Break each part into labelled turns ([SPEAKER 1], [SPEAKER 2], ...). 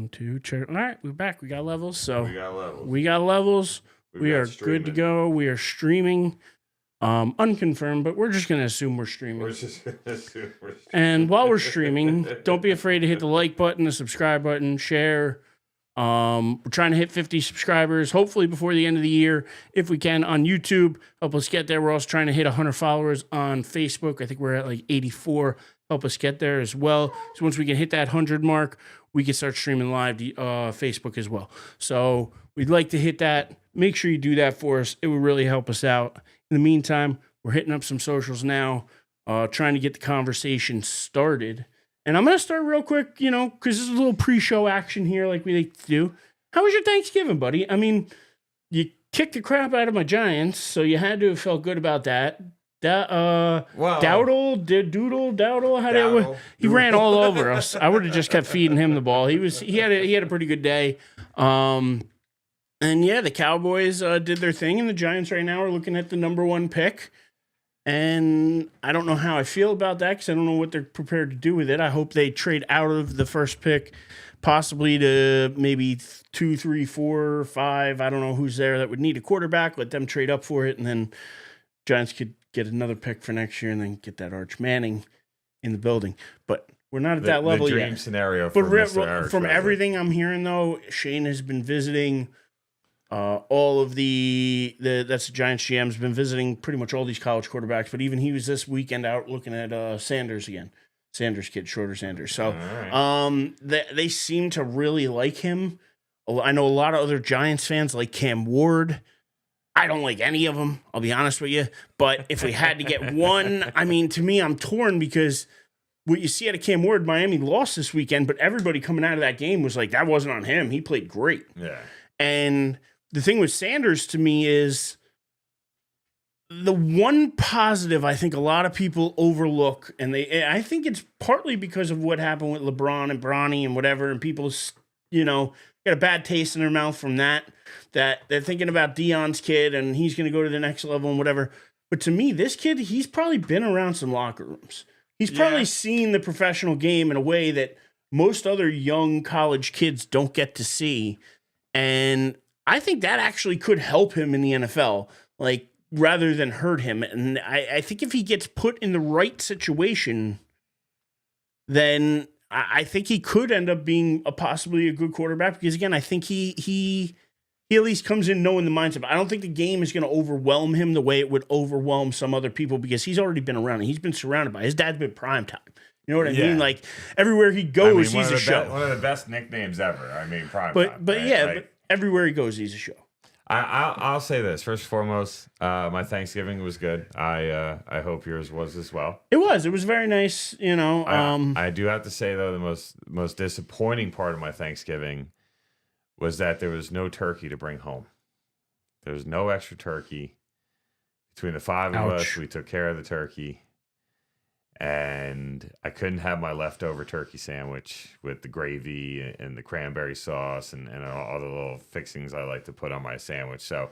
[SPEAKER 1] 1, 2, check. All right, we're back. We got levels. So
[SPEAKER 2] We got levels.
[SPEAKER 1] We are good to go. We are streaming. Unconfirmed, but we're just going to assume we're streaming. And while we're streaming, don't be afraid to hit the like button, the subscribe button, share. We're trying to hit 50 subscribers, hopefully before the end of the year, if we can, on YouTube. Help us get there. We're also trying to hit 100 followers on Facebook. I think we're at like 84. Help us get there as well. So once we can hit that 100 mark, we can start streaming live to Facebook as well. So we'd like to hit that. Make sure you do that for us. It would really help us out. In the meantime, we're hitting up some socials now, trying to get the conversation started. And I'm going to start real quick, because this is a little pre-show action here like we like to do. How was your Thanksgiving, buddy? I mean, you kicked the crap out of my Giants, so you had to have felt good about that. Dowdle, he ran all over us. I would have just kept feeding him the ball. He had a pretty good day. And yeah, the Cowboys did their thing, and the Giants right now are looking at the number 1 pick. And I don't know how I feel about that because I don't know what they're prepared to do with it. I hope they trade out of the first pick, possibly to maybe 2, 3, 4, 5. I don't know who's there that would need a quarterback. Let them trade up for it, and then Giants could get another pick for next year and then get that Arch Manning in the building. But we're not at that level yet.
[SPEAKER 2] The dream scenario for Mr. Erich.
[SPEAKER 1] From everything I'm hearing, though, Shane has been visiting all of that's the Giants GM's been visiting pretty much all these college quarterbacks, but even he was this weekend out looking at Sanders again. Sanders kid, Shorter Sanders. So they seem to really like him. I know a lot of other Giants fans like Cam Ward. I don't like any of them, I'll be honest with you. But if we had to get one, I mean, to me, I'm torn because what you see out of Cam Ward, Miami lost this weekend, but everybody coming out of that game was like, that wasn't on him. He played great.
[SPEAKER 2] Yeah.
[SPEAKER 1] And the thing with Sanders to me is the one positive I think a lot of people overlook, and I think it's partly because of what happened with LeBron and Bronny and whatever, and people, got a bad taste in their mouth from that they're thinking about Deion's kid and he's going to go to the next level and whatever. But to me, this kid, he's probably been around some locker rooms. He's probably seen the professional game in a way that most other young college kids don't get to see. And I think that actually could help him in the NFL, like, rather than hurt him. And I think if he gets put in the right situation, then I think he could end up being possibly a good quarterback. Because, again, I think he at least comes in knowing the mindset. I don't think the game is going to overwhelm him the way it would overwhelm some other people because he's already been around and he's been surrounded by. His dad's been primetime. You know what I mean? Like, everywhere he goes, he's a show.
[SPEAKER 2] One of the best nicknames ever. I mean, primetime.
[SPEAKER 1] But
[SPEAKER 2] right?
[SPEAKER 1] But everywhere he goes, he's a show.
[SPEAKER 2] I'll say this first and foremost. My Thanksgiving was good. I hope yours was as well.
[SPEAKER 1] It was very nice.
[SPEAKER 2] I do have to say though, the most disappointing part of my Thanksgiving was that there was no turkey to bring home. There was no extra turkey. Between the 5 of us, we took care of the turkey. And I couldn't have my leftover turkey sandwich with the gravy and the cranberry sauce and all the little fixings I like to put on my sandwich. So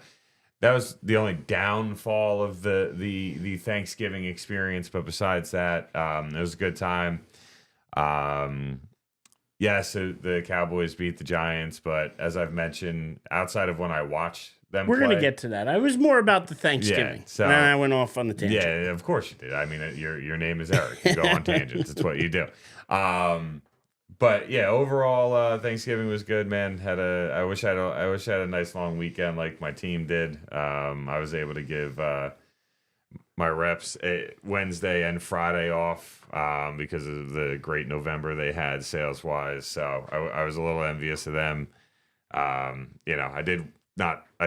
[SPEAKER 2] that was the only downfall of the Thanksgiving experience. But besides that, it was a good time. Yes, the Cowboys beat the Giants, but as I've mentioned, outside of when I watch them
[SPEAKER 1] We're going to get to that. I was more about the Thanksgiving.
[SPEAKER 2] Yeah, so,
[SPEAKER 1] and I went off on the tangent.
[SPEAKER 2] Yeah, of course you did. I mean, your name is Eric. You go on tangents. It's what you do. But yeah, overall, Thanksgiving was good, man. I wish I had a nice long weekend like my team did. I was able to give my reps Wednesday and Friday off because of the great November they had sales wise. So I was a little envious of them. I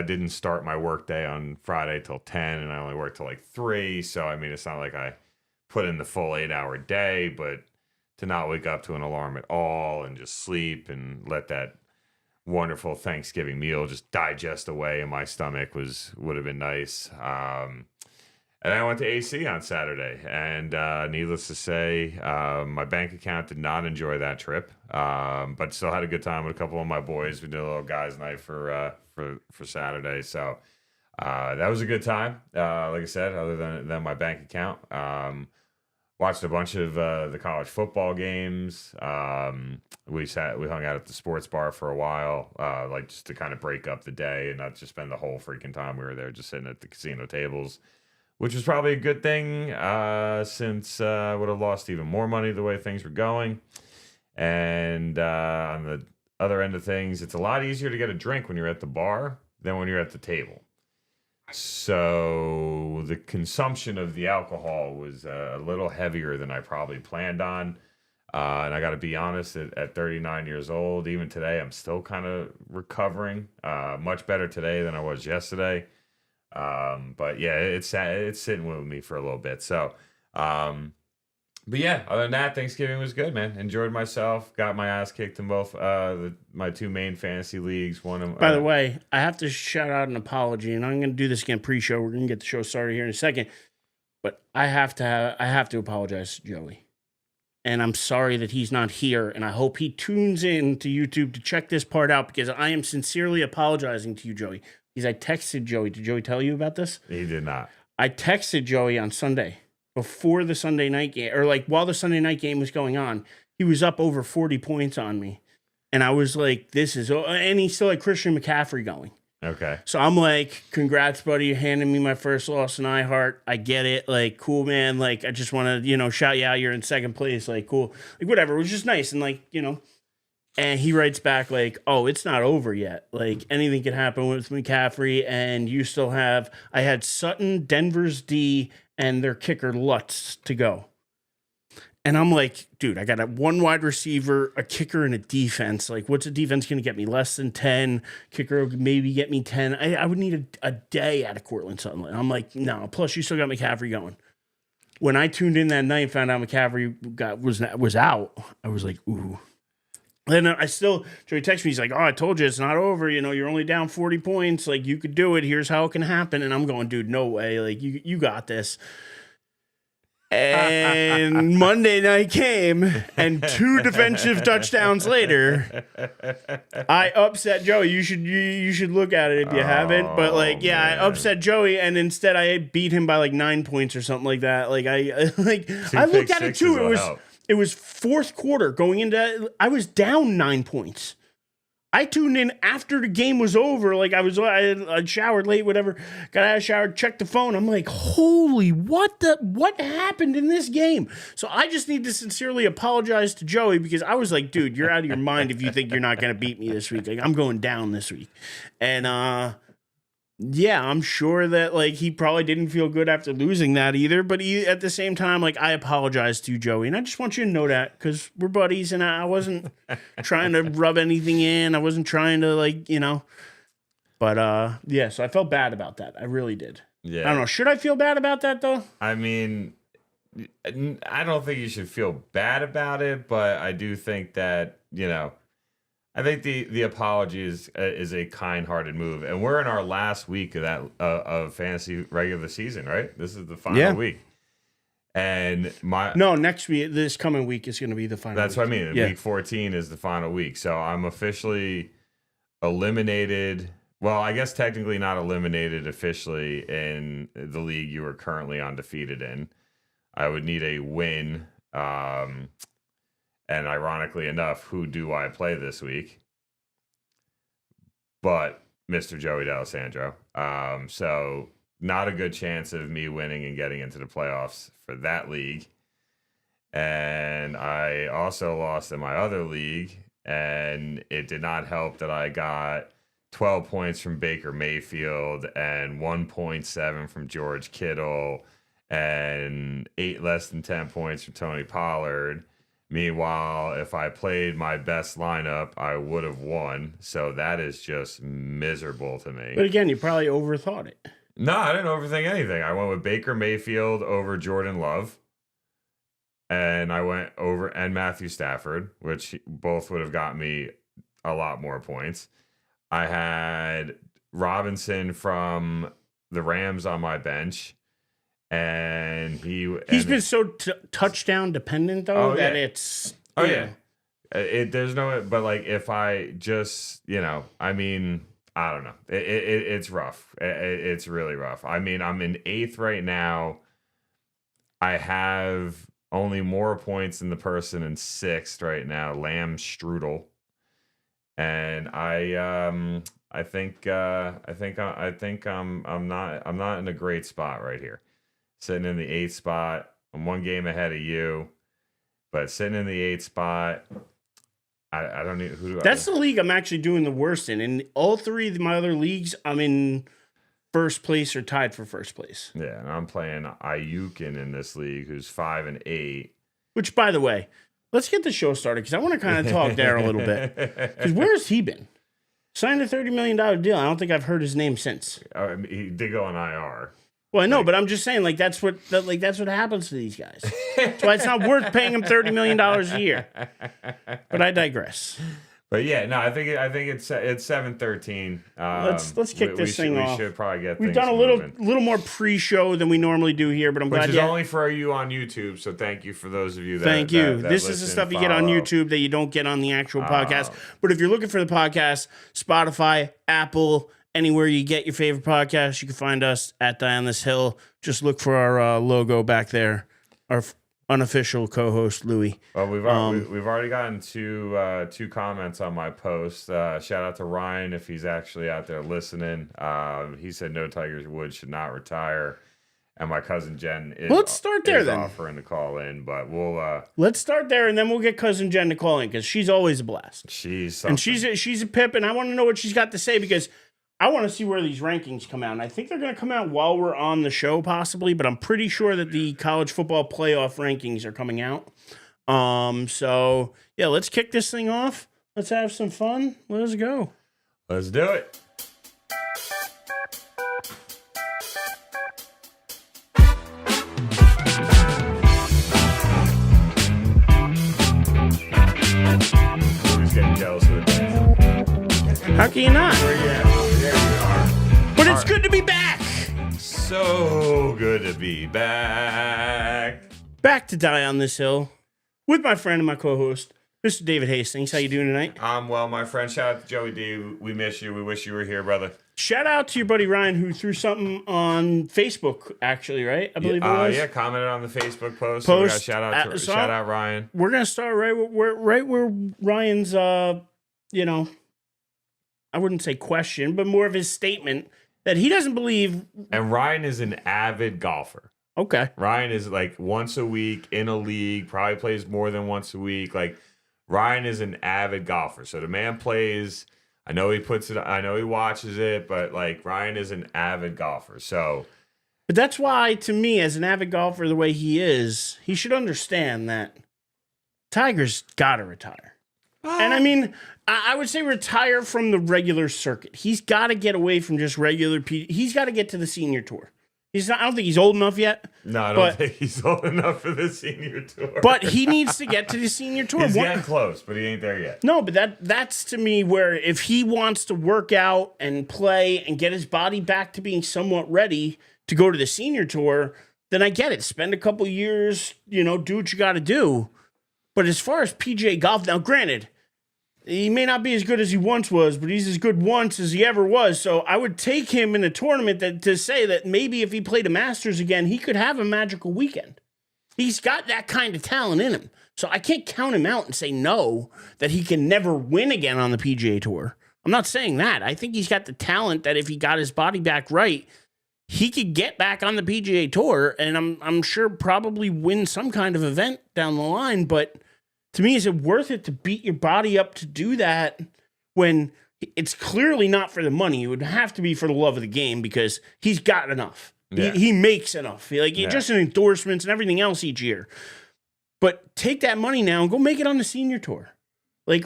[SPEAKER 2] didn't start my work day on Friday till 10 and I only worked till like 3. So, I mean, it's not like I put in the full 8-hour day, but to not wake up to an alarm at all and just sleep and let that wonderful Thanksgiving meal just digest away in my stomach would have been nice. And I went to AC on Saturday, and needless to say, my bank account did not enjoy that trip, but still had a good time with a couple of my boys. We did a little guys' night for Saturday, so that was a good time. Like I said, other than my bank account, Watched a bunch of the college football games. We hung out at the sports bar for a while, like just to kind of break up the day and not just spend the whole freaking time we were there just sitting at the casino tables, which was probably a good thing since I would have lost even more money the way things were going. And on the other end of things, it's a lot easier to get a drink when you're at the bar than when you're at the table. So the consumption of the alcohol was a little heavier than I probably planned on. And I got to be honest, at 39 years old, even today, I'm still kind of recovering. Much better today than I was yesterday. But yeah, it's sitting with me for a little bit. So, but yeah, other than that, Thanksgiving was good, man. Enjoyed myself. Got my ass kicked in both my two main fantasy leagues. One of
[SPEAKER 1] By the way, I have to shout out an apology, and I'm going to do this again pre-show. We're going to get the show started here in a second, but I have to apologize to Joey, and I'm sorry that he's not here. And I hope he tunes in to YouTube to check this part out because I am sincerely apologizing to you, Joey. Because I texted Joey. Did Joey tell you about this?
[SPEAKER 2] He did not.
[SPEAKER 1] I texted Joey on Sunday before the Sunday night game, or like while the Sunday night game was going on. He was up over 40 points on me. And I was like, this is, and he still had Christian McCaffrey going.
[SPEAKER 2] Okay.
[SPEAKER 1] So I'm like, congrats, buddy. You're handing me my first loss in iHeart. I get it. Like, cool, man. Like, I just want to, shout you out. You're in second place. Like, cool. Like, whatever. It was just nice. And like, and he writes back like, oh, it's not over yet. Like, anything can happen with McCaffrey. And you still have, I had Sutton, Denver's D, and their kicker Lutz to go. And I'm like, dude, I got a one wide receiver, a kicker, and a defense. Like, what's a defense going to get me? Less than 10. Kicker would maybe get me 10. I would need a day out of Cortland Sutton. I'm like, no. Plus, you still got McCaffrey going. When I tuned in that night and found out McCaffrey was out, I was like, ooh. Then Joey texted me. He's like, oh, I told you it's not over. You're only down 40 points. Like, you could do it. Here's how it can happen. And I'm going, dude, no way. Like, you got this. And Monday night came, and 2 defensive touchdowns later, I upset Joey. You should look at it if you haven't. But like, yeah, man. I upset Joey, and instead I beat him by like 9 points or something like that. Like I looked at it too. It was fourth quarter going into. I was down 9 points. I tuned in after the game was over. Like I showered late, whatever. Got out of the shower, checked the phone. I'm like, holy, what happened in this game? So I just need to sincerely apologize to Joey because I was like, dude, you're out of your mind if you think you're not going to beat me this week. Like I'm going down this week. And, yeah, I'm sure that like he probably didn't feel good after losing that either. But at the same time, like I apologize to you, Joey, and I just want you to know that because we're buddies, and I wasn't trying to rub anything in. I wasn't trying to But yeah, so I felt bad about that. I really did. Yeah, I don't know. Should I feel bad about that though?
[SPEAKER 2] I mean, I don't think you should feel bad about it, but I do think that I think the apology is a kind-hearted move, and we're in our last week of that of fantasy regular season, right? This is the final week, and
[SPEAKER 1] next week, this coming week is going to be the final.
[SPEAKER 2] That's
[SPEAKER 1] week.
[SPEAKER 2] What I mean. Yeah. Week 14 is the final week, so I'm officially eliminated. Well, I guess technically not eliminated officially in the league you are currently undefeated in. I would need a win. And ironically enough, who do I play this week? But Mr. Joey D'Alessandro. So not a good chance of me winning and getting into the playoffs for that league. And I also lost in my other league, and it did not help that I got 12 points from Baker Mayfield and 1.7 from George Kittle and 8 less than 10 points from Tony Pollard. Meanwhile, if I played my best lineup, I would have won. So that is just miserable to me.
[SPEAKER 1] But again, you probably overthought it.
[SPEAKER 2] No, I didn't overthink anything. I went with Baker Mayfield over Jordan Love. And I went over and Matthew Stafford, which both would have got me a lot more points. I had Robinson from the Rams on my bench. And he's been so touchdown dependent though that it's there's no, but like if I just I mean I don't know, it's rough. It's really rough. I mean I'm in 8th right now. I have only more points than the person in sixth right now, Lamb Strudel. And I'm not in a great spot right here. Sitting in the 8th spot. I'm 1 game ahead of you, but sitting in the 8th spot. I don't need who.
[SPEAKER 1] That's the league I'm actually doing the worst in. In all 3 of my other leagues, I'm in first place or tied for first place.
[SPEAKER 2] Yeah, and I'm playing Ayukin in this league, who's 5 and 8.
[SPEAKER 1] Which, by the way, let's get the show started because I want to kind of talk there a little bit. Because where has he been? Signed a $30 million deal. I don't think I've heard his name since.
[SPEAKER 2] He did go on IR.
[SPEAKER 1] Well, I know, but I'm just saying, that's what happens to these guys. That's why it's not worth paying them $30 million a year. But I digress.
[SPEAKER 2] But yeah, no, I think it's 7:13.
[SPEAKER 1] Let's kick this thing off.
[SPEAKER 2] We should probably get.
[SPEAKER 1] We've done a little more pre-show than we normally do here, but I'm glad.
[SPEAKER 2] Which is only for you on YouTube, so thank you for those of you that.
[SPEAKER 1] Thank you.
[SPEAKER 2] That
[SPEAKER 1] this is the stuff you get on YouTube that you don't get on the actual podcast. But if you're looking for the podcast, Spotify, Apple, anywhere you get your favorite podcast, you can find us at Die on This Hill. Just look for our logo back there. Our unofficial co-host Louis.
[SPEAKER 2] Well, we've already gotten two comments on my post. Shout out to Ryan if he's actually out there listening. He said no Tigers Woods should not retire, and my cousin Jen is.
[SPEAKER 1] Let's start there then.
[SPEAKER 2] Offering to call in, but we'll.
[SPEAKER 1] Let's start there, and then we'll get cousin Jen to call in because she's always a blast.
[SPEAKER 2] She's
[SPEAKER 1] a pip, and I want to know what she's got to say because I want to see where these rankings come out. And I think they're going to come out while we're on the show, possibly, but I'm pretty sure that the college football playoff rankings are coming out. So, yeah, let's kick this thing off. Let's have some fun. Let's go.
[SPEAKER 2] Let's do it. Who's getting jealous of it?
[SPEAKER 1] How can you not? But it's good to be back.
[SPEAKER 2] So good to be back.
[SPEAKER 1] Back to Die on This Hill with my friend and my co-host, Mr. David Hastings. How you doing tonight?
[SPEAKER 2] I'm well, my friend. Shout out to Joey D. We miss you. We wish you were here, brother.
[SPEAKER 1] Shout out to your buddy Ryan who threw something on Facebook, actually, right? I believe it was.
[SPEAKER 2] Yeah, commented on the Facebook post. So we got shout out Ryan.
[SPEAKER 1] We're gonna start right where Ryan's I wouldn't say question, but more of his statement that he doesn't believe.
[SPEAKER 2] And Ryan is an avid golfer.
[SPEAKER 1] Okay.
[SPEAKER 2] Ryan is like once a week in a league, probably plays more than once a week. Like Ryan is an avid golfer. So the man plays. I know he watches it, but like Ryan is an avid golfer. So
[SPEAKER 1] but that's why, to me, as an avid golfer, the way he is, he should understand that Tiger's gotta retire. And I mean, I would say retire from the regular circuit. He's got to get away from just regular. He's got to get to the senior tour. I don't think he's old enough yet.
[SPEAKER 2] No, I don't think he's old enough for the senior tour.
[SPEAKER 1] But he needs to get to the senior tour.
[SPEAKER 2] He's getting close, but he ain't there yet.
[SPEAKER 1] No, but that's to me where if he wants to work out and play and get his body back to being somewhat ready to go to the senior tour, then I get it. Spend a couple years, do what you got to do. But as far as PGA golf, now granted, he may not be as good as he once was, but he's as good once as he ever was. So I would take him in a tournament to say that maybe if he played a Masters again, he could have a magical weekend. He's got that kind of talent in him. So I can't count him out and say no, that he can never win again on the PGA Tour. I'm not saying that. I think he's got the talent that if he got his body back right, he could get back on the PGA Tour, and I'm sure probably win some kind of event down the line. But to me, is it worth it to beat your body up to do that when it's clearly not for the money? It would have to be for the love of the game because he's got enough. Yeah. He makes enough. Just in endorsements and everything else each year. But take that money now and go make it on the senior tour.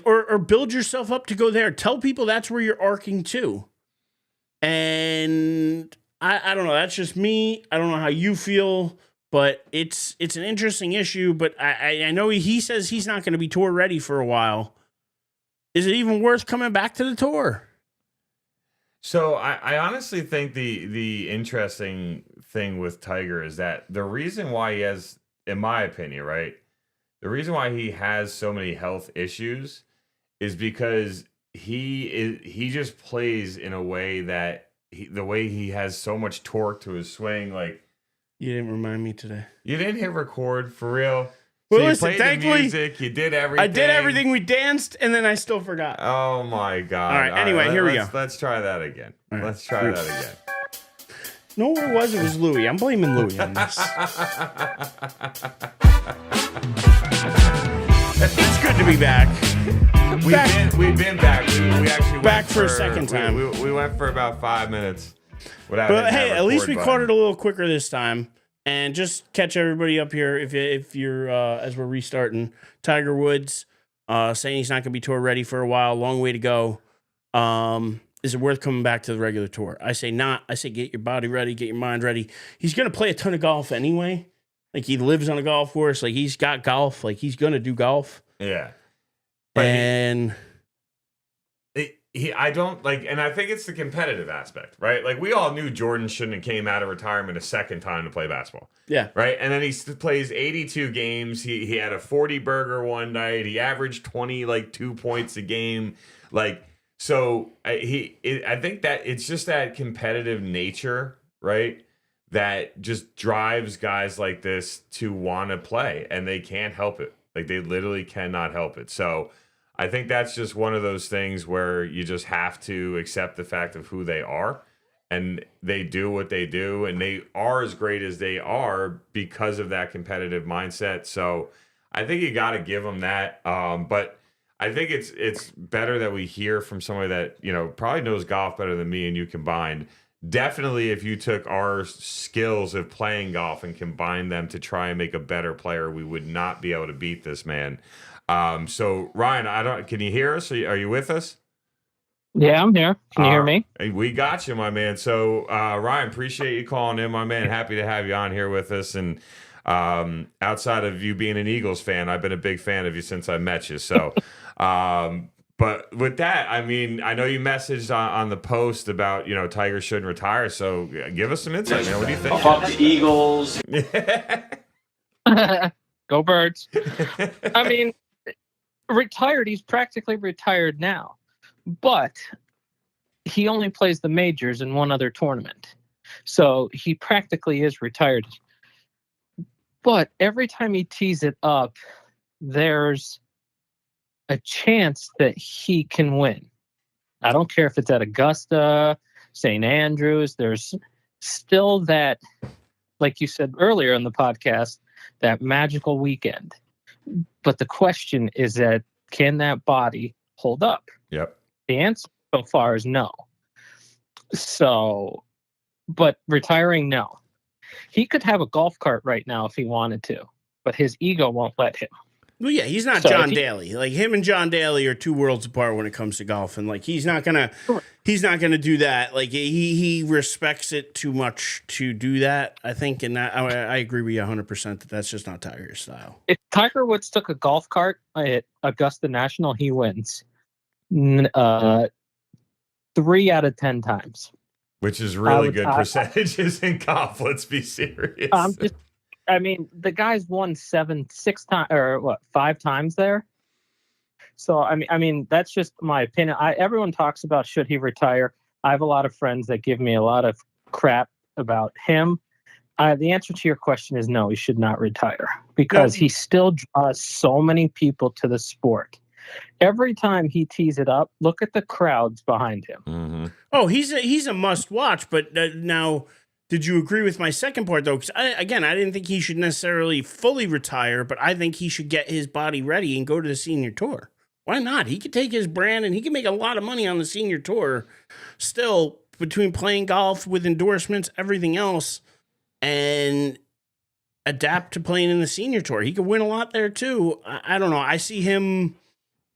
[SPEAKER 1] Or build yourself up to go there. Tell people that's where you're arcing to. And I don't know. That's just me. I don't know how you feel. But it's an interesting issue, but I know he says he's not going to be tour ready for a while. Is it even worth coming back to the tour?
[SPEAKER 2] So I honestly think the interesting thing with Tiger is that the reason why he has, in my opinion, right, the reason why he has so many health issues is because he just plays in a way that the way he has so much torque to his swing, like
[SPEAKER 1] You didn't remind me today.
[SPEAKER 2] You didn't hit record for real.
[SPEAKER 1] Well,
[SPEAKER 2] So you
[SPEAKER 1] listen,
[SPEAKER 2] played the
[SPEAKER 1] thankfully,
[SPEAKER 2] music. You did everything.
[SPEAKER 1] I did everything. We danced, and then I still forgot.
[SPEAKER 2] Oh my god!
[SPEAKER 1] All right. Anyway, here we go.
[SPEAKER 2] Let's try that again.
[SPEAKER 1] All right.
[SPEAKER 2] Let's try that again.
[SPEAKER 1] No, what it was Louis. I'm blaming Louis on this. It's good to be back.
[SPEAKER 2] We've been back. We actually
[SPEAKER 1] back for a second time.
[SPEAKER 2] We went for about 5 minutes without.
[SPEAKER 1] But hey, at least we caught it a little quicker this time. And just catch everybody up here if you're as we're restarting. Tiger Woods saying he's not going to be tour ready for a while. Long way to go. Is it worth coming back to the regular tour? I say not. I say get your body ready, get your mind ready. He's going to play a ton of golf anyway. Like he lives on a golf course. Like he's got golf. Like he's going to do golf.
[SPEAKER 2] Yeah.
[SPEAKER 1] But
[SPEAKER 2] I don't like, and I think it's the competitive aspect, right? Like we all knew Jordan shouldn't have came out of retirement a second time to play basketball.
[SPEAKER 1] Yeah.
[SPEAKER 2] Right. And then he plays 82 games. He had a 40 burger one night. He averaged 2 points a game. Like, so I think that it's just that competitive nature, right? That just drives guys like this to want to play, and they can't help it. Like they literally cannot help it. So I think that's just one of those things where you just have to accept the fact of who they are, and they do what they do, and they are as great as they are because of that competitive mindset. So I think you got to give them that. But I think it's better that we hear from somebody that, you know, probably knows golf better than me and you combined. Definitely, if you took our skills of playing golf and combined them to try and make a better player, we would not be able to beat this man. So Ryan, can you hear us? Are you with us?
[SPEAKER 3] Yeah, I'm here. Can you hear me?
[SPEAKER 2] We got you, my man. So, Ryan, appreciate you calling in, my man. Happy to have you on here with us. And outside of you being an Eagles fan, I've been a big fan of you since I met you. So, but with that, I mean, I know you messaged on the post about, you know, Tiger shouldn't retire. So give us some insight, man. What do you think?
[SPEAKER 4] Fuck the Eagles.
[SPEAKER 3] Go Birds. I mean, retired. He's practically retired now, but he only plays the majors in one other tournament. So he practically is retired. But every time he tees it up, there's a chance that he can win. I don't care if it's at Augusta, St. Andrews. There's still that, like you said earlier in the podcast, that magical weekend. But the question is that, can that body hold up?
[SPEAKER 2] Yep.
[SPEAKER 3] The answer so far is no. So, but retiring, no. He could have a golf cart right now if he wanted to, but his ego won't let him.
[SPEAKER 1] Well, yeah, he's not John Daly. Like him and John Daly are two worlds apart when it comes to golf, and like he's not gonna do that. Like he respects it too much to do that, I think, and that, I agree with you 100% that that's just not Tiger's style.
[SPEAKER 3] If Tiger Woods took a golf cart at Augusta National, he wins 3 out of 10 times.
[SPEAKER 2] Which is really good percentages in golf. Let's be serious.
[SPEAKER 3] I mean, the guy's won 6 times, or 5 times there. So I mean, that's just my opinion. Everyone talks about should he retire. I have a lot of friends that give me a lot of crap about him. The answer to your question is no. He should not retire because he still draws so many people to the sport. Every time he tees it up, look at the crowds behind him.
[SPEAKER 2] Mm-hmm.
[SPEAKER 1] Oh, he's a must watch. But now, did you agree with my second part though? Because I didn't think he should necessarily fully retire, but I think he should get his body ready and go to the senior tour. Why not? He could take his brand and he can make a lot of money on the senior tour. Still, between playing golf with endorsements, everything else, and adapt to playing in the senior tour, he could win a lot there too. I don't know. I see him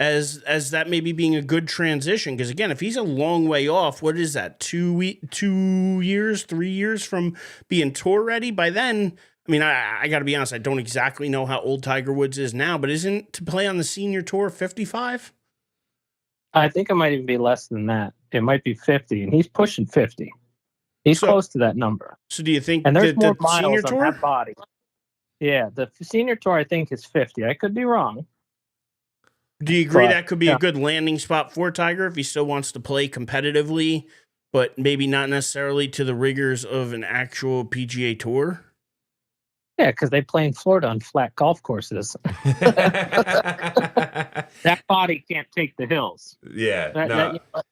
[SPEAKER 1] as that maybe being a good transition, because again, if he's a long way off, what is that, 2 years, 3 years from being tour ready? By then, I mean, I got to be honest, I don't exactly know how old Tiger Woods is now, but isn't to play on the senior tour 55?
[SPEAKER 3] I think it might even be less than that. It might be 50, and he's pushing 50. He's close to that number.
[SPEAKER 1] So do you think
[SPEAKER 3] and there's more
[SPEAKER 1] the senior
[SPEAKER 3] miles on
[SPEAKER 1] tour?
[SPEAKER 3] that body? Yeah, the senior tour I think is 50. I could be wrong.
[SPEAKER 1] Do you agree that could be a good landing spot for Tiger if he still wants to play competitively, but maybe not necessarily to the rigors of an actual PGA Tour?
[SPEAKER 3] Yeah, because they play in Florida on flat golf courses. That body can't take the hills.
[SPEAKER 2] Yeah,
[SPEAKER 3] That,
[SPEAKER 2] no,
[SPEAKER 3] that, you know,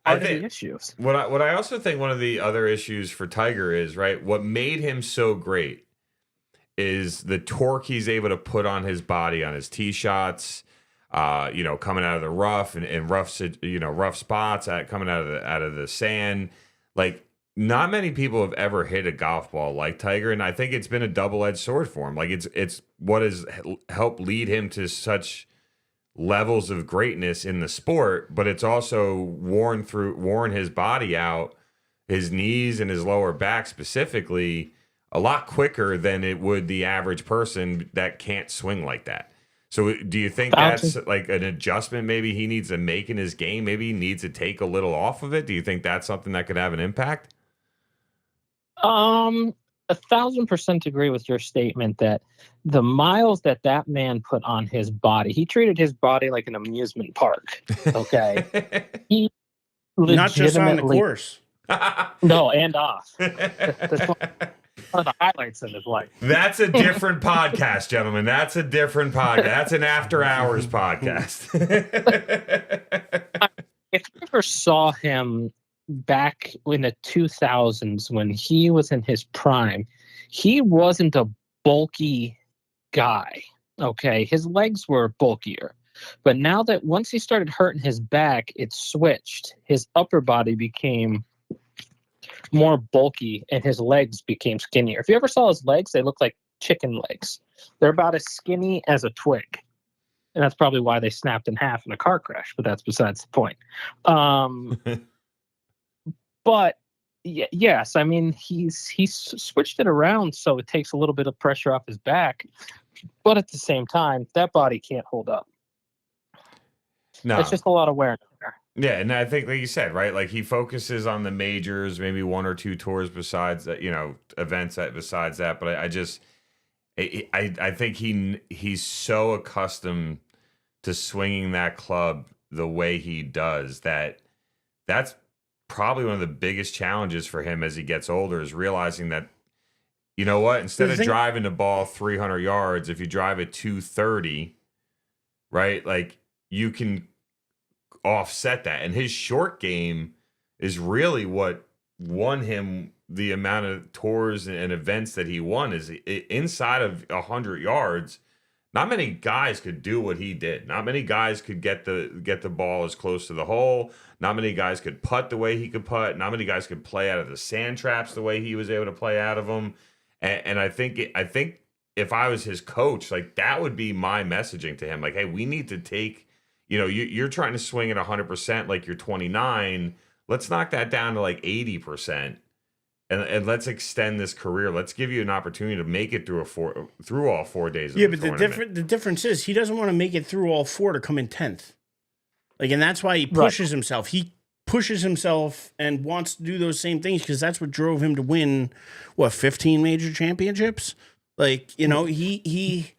[SPEAKER 2] I
[SPEAKER 3] part of
[SPEAKER 2] think
[SPEAKER 3] the issues.
[SPEAKER 2] what I also think one of the other issues for Tiger is, right, what made him so great is the torque he's able to put on his body on his tee shots, coming out of the rough and rough spots, coming out of the sand. Like, not many people have ever hit a golf ball like Tiger, and I think it's been a double-edged sword for him. Like, it's what has helped lead him to such levels of greatness in the sport, but it's also worn his body out, his knees and his lower back specifically, a lot quicker than it would the average person that can't swing like that. So do you think that's like an adjustment maybe he needs to make in his game? Maybe he needs to take a little off of it. Do you think that's something that could have an impact?
[SPEAKER 3] 1,000% agree with your statement that the miles that man put on his body, he treated his body like an amusement park. Okay. He
[SPEAKER 1] not just on the course.
[SPEAKER 3] No, and off. That's one of the highlights of his life.
[SPEAKER 2] That's a different podcast, gentlemen. That's a different podcast. That's an after hours podcast.
[SPEAKER 3] If you ever saw him back in the 2000s when he was in his prime, he wasn't a bulky guy. Okay. His legs were bulkier. But now that once he started hurting his back, it switched. His upper body became more bulky and his legs became skinnier. If you ever saw his legs, they look like chicken legs. They're about as skinny as a twig. And that's probably why they snapped in half in a car crash, but that's besides the point. But yes, I mean, he's switched it around so it takes a little bit of pressure off his back. But at the same time, that body can't hold up. No. It's just a lot of wear there.
[SPEAKER 2] Yeah, and I think, like you said, right, like he focuses on the majors, maybe one or two tours besides that, events that besides that. But I think he's so accustomed to swinging that club the way he does that's probably one of the biggest challenges for him as he gets older, is realizing that, you know what, instead of driving the ball 300 yards, if you drive it 230, right, like you can offset that. And his short game is really what won him the amount of tours and events that he won. Is inside of 100 yards, not many guys could do what he did. Not many guys could get the ball as close to the hole. Not many guys could putt the way he could putt. Not many guys could play out of the sand traps the way he was able to play out of them. And I think if I was his coach, like that would be my messaging to him. Like, hey, we need to take, you're trying to swing at 100% like you're 29. Let's knock that down to like 80%. And let's extend this career. Let's give you an opportunity to make it through all 4 days.
[SPEAKER 1] Yeah, but the difference is he doesn't want to make it through all four to come in 10th. Like, and that's why he pushes himself. He pushes himself and wants to do those same things because that's what drove him to win 15 major championships. Like, he.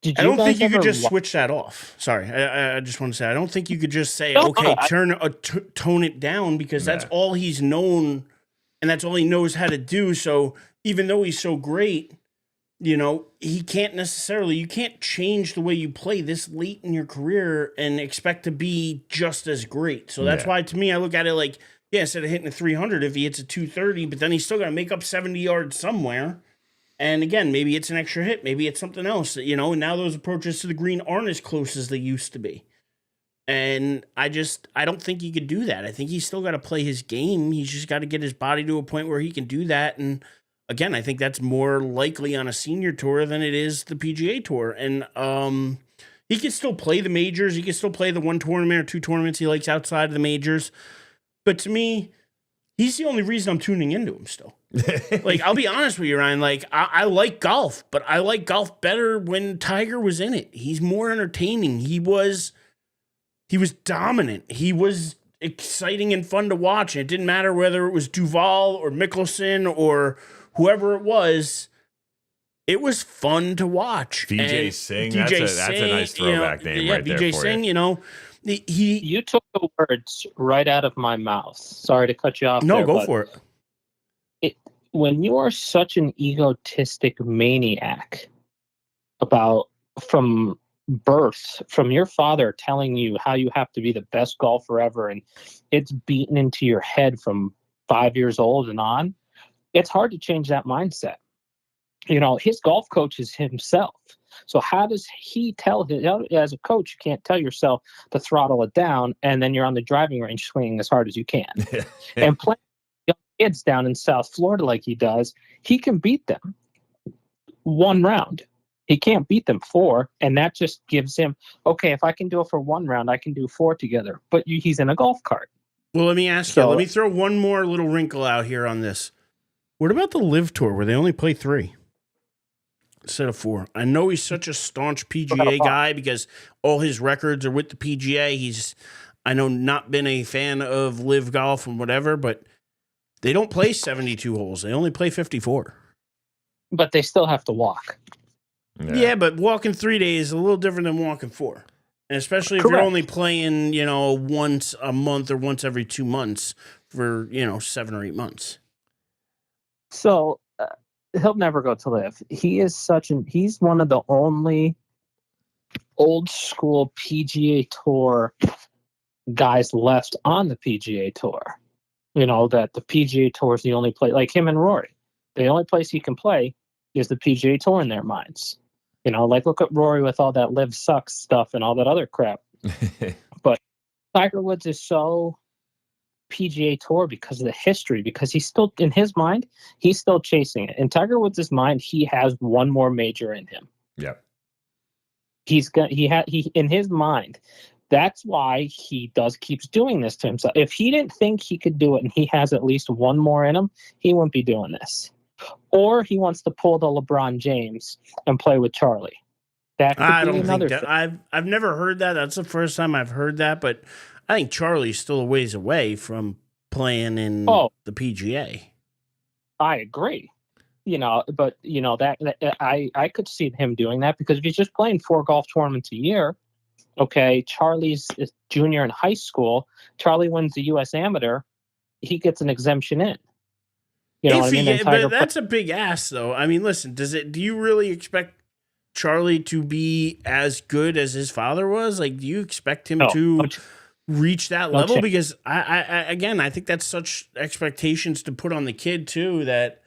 [SPEAKER 1] I don't think you could just switch that off. Sorry, I just want to say I don't think you could just say tone it down because that's all he's known. And that's all he knows how to do. So even though he's so great, he can't necessarily, you can't change the way you play this late in your career and expect to be just as great. So that's why, to me, I look at it like, instead of hitting a 300, if he hits a 230, but then he's still got to make up 70 yards somewhere. And again, maybe it's an extra hit. Maybe it's something else, and now those approaches to the green aren't as close as they used to be. And I don't think he could do that. I think he's still got to play his game. He's just got to get his body to a point where he can do that. And again, I think that's more likely on a senior tour than it is the PGA Tour. And he can still play the majors. He can still play the one tournament or two tournaments he likes outside of the majors. But to me, he's the only reason I'm tuning into him still. Like, I'll be honest with you, Ryan. Like, I like golf, but I like golf better when Tiger was in it. He's more entertaining. He was dominant. He was exciting and fun to watch. It didn't matter whether it was Duval or Mickelson or whoever it was. It was fun to watch.
[SPEAKER 2] DJ Singh. That's a nice throwback name right there. DJ
[SPEAKER 3] Singh, you took the words right out of my mouth. Sorry to cut you off.
[SPEAKER 1] No, go for it.
[SPEAKER 3] when you are such an egotistic maniac about from birth, from your father telling you how you have to be the best golfer ever, and it's beaten into your head from 5 years old and on, it's hard to change that mindset. His golf coach is himself. So how does he tell his, as a coach, you can't tell yourself to throttle it down, and then you're on the driving range swinging as hard as you can. And playing young kids down in South Florida like he does, he can beat them 1 round. He can't beat them 4, and that just gives him, okay, if I can do it for 1 round, I can do 4 together. But he's in a golf cart.
[SPEAKER 1] Well, let me ask you. Let me throw one more little wrinkle out here on this. What about the Live Tour where they only play 3 instead of 4? I know he's such a staunch PGA guy because all his records are with the PGA. He's, I know, not been a fan of Live Golf and whatever, but they don't play 72 holes. They only play 54.
[SPEAKER 3] But they still have to walk.
[SPEAKER 1] Yeah, but walking 3 days is a little different than walking 4. And especially if you're only playing, once a month or once every 2 months for, 7 or 8 months.
[SPEAKER 3] So he'll never go to Live. He is he's one of the only old school PGA Tour guys left on the PGA Tour. That the PGA Tour is the only place, like him and Rory. The only place he can play is the PGA Tour in their minds. Look at Rory with all that Live sucks stuff and all that other crap. But Tiger Woods is so PGA Tour because of the history, because he's still, in his mind, he's still chasing it. In Tiger Woods' mind, he has 1 more major in him.
[SPEAKER 2] Yep.
[SPEAKER 3] He in his mind, that's why he keeps doing this to himself. If he didn't think he could do it and he has at least 1 more in him, he wouldn't be doing this. Or he wants to pull the LeBron James and play with Charlie. That could
[SPEAKER 1] I
[SPEAKER 3] be
[SPEAKER 1] don't
[SPEAKER 3] another
[SPEAKER 1] think that.
[SPEAKER 3] thing.
[SPEAKER 1] I've never heard that. That's the first time I've heard that. But I think Charlie's still a ways away from playing in the PGA.
[SPEAKER 3] I agree. But that I could see him doing that, because if he's just playing 4 golf tournaments a year, okay, Charlie's a junior in high school, Charlie wins the U.S. Amateur, he gets an exemption in.
[SPEAKER 1] But that's a big ask, though. I mean, listen, do you really expect Charlie to be as good as his father was? Like, do you expect him to reach that level? Because I think that's such expectations to put on the kid too, that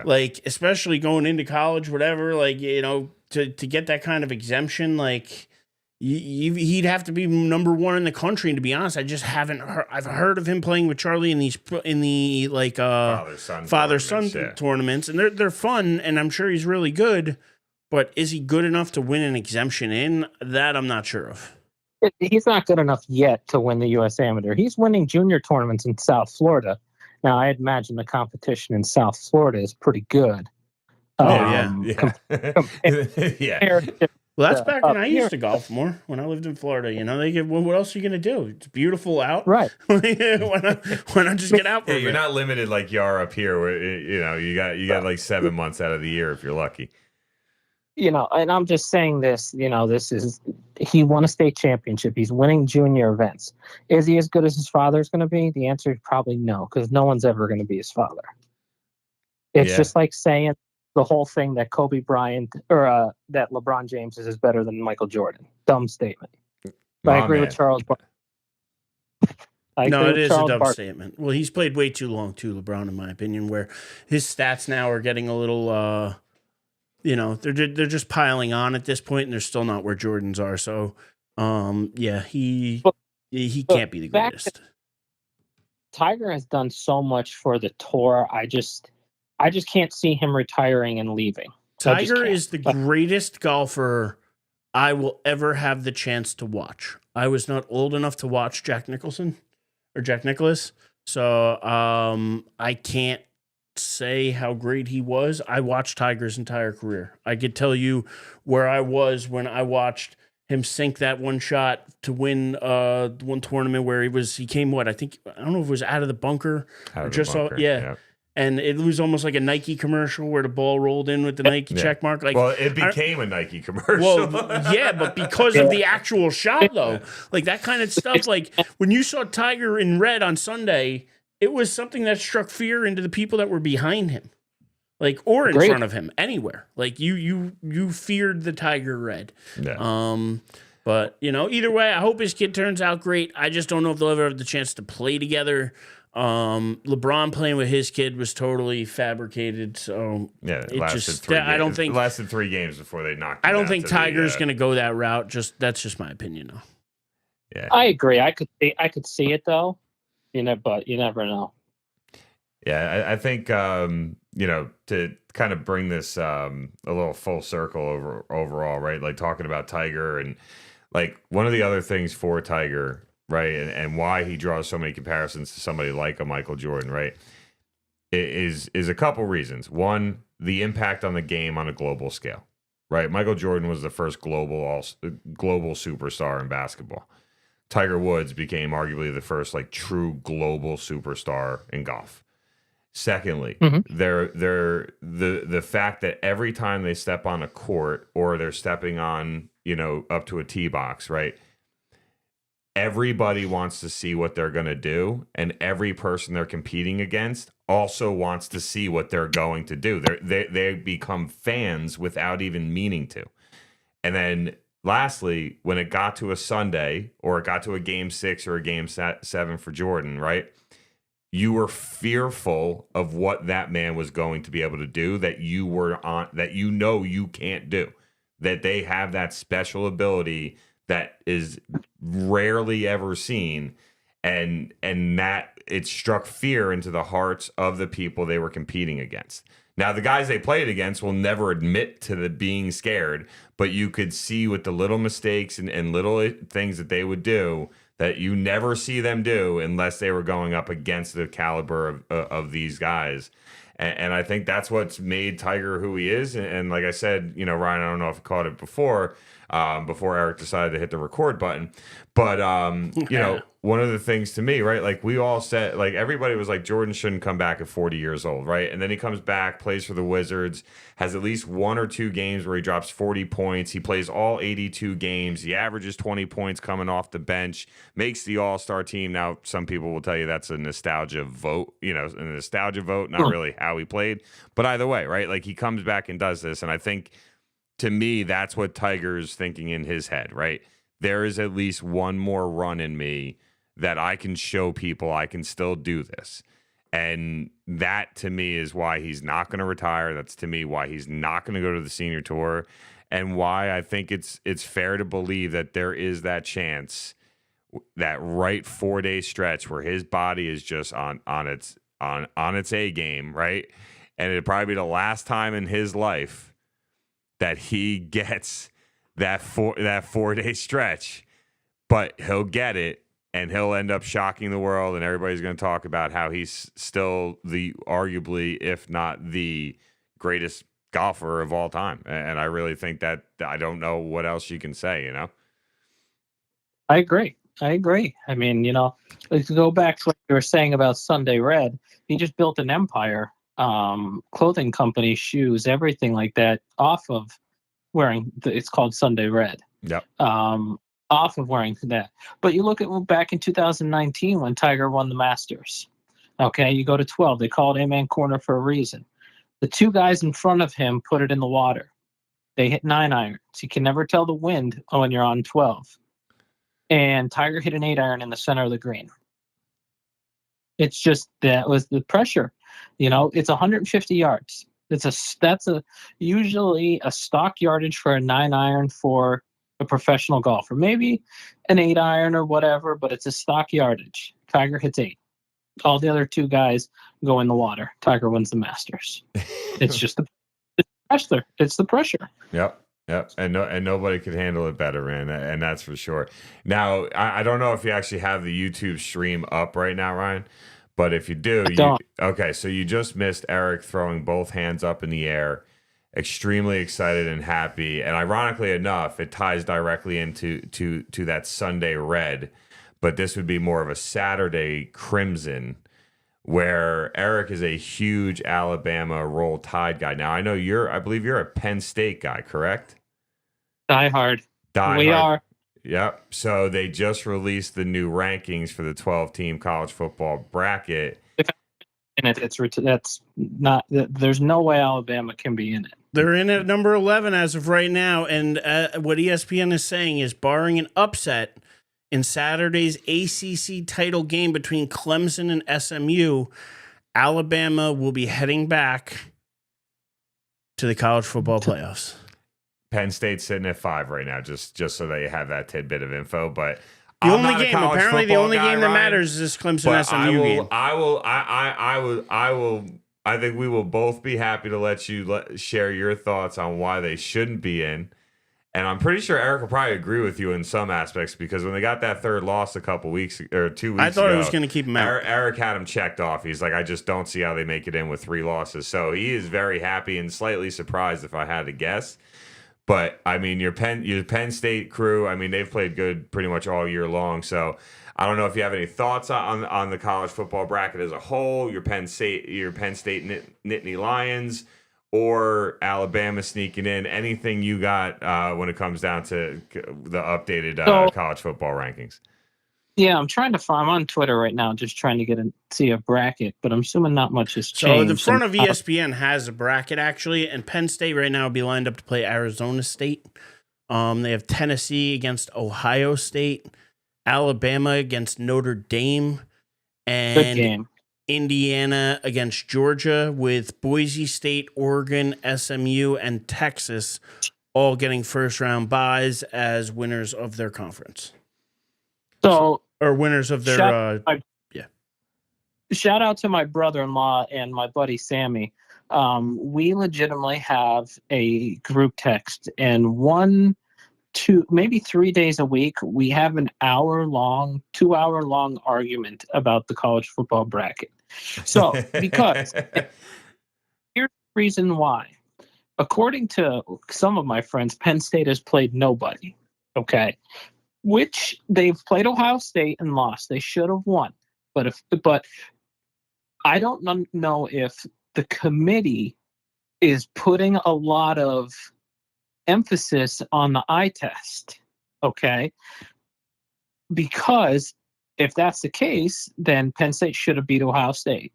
[SPEAKER 1] like, especially going into college, whatever, like, to get that kind of exemption, like he'd have to be number 1 in the country. And to be honest, I just haven't heard. I've heard of him playing with Charlie in the like father-son tournaments, and they're fun, and I'm sure he's really good. But is he good enough to win an exemption in? That I'm not sure of.
[SPEAKER 3] He's not good enough yet to win the U.S. Amateur. He's winning junior tournaments in South Florida. Now, I imagine the competition in South Florida is pretty good.
[SPEAKER 2] Yeah.
[SPEAKER 1] Well, that's back when I used to golf more, when I lived in Florida. They get, what else are you going to do? It's beautiful out.
[SPEAKER 3] Right.
[SPEAKER 1] why not just get out for a bit?
[SPEAKER 2] You're not limited like you are up here, where you got like 7 months out of the year if you're lucky.
[SPEAKER 3] And I'm just saying this, he won a state championship. He's winning junior events. Is he as good as his father is going to be? The answer is probably no, because no one's ever going to be his father. It's just like saying the whole thing that Kobe Bryant or that LeBron James is better than Michael Jordan. Dumb statement. I agree with Charles Barkley.
[SPEAKER 1] No, it is a dumb statement. Well, he's played way too long too, LeBron, in my opinion, where his stats now are getting a little, they're just piling on at this point, and they're still not where Jordan's are. So, he can't be the greatest.
[SPEAKER 3] Tiger has done so much for the tour. I just can't see him retiring and leaving.
[SPEAKER 1] Tiger is the greatest golfer I will ever have the chance to watch. I was not old enough to watch Jack Nicklaus. So I can't say how great he was. I watched Tiger's entire career. I could tell you where I was when I watched him sink that one shot to win one tournament where he came, I don't know if it was out of the bunker. And it was almost like a Nike commercial where the ball rolled in with the Nike check mark. Like,
[SPEAKER 2] well, it became a Nike commercial.
[SPEAKER 1] Well, yeah, but because of the actual shot, though, like that kind of stuff. Like when you saw Tiger in red on Sunday, it was something that struck fear into the people that were behind him. like, or in
[SPEAKER 3] Agreed.
[SPEAKER 1] front of him anywhere. Like you feared the Tiger Red.
[SPEAKER 2] Yeah.
[SPEAKER 1] But either way, I hope his kid turns out great. I just don't know if they'll ever have the chance to play together. LeBron playing with his kid was totally fabricated. So
[SPEAKER 2] Yeah, it
[SPEAKER 1] it
[SPEAKER 2] lasted
[SPEAKER 1] just
[SPEAKER 2] 3
[SPEAKER 1] I don't
[SPEAKER 2] games.
[SPEAKER 1] think
[SPEAKER 2] It lasted 3 games before they knocked.
[SPEAKER 1] I
[SPEAKER 2] him
[SPEAKER 1] don't
[SPEAKER 2] down
[SPEAKER 1] think
[SPEAKER 2] to
[SPEAKER 1] Tiger's
[SPEAKER 2] the,
[SPEAKER 1] going to go that route. That's just my opinion, though.
[SPEAKER 2] Yeah,
[SPEAKER 3] I agree. I could see it though, but you never know.
[SPEAKER 2] Yeah, I think to kind of bring this a little full circle overall, right? Like talking about Tiger and like one of the other things for Tiger, right, and why he draws so many comparisons to somebody like a Michael Jordan, right, is a couple reasons. One, the impact on the game on a global scale, right? Michael Jordan was the first global superstar in basketball. Tiger Woods became arguably the first like true global superstar in golf. Secondly, the fact that every time they step on a court or they're stepping on, up to a tee box, right? Everybody wants to see what they're going to do, and every person they're competing against also wants to see what they're going to do. They become fans without even meaning to. And then lastly, when it got to a Sunday or it got to a game 6 or a game 7 for Jordan, right? You were fearful of what that man was going to be able to do that you you can't do. That they have that special ability that is rarely ever seen, and that it struck fear into the hearts of the people they were competing against. Now, the guys they played against will never admit to the being scared, but you could see with the little mistakes and little things that they would do that you never see them do unless they were going up against the caliber of these guys. And I think that's what's made Tiger who he is. And like I said, Ryan, I don't know if you caught it before Eric decided to hit the record button. But, one of the things to me, right, like we all said, like everybody was like, Jordan shouldn't come back at 40 years old, right? And then he comes back, plays for the Wizards, has at least 1 or 2 games where he drops 40 points. He plays all 82 games. He averages 20 points coming off the bench, makes the All-Star team. Now, some people will tell you that's a nostalgia vote, not really how he played. But either way, right, like he comes back and does this. And I think, to me, that's what Tiger's thinking in his head, right? There is at least one more run in me that I can show people I can still do this. And that, to me, is why he's not going to retire. That's, to me, why he's not going to go to the senior tour, and why I think it's fair to believe that there is that chance, that right 4-day stretch where his body is just on its A game, right? And it'd probably be the last time in his life that he gets that 4-day stretch, but he'll get it. And he'll end up shocking the world, and everybody's going to talk about how he's still the arguably, if not the greatest golfer of all time. And I really think that I don't know what else you can say,
[SPEAKER 3] I agree. I mean, let's go back to what you were saying about Sunday Red. He just built an empire, clothing company, shoes, everything like that, off of wearing. It's called Sunday Red.
[SPEAKER 2] Yep.
[SPEAKER 3] Off of wearing that. But you look at back in 2019 when Tiger won the Masters. Okay, you go to 12. They call it A-Man Corner for a reason. The 2 guys in front of him put it in the water. They hit 9 irons. You can never tell the wind when you're on 12. And Tiger hit an 8 iron in the center of the green. It's just that was the pressure. It's 150 yards. That's usually a stock yardage for a 9 iron for a professional golfer, maybe an 8 iron or whatever, but it's a stock yardage. Tiger hits 8. All the other 2 guys go in the water. Tiger wins the Masters. It's just the pressure. It's the pressure.
[SPEAKER 2] Yep. And nobody could handle it better, man. And that's for sure. Now, I don't know if you actually have the YouTube stream up right now, Ryan, but if you do, okay. So you just missed Erich throwing both hands up in the air, extremely excited and happy. And ironically enough, it ties directly into that Sunday Red, but this would be more of a Saturday Crimson, where Erich is a huge Alabama Roll Tide guy. Now, I believe you're a Penn State guy, correct?
[SPEAKER 3] Die hard.
[SPEAKER 2] We
[SPEAKER 3] are.
[SPEAKER 2] Yep. So they just released the new rankings for the 12-team college football bracket.
[SPEAKER 3] in it. That's not. There's no way Alabama can be in it.
[SPEAKER 1] They're in at number 11 as of right now, and what ESPN is saying is, barring an upset in Saturday's ACC title game between Clemson and SMU, Alabama will be heading back to the college football playoffs.
[SPEAKER 2] Penn State's sitting at 5 right now, just so that you have that tidbit of info. But
[SPEAKER 1] the only game that matters is this Clemson SMU game.
[SPEAKER 2] I think we will both be happy to let you share your thoughts on why they shouldn't be in. And I'm pretty sure Eric will probably agree with you in some aspects, because when they got that third loss a couple weeks or 2 weeks ago,
[SPEAKER 1] I thought it was going to keep them out.
[SPEAKER 2] Eric had him checked off. He's like, I just don't see how they make it in with 3 losses. So he is very happy and slightly surprised, if I had to guess. But I mean, your Penn State crew, I mean, they've played good pretty much all year long. So I don't know if you have any thoughts on the college football bracket as a whole. Your Penn State Nittany Lions, or Alabama sneaking in. Anything you got when it comes down to the updated college football rankings?
[SPEAKER 3] Yeah, I'm on Twitter right now, just trying to see a bracket, but I'm assuming not much has changed.
[SPEAKER 1] So the front of ESPN has a bracket, actually, and Penn State right now will be lined up to play Arizona State. They have Tennessee against Ohio State, Alabama against Notre Dame, and Indiana against Georgia, with Boise State, Oregon, SMU, and Texas all getting first-round byes as winners of their conference.
[SPEAKER 3] So,
[SPEAKER 1] or winners of their
[SPEAKER 3] shout out to my brother-in-law and my buddy Sammy. We legitimately have a group text, and 1, 2, maybe 3 days a week we have an 2-hour-long argument about the college football bracket. So, because here's the reason why. According to some of my friends, Penn State has played nobody. Okay. Which they've played Ohio State and lost. They should have won. But I don't know if the committee is putting a lot of emphasis on the eye test. Okay. Because if that's the case, then Penn State should have beat Ohio State.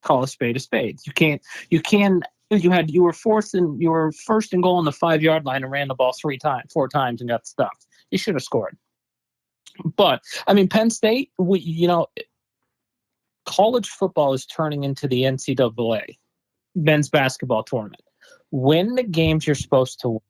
[SPEAKER 3] Call a spade a spade. You were first and goal on the 5-yard line and ran the ball 4 times and got stuffed. You should have scored. But I mean, Penn State, college football is turning into the NCAA men's basketball tournament. Win the games you're supposed to win.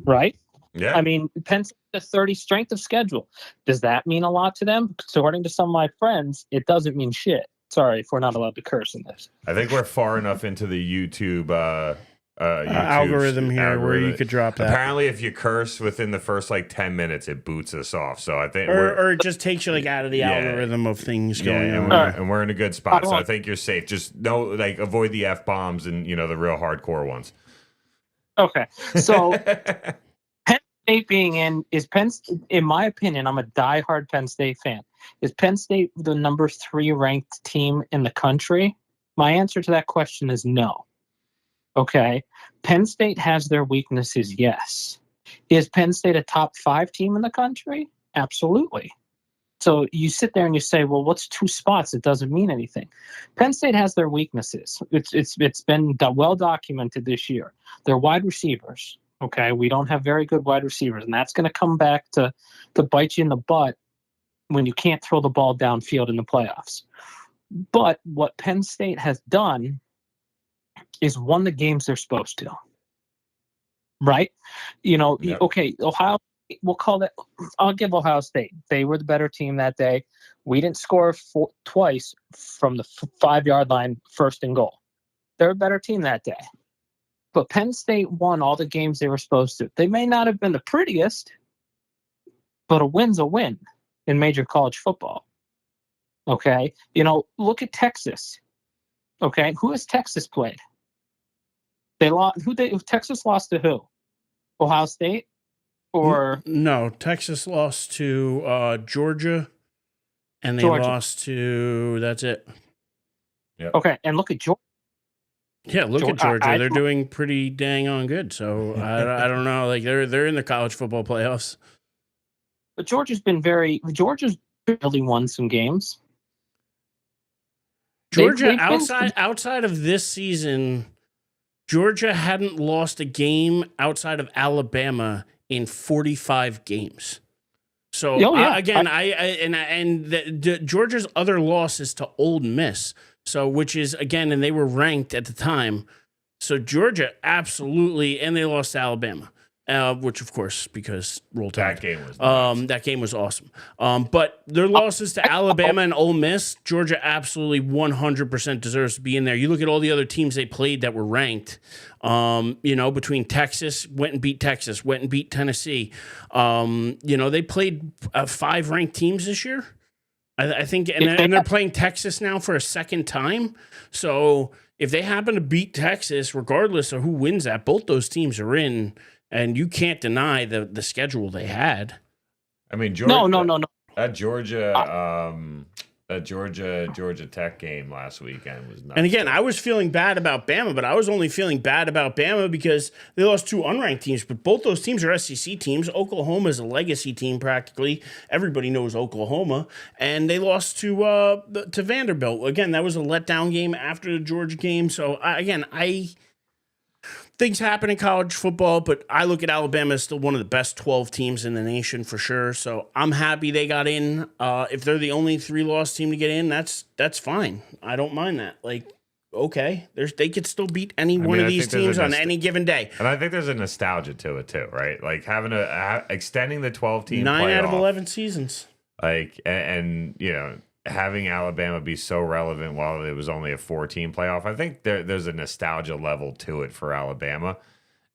[SPEAKER 3] Right?
[SPEAKER 2] Yeah.
[SPEAKER 3] I mean, Penn State has 30 strength of schedule. Does that mean a lot to them? According to some of my friends, it doesn't mean shit. Sorry if we're not allowed to curse in this.
[SPEAKER 2] I think we're far enough into the YouTube
[SPEAKER 1] algorithm here where you could drop that.
[SPEAKER 2] Apparently, if you curse within the first 10 minutes, it boots us off. So I think,
[SPEAKER 1] or it just takes you out of the algorithm of things going on.
[SPEAKER 2] And we're in a good spot. So I think you're safe. Just avoid the F-bombs and the real hardcore ones.
[SPEAKER 3] Okay, so Penn State being in my opinion, I'm a diehard Penn State fan. Is Penn State the number 3 ranked team in the country? My answer to that question is no. Okay. Penn State has their weaknesses, yes. Is Penn State a top 5 team in the country? Absolutely. So you sit there and you say, well, what's 2 spots? It doesn't mean anything. Penn State has their weaknesses. It's been well documented this year. They're wide receivers. Okay. We don't have very good wide receivers, and that's going to come back to bite you in the butt when you can't throw the ball downfield in the playoffs. But what Penn State has done is won the games they're supposed to. Right? Yep. Okay, Ohio, we'll call that, I'll give Ohio State. They were the better team that day. We didn't score twice from the 5-yard line, first and goal. They're a better team that day. But Penn State won all the games they were supposed to. They may not have been the prettiest, but a win's a win in major college football. Okay? Look at Texas. Okay? Who has Texas played? Texas lost to who? Ohio State? Or
[SPEAKER 1] no, Texas lost to Georgia, and they lost to, that's it.
[SPEAKER 2] Yep.
[SPEAKER 3] Okay, and look at Georgia.
[SPEAKER 1] Yeah, look at Georgia. They're doing pretty dang on good. So I don't know. They're in the college football playoffs.
[SPEAKER 3] But Georgia's really won some games.
[SPEAKER 1] Georgia
[SPEAKER 3] they've been-
[SPEAKER 1] outside of this season, Georgia hadn't lost a game outside of Alabama in 45 games. So
[SPEAKER 3] Oh, yeah.
[SPEAKER 1] Georgia's other loss is to Ole Miss. So which is again, and they were ranked at the time. So Georgia absolutely, and they lost to Alabama. Which, of course, because Roll Tide. That game was awesome. But their losses to Alabama and Ole Miss, Georgia absolutely 100% deserves to be in there. You look at all the other teams they played that were ranked. Between Texas, went and beat Texas, went and beat Tennessee. They played 5 ranked teams this year. I think, and they're playing Texas now for a second time. So if they happen to beat Texas, regardless of who wins that, both those teams are in. And you can't deny the schedule they had.
[SPEAKER 2] I mean, Georgia,
[SPEAKER 3] no.
[SPEAKER 2] That Georgia Tech game last weekend was nuts.
[SPEAKER 1] And again, I was feeling bad about Bama, but I was only feeling bad about Bama because they lost 2 unranked teams. But both those teams are SEC teams. Oklahoma is a legacy team practically. Everybody knows Oklahoma, and they lost to Vanderbilt. Again, that was a letdown game after the Georgia game. So things happen in college football, but I look at Alabama as still one of the best 12 teams in the nation for sure. So I'm happy they got in. If they're the only 3-loss team to get in, that's fine. I don't mind that. Okay, they could still beat any one of these teams on any given day.
[SPEAKER 2] And I think there's a nostalgia to it too, right? Like having extending the 12-team
[SPEAKER 1] 9
[SPEAKER 2] playoff,
[SPEAKER 1] out of 11 seasons.
[SPEAKER 2] Having Alabama be so relevant while it was only a 4-team playoff, I think there's a nostalgia level to it for Alabama.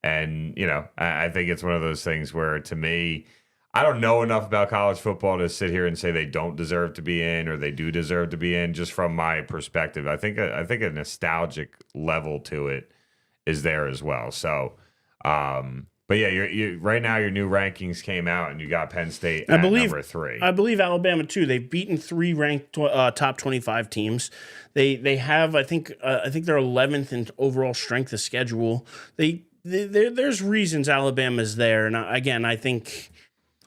[SPEAKER 2] And, I think it's one of those things where, to me, I don't know enough about college football to sit here and say they don't deserve to be in or they do deserve to be in, just from my perspective. I think a nostalgic level to it is there as well. So, but yeah, you right now your new rankings came out and you got Penn State at number 3.
[SPEAKER 1] I believe Alabama too. They've beaten 3 ranked top 25 teams. They have I think they're 11th in overall strength of schedule. There's reasons Alabama's there, and I think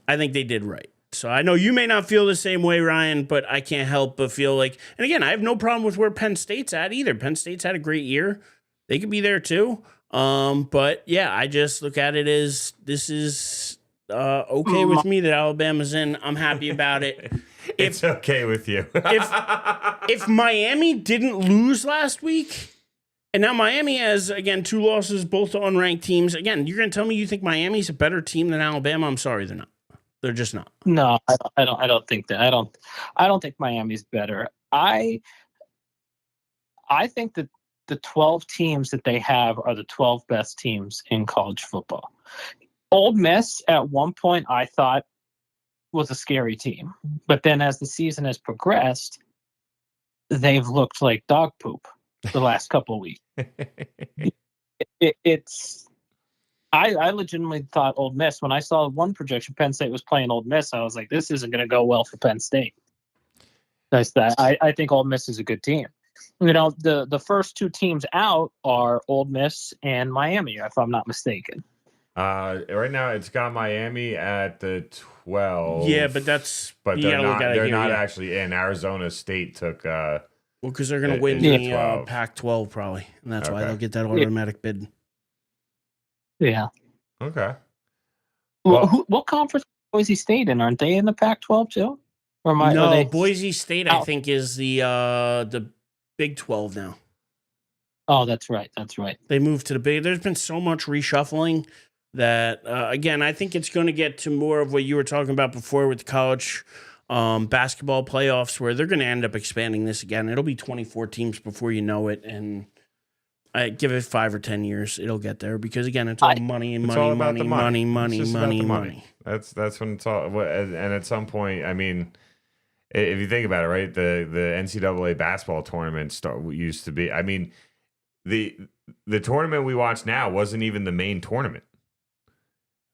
[SPEAKER 1] they did right. So I know you may not feel the same way, Ryan, but I can't help but feel like. And again, I have no problem with where Penn State's at either. Penn State's had a great year. They could be there too. But yeah, I just look at it as this is okay with me that Alabama's in. I'm happy about it.
[SPEAKER 2] It's okay with you.
[SPEAKER 1] if Miami didn't lose last week, and now Miami has again 2 losses, both to unranked teams. Again, you're gonna tell me you think Miami's a better team than Alabama? I'm sorry, they're not. They're just not.
[SPEAKER 3] No, I don't think that. I don't think Miami's better. I think that the 12 teams that they have are the 12 best teams in college football. Ole Miss, at one point, I thought was a scary team. But then as the season has progressed, they've looked like dog poop the last couple of weeks. I legitimately thought Ole Miss, when I saw one projection, Penn State was playing Ole Miss, I was like, this isn't going to go well for Penn State. That's that. I think Ole Miss is a good team. The first 2 teams out are Ole Miss and Miami, if I'm not mistaken.
[SPEAKER 2] Right now, it's got Miami at the 12.
[SPEAKER 1] Yeah, but they're
[SPEAKER 2] not actually in. Arizona State took.
[SPEAKER 1] Because they're going to win the Pac-12 probably, and that's why they'll get that automatic bid.
[SPEAKER 3] Yeah.
[SPEAKER 2] Okay.
[SPEAKER 3] Well, what conference is Boise State in? Aren't they in the Pac-12 too?
[SPEAKER 1] No, Boise State I think is the Big 12 now.
[SPEAKER 3] Oh, that's right.
[SPEAKER 1] They moved to the Big. There's been so much reshuffling that, again, I think it's going to get to more of what you were talking about before with the college basketball playoffs, where they're going to end up expanding this again. It'll be 24 teams before you know it, and I give it 5 or 10 years, it'll get there because again, it's all money and money.
[SPEAKER 2] That's when it's all. And at some point, I mean, if you think about it, right, the NCAA basketball tournament used to be. I mean, the tournament we watch now wasn't even the main tournament.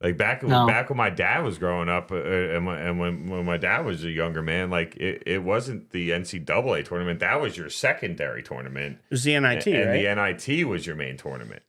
[SPEAKER 2] Like back when my dad was growing up, and when my dad was a younger man, like it wasn't the NCAA tournament. That was your secondary tournament.
[SPEAKER 1] It was the NIT,
[SPEAKER 2] and
[SPEAKER 1] right?
[SPEAKER 2] the NIT was your main tournament.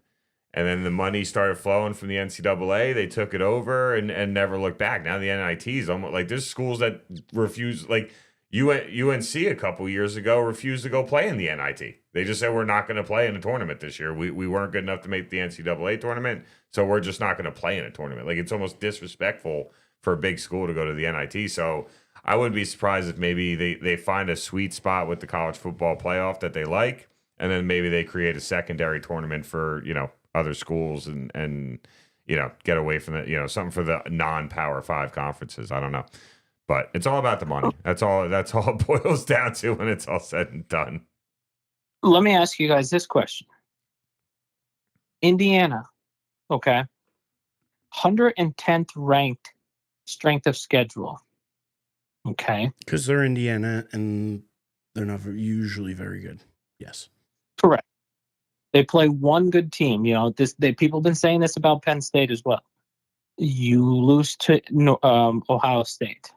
[SPEAKER 2] And then the money started flowing from the NCAA. They took it over and never looked back. Now the NIT is almost like there's schools that refuse. Like UNC a couple years ago refused to go play in the NIT. They just said, we're not going to play in a tournament this year. We weren't good enough to make the NCAA tournament, so we're just not going to play in a tournament. Like, it's almost disrespectful for a big school to go to the NIT. So I wouldn't be surprised if maybe they find a sweet spot with the college football playoff that they like, and then maybe they create a secondary tournament for, other schools and get away from it, something for the non-Power 5 conferences. I don't know. But it's all about the money. That's all it boils down to when it's all said and done.
[SPEAKER 3] Let me ask you guys this question. Indiana, okay, 110th ranked strength of schedule. Okay.
[SPEAKER 1] Because they're Indiana and they're not usually very good. Yes.
[SPEAKER 3] Correct. They play one good team. People have been saying this about Penn State as well. You lose to Ohio State.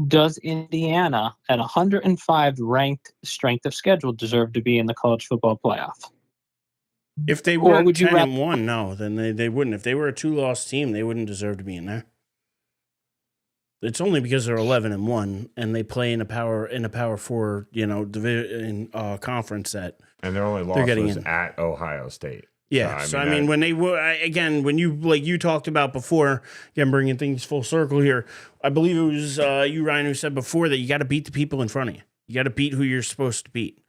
[SPEAKER 3] Does Indiana, at 105 ranked strength of schedule, deserve to be in the college football playoff?
[SPEAKER 1] If they were 10-1, no, then they wouldn't. If they were a 2-loss team, they wouldn't deserve to be in there. It's only because they're 11-1 and they play in a Power 4, division conference that.
[SPEAKER 2] And their only loss was at Ohio State.
[SPEAKER 1] Yeah, so I mean, when they were when you talked about before, again bringing things full circle here, I believe it was you, Ryan, who said before that you got to beat the people in front of you. You got to beat who you're supposed to beat,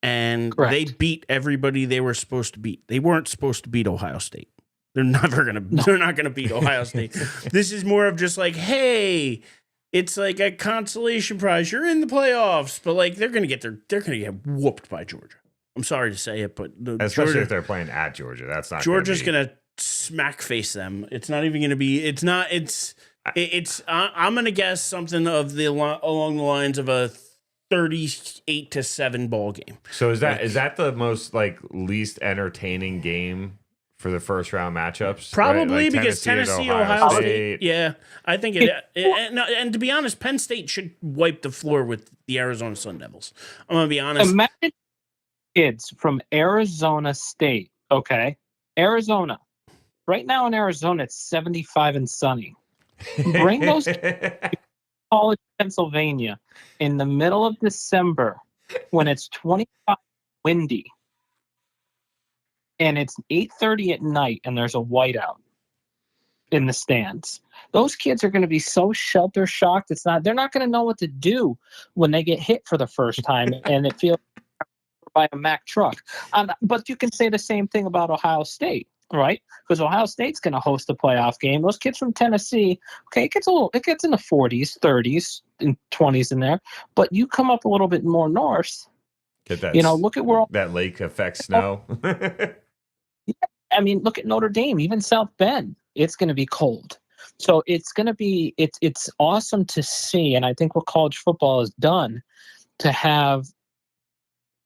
[SPEAKER 1] and
[SPEAKER 3] Correct.
[SPEAKER 1] They beat everybody they were supposed to beat. They weren't supposed to beat Ohio State. They're never gonna. No. They're not gonna beat Ohio State. This is more of just like, hey, it's like a consolation prize. You're in the playoffs, but like they're gonna get whooped by Georgia. I'm sorry to say it, but
[SPEAKER 2] especially if they're playing at Georgia, that's not
[SPEAKER 1] Georgia's gonna smack face them. It's not even gonna be. It's not. It's. I'm gonna guess something of along the lines of a 38-7 ball game.
[SPEAKER 2] So is that the most least entertaining game for the first round matchups?
[SPEAKER 1] Probably, right? Because Tennessee, Ohio State. Yeah, I think it. And to be honest, Penn State should wipe the floor with the Arizona Sun Devils. I'm gonna be honest.
[SPEAKER 3] Imagine kids from Arizona State, okay? Arizona. Right now in Arizona, it's 75 and sunny. Bring those kids to college, Pennsylvania, in the middle of December when it's 25 windy and it's 8:30 at night and there's a whiteout in the stands. Those kids are going to be so shelter shocked. They're not going to know what to do when they get hit for the first time and it feels by a Mack truck. But you can say the same thing about Ohio State, right? Because Ohio State's going to host a playoff game. Those kids from Tennessee, okay, it gets in the 40s, 30s, and 20s in there. But you come up a little bit more north.
[SPEAKER 2] Get that,
[SPEAKER 3] look at where
[SPEAKER 2] that lake affects snow.
[SPEAKER 3] Yeah, I mean, look at Notre Dame, even South Bend. It's going to be cold. So it's going to be it's awesome to see, and I think what college football has done to have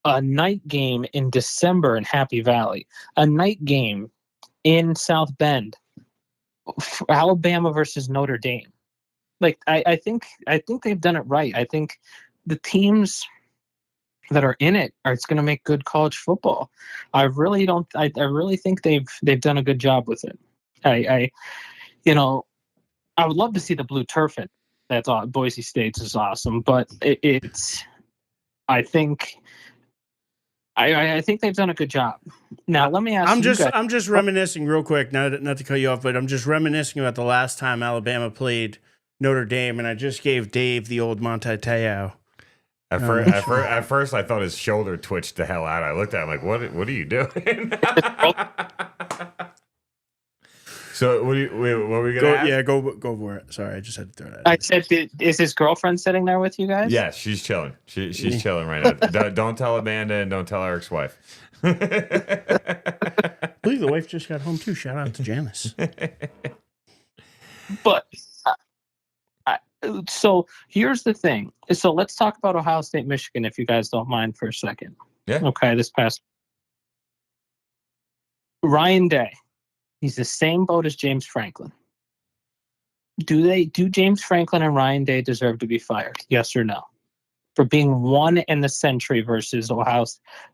[SPEAKER 3] a night game in December in Happy Valley, a night game in South Bend, Alabama versus Notre Dame. Like I think they've done it right. I think the teams that are in it's going to make good college football. I really think they've done a good job with it. I would love to see the blue turf it. That's all. Boise State's is awesome, but I think they've done a good job. Now, let me ask
[SPEAKER 1] I'm just reminiscing real quick, not to cut you off, but I'm just reminiscing about the last time Alabama played Notre Dame, and I just gave Dave the old Monte Teo.
[SPEAKER 2] At first, I thought his shoulder twitched the hell out. I looked at him like, what are you doing? So what were we going to ask?
[SPEAKER 1] Yeah, go for it. Sorry, I just had to throw that.
[SPEAKER 3] I said, is his girlfriend sitting there with you guys?
[SPEAKER 2] Yeah, she's chilling. She's chilling right now. Don't tell Amanda and don't tell Eric's wife.
[SPEAKER 1] I believe the wife just got home too. Shout out to Janice.
[SPEAKER 3] But so here's the thing. So let's talk about Ohio State, Michigan, if you guys don't mind for a second.
[SPEAKER 2] Yeah.
[SPEAKER 3] Okay, this past Ryan Day. He's the same boat as James Franklin. Do James Franklin and Ryan Day deserve to be fired? Yes or no? For being one in the century versus Ohio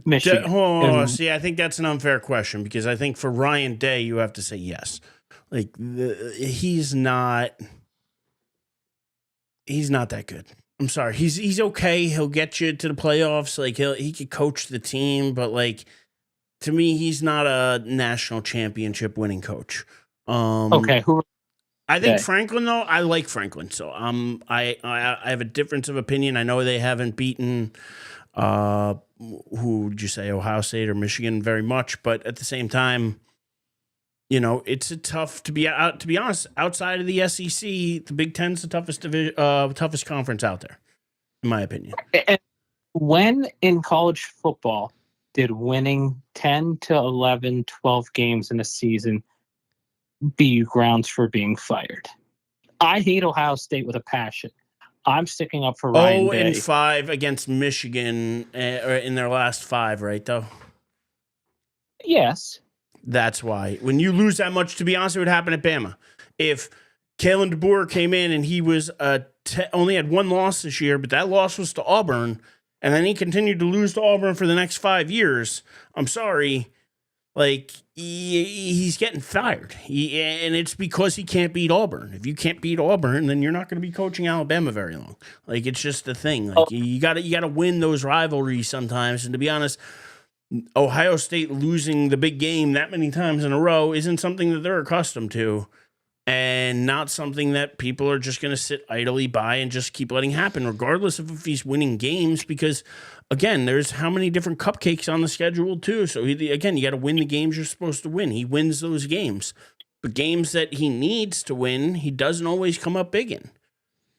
[SPEAKER 3] Michigan.
[SPEAKER 1] See, I think that's an unfair question because I think for Ryan Day, you have to say yes. Like he's not that good. I'm sorry. He's okay. He'll get you to the playoffs. Like he could coach the team, but like to me, he's not a national championship winning coach.
[SPEAKER 3] Okay, who
[SPEAKER 1] I think
[SPEAKER 3] Okay.
[SPEAKER 1] Franklin though. I like Franklin, so I have a difference of opinion. I know they haven't beaten who would you say, Ohio State or Michigan very much, but at the same time, you know, it's a tough to be out. To be honest, outside of the SEC, the Big Ten's the toughest toughest conference out there, in my opinion.
[SPEAKER 3] And when in college football did winning 10 to 11, 12 games in a season be grounds for being fired? I hate Ohio State with a passion. I'm sticking up for Ryan Day.
[SPEAKER 1] 0-5 against Michigan in their last 5, right? Though.
[SPEAKER 3] Yes.
[SPEAKER 1] That's why. When you lose that much, to be honest, it would happen at Bama. If Kalen DeBoer came in and he was only had 1 loss this year, but that loss was to Auburn, and then he continued to lose to Auburn for the next 5 years, I'm sorry. Like, he's getting fired. And it's because he can't beat Auburn. If you can't beat Auburn, then you're not going to be coaching Alabama very long. Like, it's just the thing. Like, you gotta win those rivalries sometimes. And to be honest, Ohio State losing the big game that many times in a row isn't something that they're accustomed to, and not something that people are just going to sit idly by and just keep letting happen, regardless of if he's winning games, because again, there's how many different cupcakes on the schedule too. So again, you got to win the games you're supposed to win. He wins those games, but games that he needs to win, he doesn't always come up big in.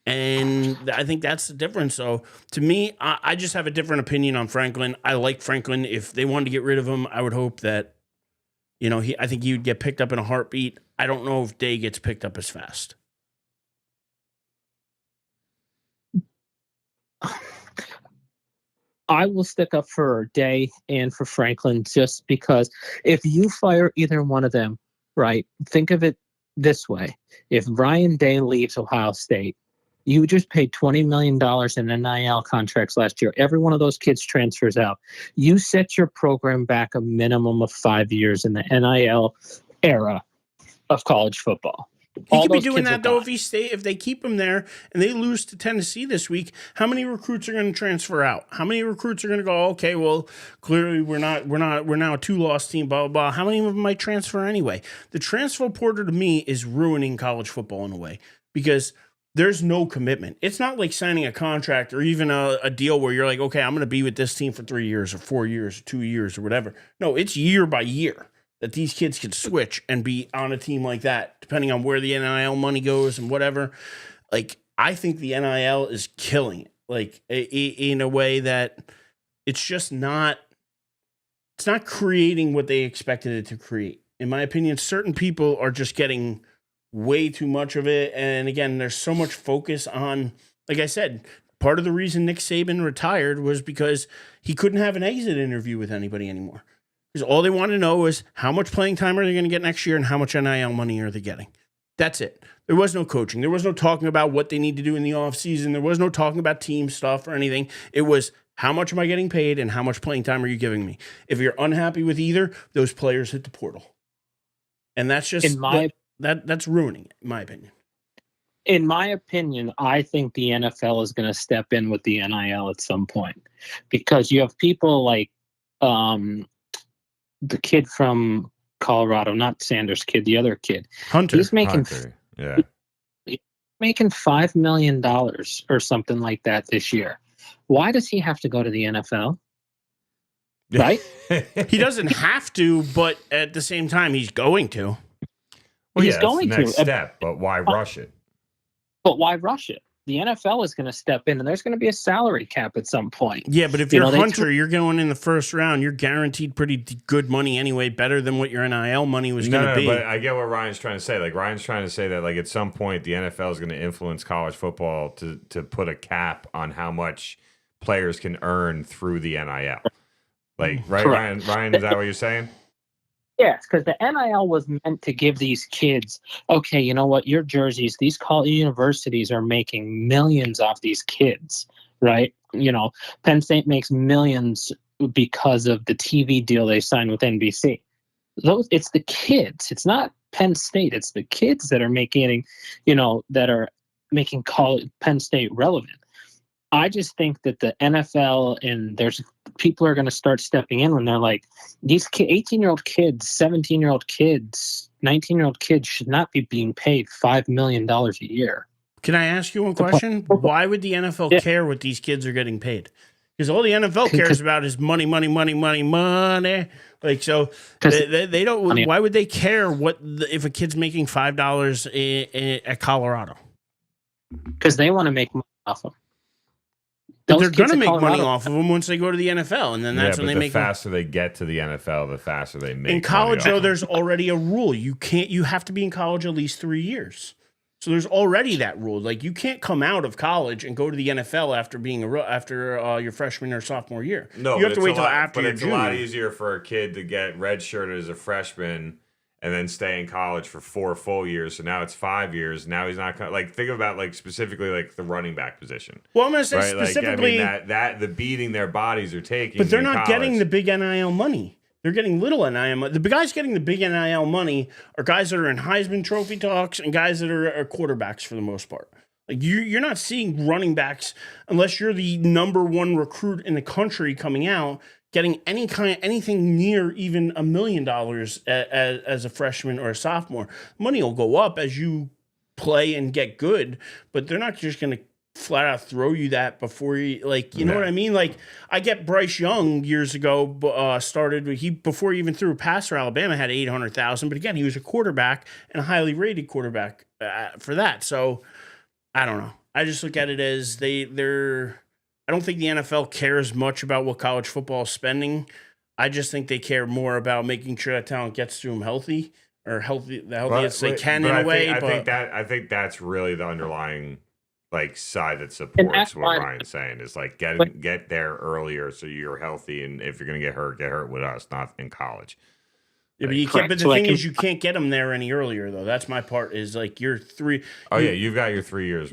[SPEAKER 1] And I think that's the difference. So to me, I just have a different opinion on Franklin. I like Franklin. If they wanted to get rid of him, I would hope that, you know, I think he would get picked up in a heartbeat. I don't know if Day gets picked up as fast.
[SPEAKER 3] I will stick up for Day and for Franklin just because if you fire either one of them, right, think of it this way. If Ryan Day leaves Ohio State, you just paid $20 million in NIL contracts last year. Every one of those kids transfers out. You set your program back a minimum of 5 years in the NIL era of college football.
[SPEAKER 1] He could be doing that though if they keep him there and they lose to Tennessee this week. How many recruits are going to transfer out? How many recruits are going to go? Okay, well, clearly we're now a 2-loss team. Blah blah blah. How many of them might transfer anyway? The transfer portal to me is ruining college football in a way because there's no commitment. It's not like signing a contract or even a deal where you're like, okay, I'm going to be with this team for 3 years or 4 years or 2 years or whatever. No, it's year by year that these kids can switch and be on a team like that, depending on where the NIL money goes and whatever. Like, I think the NIL is killing it, like in a way that it's just not, it's not creating what they expected it to create. In my opinion, certain people are just getting way too much of it. And again, there's so much focus on, like I said, part of the reason Nick Saban retired was because he couldn't have an exit interview with anybody anymore. Because all they want to know is how much playing time are they going to get next year and how much NIL money are they getting. That's it. There was no coaching. There was no talking about what they need to do in the offseason. There was no talking about team stuff or anything. It was how much am I getting paid and how much playing time are you giving me? If you're unhappy with either, those players hit the portal. And that's just that's ruining it, in my opinion.
[SPEAKER 3] In my opinion, I think the NFL is going to step in with the NIL at some point because you have people like the kid from Colorado, not Sanders' kid, the other kid.
[SPEAKER 1] Hunter.
[SPEAKER 3] He's making making $5 million or something like that this year. Why does he have to go to the NFL? Right?
[SPEAKER 1] He doesn't have to, but at the same time, he's going to.
[SPEAKER 2] Well,
[SPEAKER 3] he's going
[SPEAKER 2] the
[SPEAKER 3] to.
[SPEAKER 2] next step, but why rush it?
[SPEAKER 3] But why rush it? The NFL is going to step in, and there's going to be a salary cap at some point.
[SPEAKER 1] Yeah, but if you're Hunter, you're going in the first round. You're guaranteed pretty good money anyway, better than what your NIL money was going to be.
[SPEAKER 2] But I get what Ryan's trying to say. Like Ryan's trying to say that, like at some point, the NFL is going to influence college football to put a cap on how much players can earn through the NIL. Like, right, Ryan, is that what you're saying?
[SPEAKER 3] Yes, because the NIL was meant to give these kids, okay, you know what, your jerseys, these college universities are making millions off these kids, right? You know, Penn State makes millions because of the TV deal they signed with NBC. It's the kids. It's not Penn State. It's the kids that are making, you know, that are making Penn State relevant. I just think that the NFL and there's people are going to start stepping in when they're like, these 18-year-old kids, 17-year-old kids, 19-year-old kids should not be being paid $5 million a year.
[SPEAKER 1] Can I ask you one question? Why would the NFL care what these kids are getting paid? Because all the NFL cares about is money, money, money, money, money. Like, so they don't. Why would they care if a kid's making $5 at Colorado?
[SPEAKER 3] Because they want to make money off them.
[SPEAKER 1] But they're going to make money off of them once they go to the NFL, and then that's when they make.
[SPEAKER 2] The faster they get to the NFL, the faster they make.
[SPEAKER 1] In college, though, there's already a rule. You have to be in college at least 3 years. So there's already that rule. Like, you can't come out of college and go to the NFL after your freshman or sophomore year.
[SPEAKER 2] No,
[SPEAKER 1] you have to wait till after your junior.
[SPEAKER 2] But it's a lot easier for a kid to get redshirted as a freshman and then stay in college for 4 full years. So now it's 5 years. Now he's not like, think about like specifically like the running back position.
[SPEAKER 1] Well, I'm going to say specifically
[SPEAKER 2] that the beating their bodies are taking.
[SPEAKER 1] But they're not getting the big NIL money. They're getting little NIL money. The guys getting the big NIL money are guys that are in Heisman Trophy talks and guys that are quarterbacks for the most part. Like, you're not seeing running backs unless you're the number 1 recruit in the country coming out getting anything near even $1 million as a freshman or a sophomore. Money will go up as you play and get good, but they're not just going to flat out throw you that before you, like, you know what I mean? Like, I get Bryce Young years ago before he even threw a pass for Alabama had 800,000, but again, he was a quarterback and a highly rated quarterback for that. So I don't know. I just look at it as I don't think the NFL cares much about what college football is spending. I just think they care more about making sure that talent gets to them the healthiest they can in a way.
[SPEAKER 2] I think that's really the underlying like side that supports what Ryan's saying is like get there earlier so you're healthy, and if you're gonna get hurt with us, not in college.
[SPEAKER 1] Yeah, but you can't. But the thing is, you can't get them there any earlier, though. That's my part. Is like you're 3.
[SPEAKER 2] Oh yeah, you've got your 3 years.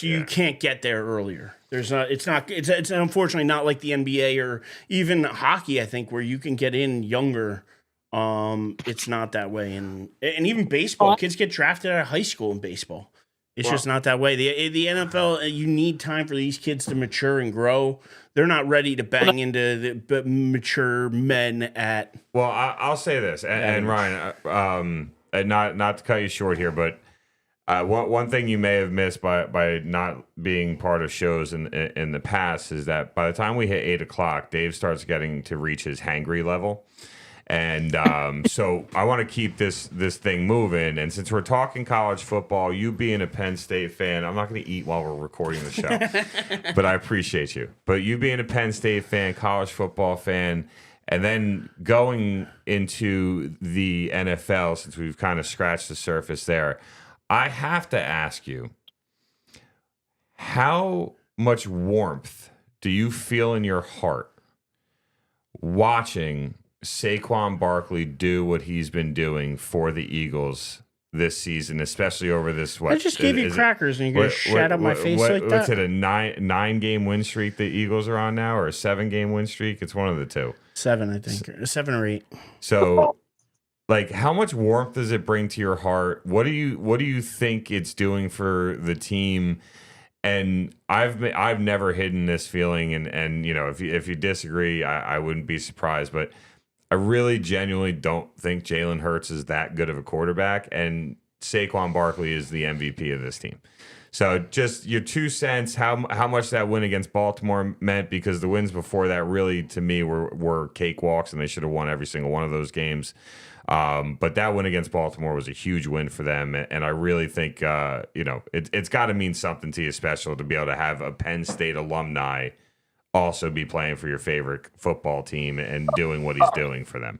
[SPEAKER 1] You can't get there earlier. There's not. It's unfortunately not like the NBA or even hockey. I think where you can get in younger. It's not that way, and even baseball, kids get drafted out of high school in baseball. It's just not that way. The NFL, you need time for these kids to mature and grow. They're not ready to bang into the mature men at.
[SPEAKER 2] Well, I'll say this, and Ryan, not to cut you short here, but one thing you may have missed by not being part of shows in the past is that by the time we hit 8:00, Dave starts getting to reach his hangry level. And so I want to keep this thing moving. And since we're talking college football, you being a Penn State fan, I'm not going to eat while we're recording the show, but I appreciate you. But you being a Penn State fan, college football fan, and then going into the NFL, since we've kind of scratched the surface there, I have to ask you, how much warmth do you feel in your heart watching Saquon Barkley do what he's been doing for the Eagles this season, especially over this?
[SPEAKER 1] I just gave you crackers and you guys shat up my face like that.
[SPEAKER 2] What's it, a nine game win streak the Eagles are on now, or a 7-game win streak? It's one of the two.
[SPEAKER 1] 7, I think. 7 or 8.
[SPEAKER 2] So, like, how much warmth does it bring to your heart? What do you think it's doing for the team? And I've never hidden this feeling, and you know, if you disagree, I wouldn't be surprised, but I really genuinely don't think Jalen Hurts is that good of a quarterback, and Saquon Barkley is the MVP of this team. So just your 2 cents, how much that win against Baltimore meant, because the wins before that really, to me, were cakewalks, and they should have won every single one of those games. But that win against Baltimore was a huge win for them, and I really think it's got to mean something to you special to be able to have a Penn State alumni also be playing for your favorite football team and doing what he's doing for them.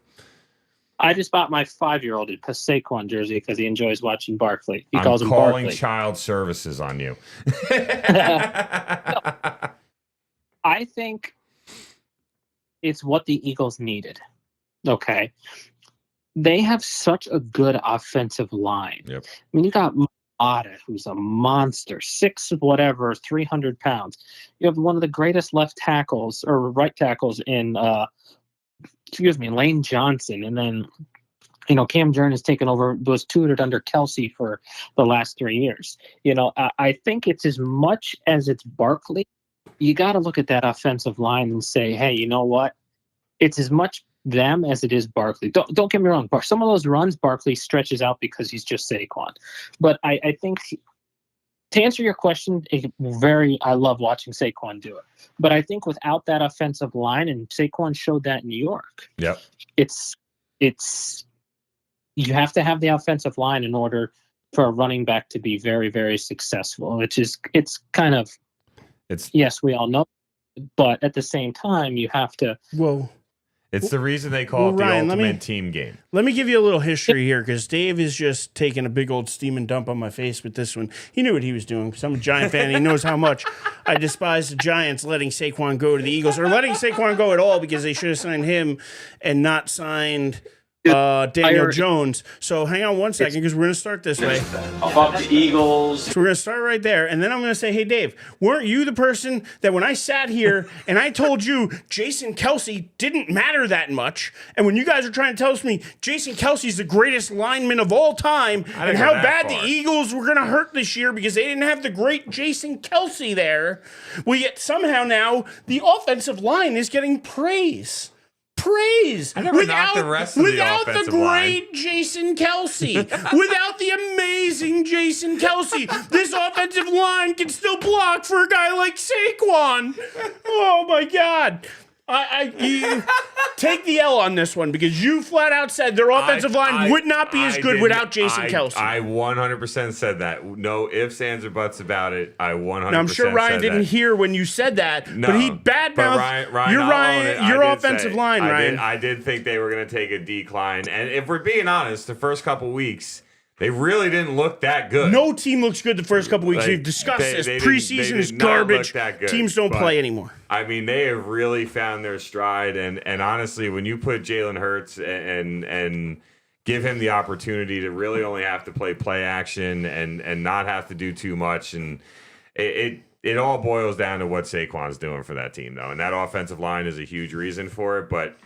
[SPEAKER 3] I just bought my 5-year-old a Saquon jersey because he enjoys watching Barkley. He calls him
[SPEAKER 2] calling
[SPEAKER 3] Barkley.
[SPEAKER 2] Child services on you.
[SPEAKER 3] I think it's what the Eagles needed. Okay. They have such a good offensive line.
[SPEAKER 2] Yep.
[SPEAKER 3] I mean, you got Otta, who's a monster, 6 whatever, 300 pounds. You have one of the greatest left tackles or right tackles in, Lane Johnson. And then, Cam Jordan has taken over, was tutored under Kelsey for the last 3 years. I think it's as much as it's Barkley, you got to look at that offensive line and say, hey, you know what? It's as much them as it is Barkley. Don't get me wrong. Some of those runs, Barkley stretches out because he's just Saquon. But I think to answer your question, I love watching Saquon do it. But I think without that offensive line, and Saquon showed that in New York,
[SPEAKER 2] Yep.
[SPEAKER 3] it's you have to have the offensive line in order for a running back to be very, very successful. It's kind of, yes, we all know, but at the same time, you have to.
[SPEAKER 1] Well,
[SPEAKER 2] it's the reason they call it the
[SPEAKER 1] Ryan,
[SPEAKER 2] ultimate team game.
[SPEAKER 1] Let me give you a little history here, because Dave is just taking a big old steaming dump on my face with this one. He knew what he was doing, because I'm a Giant fan. And he knows how much I despise the Giants letting Saquon go to the Eagles, or letting Saquon go at all, because they should have signed him and not signed Daniel Jones. So hang on one second, because we're going to start this way.
[SPEAKER 4] Fuck the Eagles.
[SPEAKER 1] So we're going to start right there, and then I'm going to say, hey, Dave, weren't you the person that when I sat here and I told you Jason Kelce didn't matter that much, and when you guys are trying to tell me Jason Kelce's the greatest lineman of all time, and how bad the Eagles were going to hurt this year because they didn't have the great Jason Kelce there, well, yet somehow now the offensive line is getting praise.
[SPEAKER 2] I never knocked the rest of the
[SPEAKER 1] without
[SPEAKER 2] offensive
[SPEAKER 1] the
[SPEAKER 2] line.
[SPEAKER 1] great Jason Kelce, without the amazing Jason Kelce, this offensive line can still block for a guy like Saquon. Oh my God. You take the L on this one, because you flat out said their offensive line would not be as good without Jason Kelce.
[SPEAKER 2] I 100% said that. No ifs, ands, or buts about it. I 100%
[SPEAKER 1] Now, I'm sure Ryan didn't hear when you said that, but he badmouthed your offensive line, Ryan.
[SPEAKER 2] I did think they were going to take a decline. And if we're being honest, the first couple weeks, they really didn't look that good.
[SPEAKER 1] No team looks good the first couple weeks. We've discussed this. Preseason is garbage. Teams don't play anymore.
[SPEAKER 2] I mean, they have really found their stride. And honestly, when you put Jalen Hurts and give him the opportunity to really only have to play action and not have to do too much, and it all boils down to what Saquon's doing for that team, though. And that offensive line is a huge reason for it. But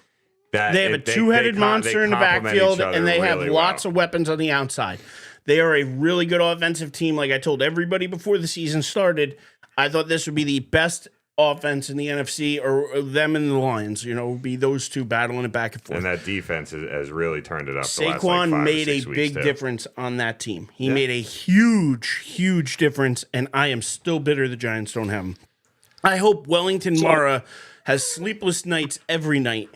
[SPEAKER 1] they have a two-headed monster in the backfield, and they have lots of weapons on the outside. They are a really good offensive team. Like I told everybody before the season started, I thought this would be the best offense in the NFC, or them and the Lions. Would be those two battling it back and forth.
[SPEAKER 2] And that defense has really turned it up.
[SPEAKER 1] Saquon made a big difference on that team. He made a huge, huge difference, and I am still bitter the Giants don't have him. I hope Wellington Mara has sleepless nights every night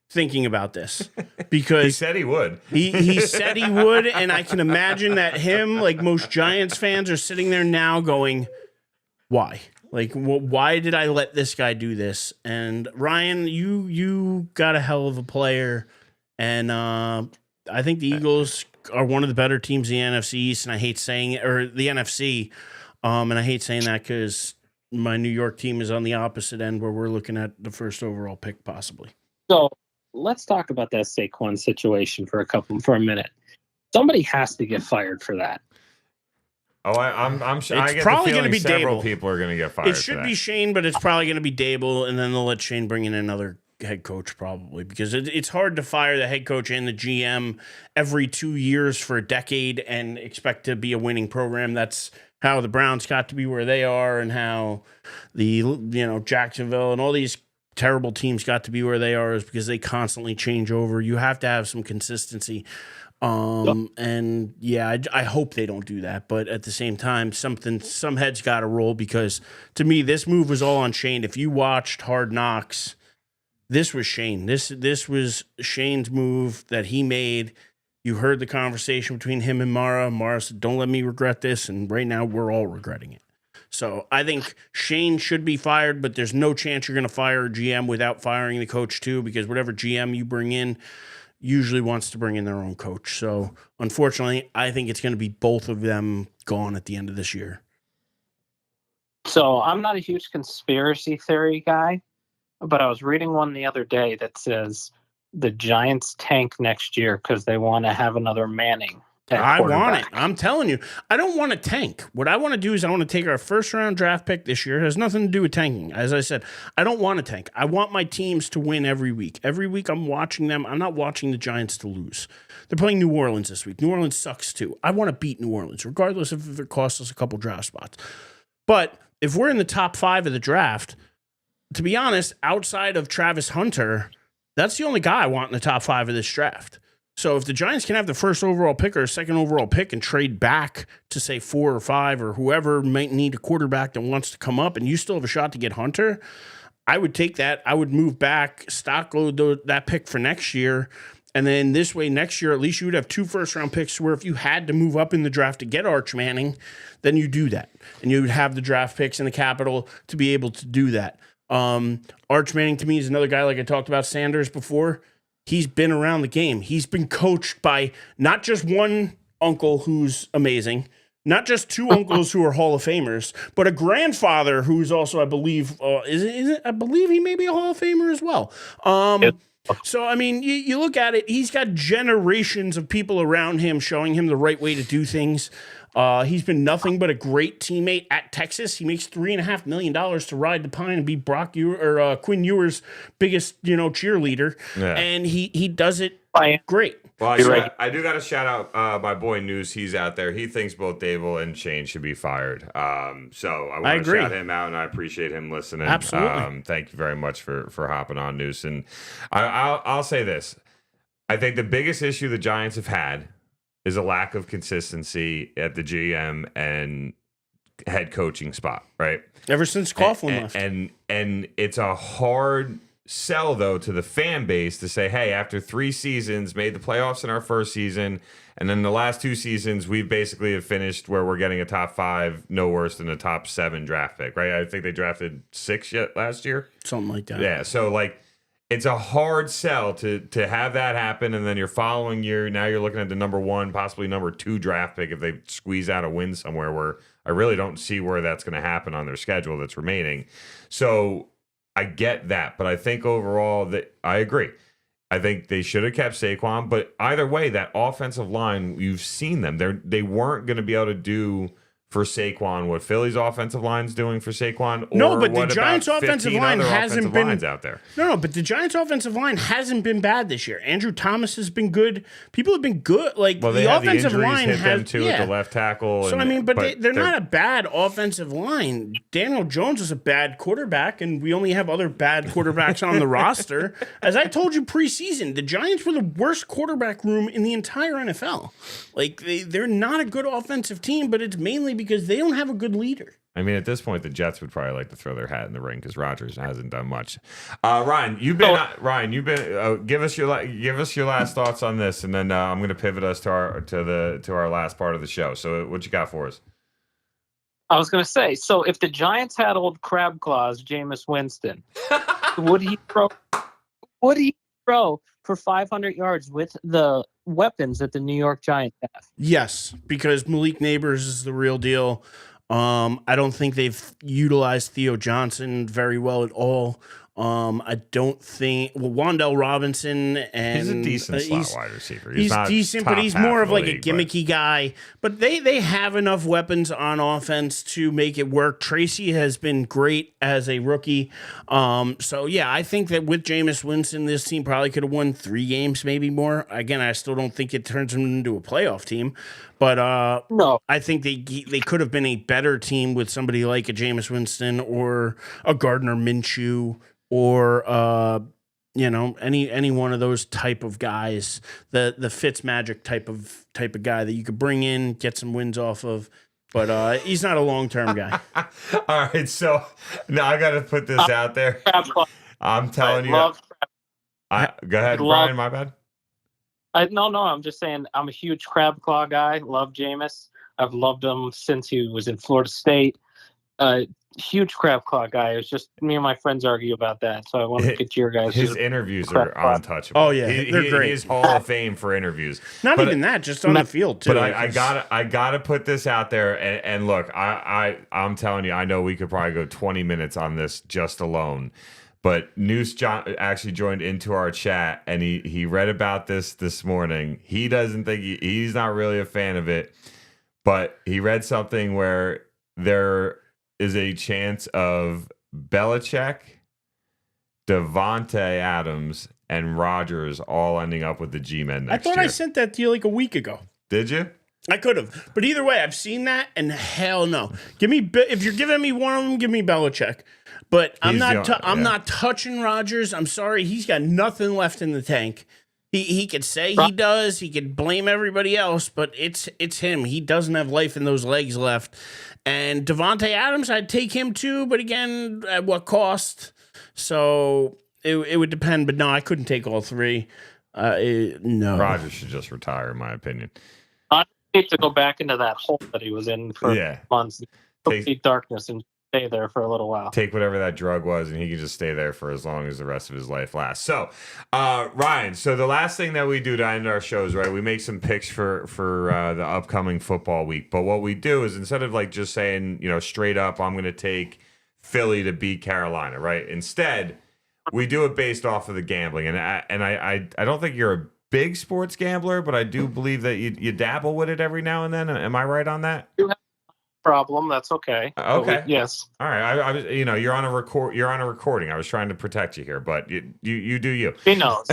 [SPEAKER 1] thinking about this, because
[SPEAKER 2] he said he would.
[SPEAKER 1] He said he would, and I can imagine that him, like most Giants fans, are sitting there now going, why? Like, why did I let this guy do this? And Ryan, you got a hell of a player, and I think the Eagles are one of the better teams in the NFC East, and I hate saying it, or the NFC, and I hate saying that because my New York team is on the opposite end, where we're looking at the first overall pick possibly.
[SPEAKER 3] So let's talk about that Saquon situation for a minute. Somebody has to get fired for that.
[SPEAKER 2] Oh, I'm sure.
[SPEAKER 1] It's probably going to be
[SPEAKER 2] several
[SPEAKER 1] Dable.
[SPEAKER 2] People are going to get fired.
[SPEAKER 1] It should be Shane, but it's probably going to be Dable, and then they'll let Shane bring in another head coach probably, because it's hard to fire the head coach and the GM every 2 years for a decade and expect to be a winning program. That's how the Browns got to be where they are, and how the Jacksonville and all these terrible teams got to be where they are, is because they constantly change over. You have to have some consistency. And yeah, I hope they don't do that, but at the same time, some heads got to roll, because to me, this move was all on Shane. If you watched Hard Knocks, this was Shane. This was Shane's move that he made. You heard the conversation between him and Mara. Mara said, "Don't let me regret this," and right now we're all regretting it. So I think Shane should be fired, but there's no chance you're going to fire a GM without firing the coach too, because whatever GM you bring in usually wants to bring in their own coach. So unfortunately, I think it's going to be both of them gone at the end of this year.
[SPEAKER 3] So I'm not a huge conspiracy theory guy, but I was reading one the other day that says the Giants tank next year because they want to have another Manning.
[SPEAKER 1] I want it. I'm telling you, I don't want to tank. What I want to do is I want to take our first round draft pick this year. It has nothing to do with tanking. As I said, I don't want to tank. I want my teams to win every week. Every week I'm watching them. I'm not watching the Giants to lose. They're playing New Orleans this week. New Orleans sucks too. I want to beat New Orleans, regardless if it costs us a couple draft spots. But if we're in the top 5 of the draft, to be honest, outside of Travis Hunter, that's the only guy I want in the top 5 of this draft. So if the Giants can have the first overall pick or a second overall pick and trade back to say 4 or 5 or whoever might need a quarterback that wants to come up and you still have a shot to get Hunter, I would take that. I would move back, stock load that pick for next year. And then this way, next year, at least you would have 2 first-round picks where if you had to move up in the draft to get Arch Manning, then you do that. And you would have the draft picks and the capital to be able to do that. Arch Manning, to me, is another guy, like I talked about Sanders before. He's been around the game. He's been coached by not just one uncle who's amazing, not just 2 uncles who are Hall of Famers, but a grandfather who's also, I believe, I believe he may be a Hall of Famer as well. So, I mean, you look at it, he's got generations of people around him showing him the right way to do things. He's been nothing but a great teammate at Texas. He makes $3.5 million to ride the pine and be Quinn Ewer's biggest, cheerleader. Yeah. And he does it great.
[SPEAKER 2] Well, I do got to shout out my boy News. He's out there. He thinks both Dable and Shane should be fired. So I want to shout him out, and I appreciate him listening.
[SPEAKER 1] Absolutely.
[SPEAKER 2] Thank you very much for hopping on, News. And I'll say this. I think the biggest issue the Giants have had is a lack of consistency at the GM and head coaching spot, right?
[SPEAKER 1] Ever since Coughlin left.
[SPEAKER 2] And it's a hard sell, though, to the fan base to say, hey, after 3 seasons, made the playoffs in our first season, and then the last 2 seasons, we basically have finished where we're getting a top 5, no worse than a top 7 draft pick, right? I think they drafted 6 last year.
[SPEAKER 1] Something like that.
[SPEAKER 2] Yeah, so, it's a hard sell to have that happen, and then your following year, now you're looking at the number 1, possibly number 2 draft pick if they squeeze out a win somewhere where I really don't see where that's going to happen on their schedule that's remaining. So I get that, but I think overall that I agree. I think they should have kept Saquon, but either way, that offensive line, you've seen them. They weren't going to be able to do for Saquon what Philly's offensive line's doing for Saquon. Or
[SPEAKER 1] no, but the Giants' offensive line hasn't been
[SPEAKER 2] out there.
[SPEAKER 1] No, but the Giants' offensive line hasn't been bad this year. Andrew Thomas has been good. People have been good.
[SPEAKER 2] The offensive line hit them too at the left tackle.
[SPEAKER 1] So they're not a bad offensive line. Daniel Jones is a bad quarterback, and we only have other bad quarterbacks on the roster. As I told you preseason, the Giants were the worst quarterback room in the entire NFL. They're not a good offensive team, but it's mainly because they don't have a good leader.
[SPEAKER 2] I mean, at this point, the Jets would probably like to throw their hat in the ring because Rodgers hasn't done much. Ryan, you've been give us your last thoughts on this, and then I'm going to pivot us to our last part of the show. So, what you got for us?
[SPEAKER 3] I was going to say, so if the Giants had old crab claws, Jameis Winston, would he throw for 500 yards with the weapons that the New York Giants have?
[SPEAKER 1] Yes, because Malik Neighbors is the real deal. I don't think they've utilized Theo Johnson very well at all. I don't think Wan'Dale Robinson, and
[SPEAKER 2] he's a decent slot wide receiver.
[SPEAKER 1] He's decent, but he's more of a gimmicky guy. But they have enough weapons on offense to make it work. Tracy has been great as a rookie. So yeah, I think that with Jameis Winston, this team probably could have won 3 games, maybe more. Again, I still don't think it turns them into a playoff team. But
[SPEAKER 3] no,
[SPEAKER 1] I think they could have been a better team with somebody like a Jameis Winston or a Gardner Minshew or any one of those type of guys, the Fitzmagic type of guy that you could bring in, get some wins off of. But he's not a long-term guy.
[SPEAKER 2] All right, so now I got to put this out there. I'm telling you. Go ahead, Brian, my bad.
[SPEAKER 3] No, I'm just saying I'm a huge crab claw guy. Love Jameis. I've loved him since he was in Florida State. Huge crab claw guy. It was just me and my friends argue about that, so I want to get your guys.
[SPEAKER 2] His interviews are untouchable.
[SPEAKER 1] Oh yeah, they're great.
[SPEAKER 2] He's Hall of Fame for interviews.
[SPEAKER 1] Not even that, just on the field too.
[SPEAKER 2] But I gotta put this out there, and look, I'm telling you, I know we could probably go 20 minutes on this just alone. But Noose John actually joined into our chat, and he read about this morning. He doesn't think he's not really a fan of it, but he read something where there is a chance of Belichick, Devontae Adams, and Rodgers all ending up with the G-Men next year.
[SPEAKER 1] I thought I sent that to you like a week ago.
[SPEAKER 2] Did you?
[SPEAKER 1] I could have, but either way, I've seen that, and hell no. If you're giving me one of them, give me Belichick. But I'm not touching Rodgers. I'm sorry, he's got nothing left in the tank. He could say he does. He could blame everybody else, but it's him. He doesn't have life in those legs left. And Devontae Adams, I'd take him too, but again, at what cost? So it would depend. But no, I couldn't take all three. No,
[SPEAKER 2] Rodgers should just retire, in my opinion.
[SPEAKER 3] I need to go back into that hole that he was in for months. Complete darkness and stay there for a little while.
[SPEAKER 2] Take whatever that drug was, and he can just stay there for as long as the rest of his life lasts. So, Ryan, so the last thing that we do to end our shows, right, we make some picks for the upcoming football week. But what we do is instead of like just saying, straight up, I'm going to take Philly to beat Carolina, right? Instead, we do it based off of the gambling. And I don't think you're a big sports gambler, but I do believe that you dabble with it every now and then. Am I right on that?
[SPEAKER 3] Problem. That's okay.
[SPEAKER 2] Okay.
[SPEAKER 3] Yes.
[SPEAKER 2] All right. I was, you're on a recording. I was trying to protect you here, but you do you.
[SPEAKER 3] He knows.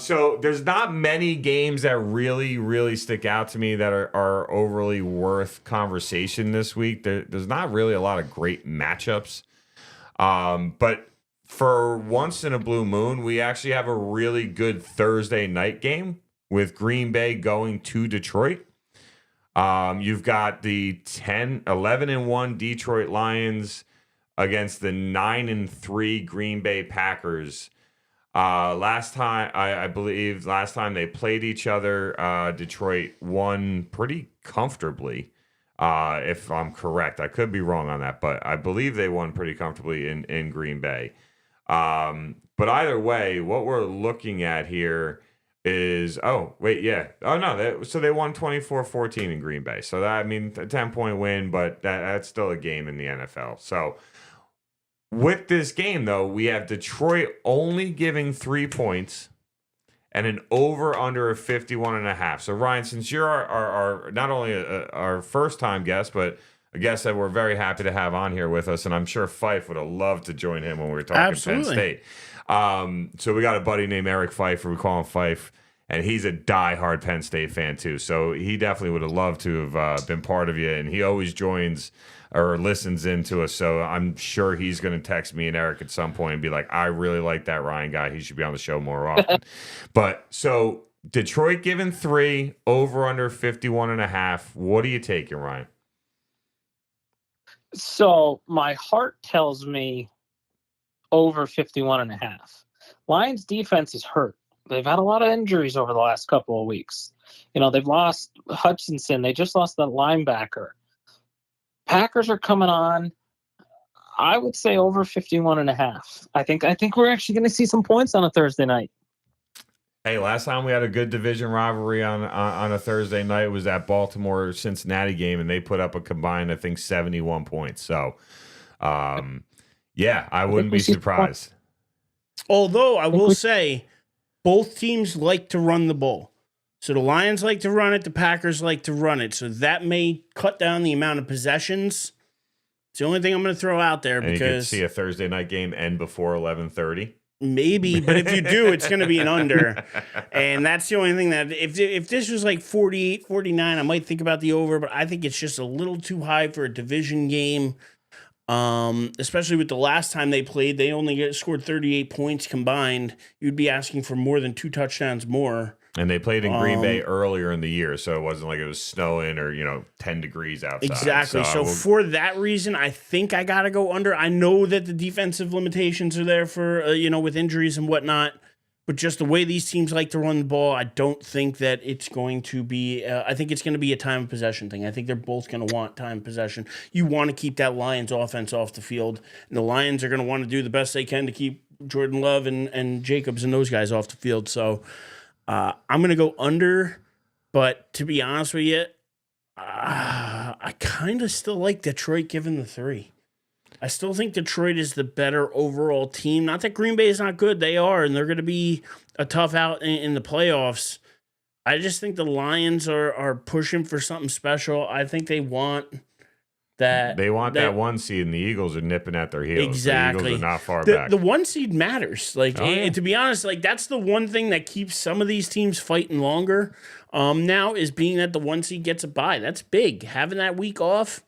[SPEAKER 2] So there's not many games that really, really stick out to me that are overly worth conversation this week. There's not really a lot of great matchups. But for once in a blue moon, we actually have a really good Thursday night game with Green Bay going to Detroit. You've got the 11-1 Detroit Lions against the 9-3 Green Bay Packers. Last time, I believe, they played each other, Detroit won pretty comfortably. If I'm correct, I could be wrong on that, but I believe they won pretty comfortably in Green Bay. But either way, what we're looking at here is they won 24-14 in Green Bay. So that, a 10-point win, but that's still a game in the NFL. So with this game though, we have Detroit only giving 3 points and an over under of 51.5. So Ryan, since you're our not only our first time guest, but a guest that we're very happy to have on here with us, and I'm sure Fife would have loved to join him when we were talking
[SPEAKER 1] Absolutely.
[SPEAKER 2] Penn State. So we got a buddy named Erich Pfeiffer. We call him Fife, and he's a diehard Penn State fan too. So he definitely would have loved to have been part of you, and he always joins or listens in to us. So I'm sure he's going to text me and Eric at some point and be like, I really like that Ryan guy. He should be on the show more often. But so Detroit given 3, over under 51.5. What are you taking, Ryan?
[SPEAKER 3] So my heart tells me over 51.5. Lions defense is hurt. They've had a lot of injuries over the last couple of weeks. They've lost Hutchinson. They just lost that linebacker. Packers are coming on. I would say over 51.5. I think we're actually going to see some points on a Thursday night.
[SPEAKER 2] Hey, last time we had a good division rivalry on a Thursday night was that Baltimore-Cincinnati game, and they put up a combined, 71 points. So, I wouldn't be surprised.
[SPEAKER 1] Although I will say, both teams like to run the ball. So the Lions like to run it, the Packers like to run it. So that may cut down the amount of possessions. It's the only thing I'm going to throw out there,
[SPEAKER 2] and
[SPEAKER 1] because
[SPEAKER 2] you could see a Thursday night game end before 11:30.
[SPEAKER 1] Maybe, but if you do, it's going to be an under. And that's the only thing that if this was like 48, 49, I might think about the over, but I think it's just a little too high for a division game. Especially with the last time they played, they only scored 38 points combined. You'd be asking for more than 2 touchdowns more.
[SPEAKER 2] And they played in Green Bay earlier in the year, so it wasn't like it was snowing or 10 degrees outside.
[SPEAKER 1] Exactly. So for that reason, I think I got to go under. I know that the defensive limitations are there for with injuries and whatnot, but just the way these teams like to run the ball, I don't think that it's going to be. I think it's going to be a time of possession thing. I think they're both going to want time of possession. You want to keep that Lions offense off the field, and the Lions are going to want to do the best they can to keep Jordan Love and Jacobs and those guys off the field. So. I'm going to go under, but to be honest with you, I kind of still like Detroit given the 3. I still think Detroit is the better overall team. Not that Green Bay is not good. They are, and they're going to be a tough out in the playoffs. I just think the Lions are pushing for something special. I think they want that
[SPEAKER 2] They want that 1 seed, and the Eagles are nipping at their heels.
[SPEAKER 1] Exactly.
[SPEAKER 2] The Eagles are not far
[SPEAKER 1] the,
[SPEAKER 2] back.
[SPEAKER 1] The 1 seed matters. Like,
[SPEAKER 2] yeah.
[SPEAKER 1] to be honest, like that's the one thing that keeps some of these teams fighting longer. Now is being that the 1 seed gets a bye. That's big. Having that week off.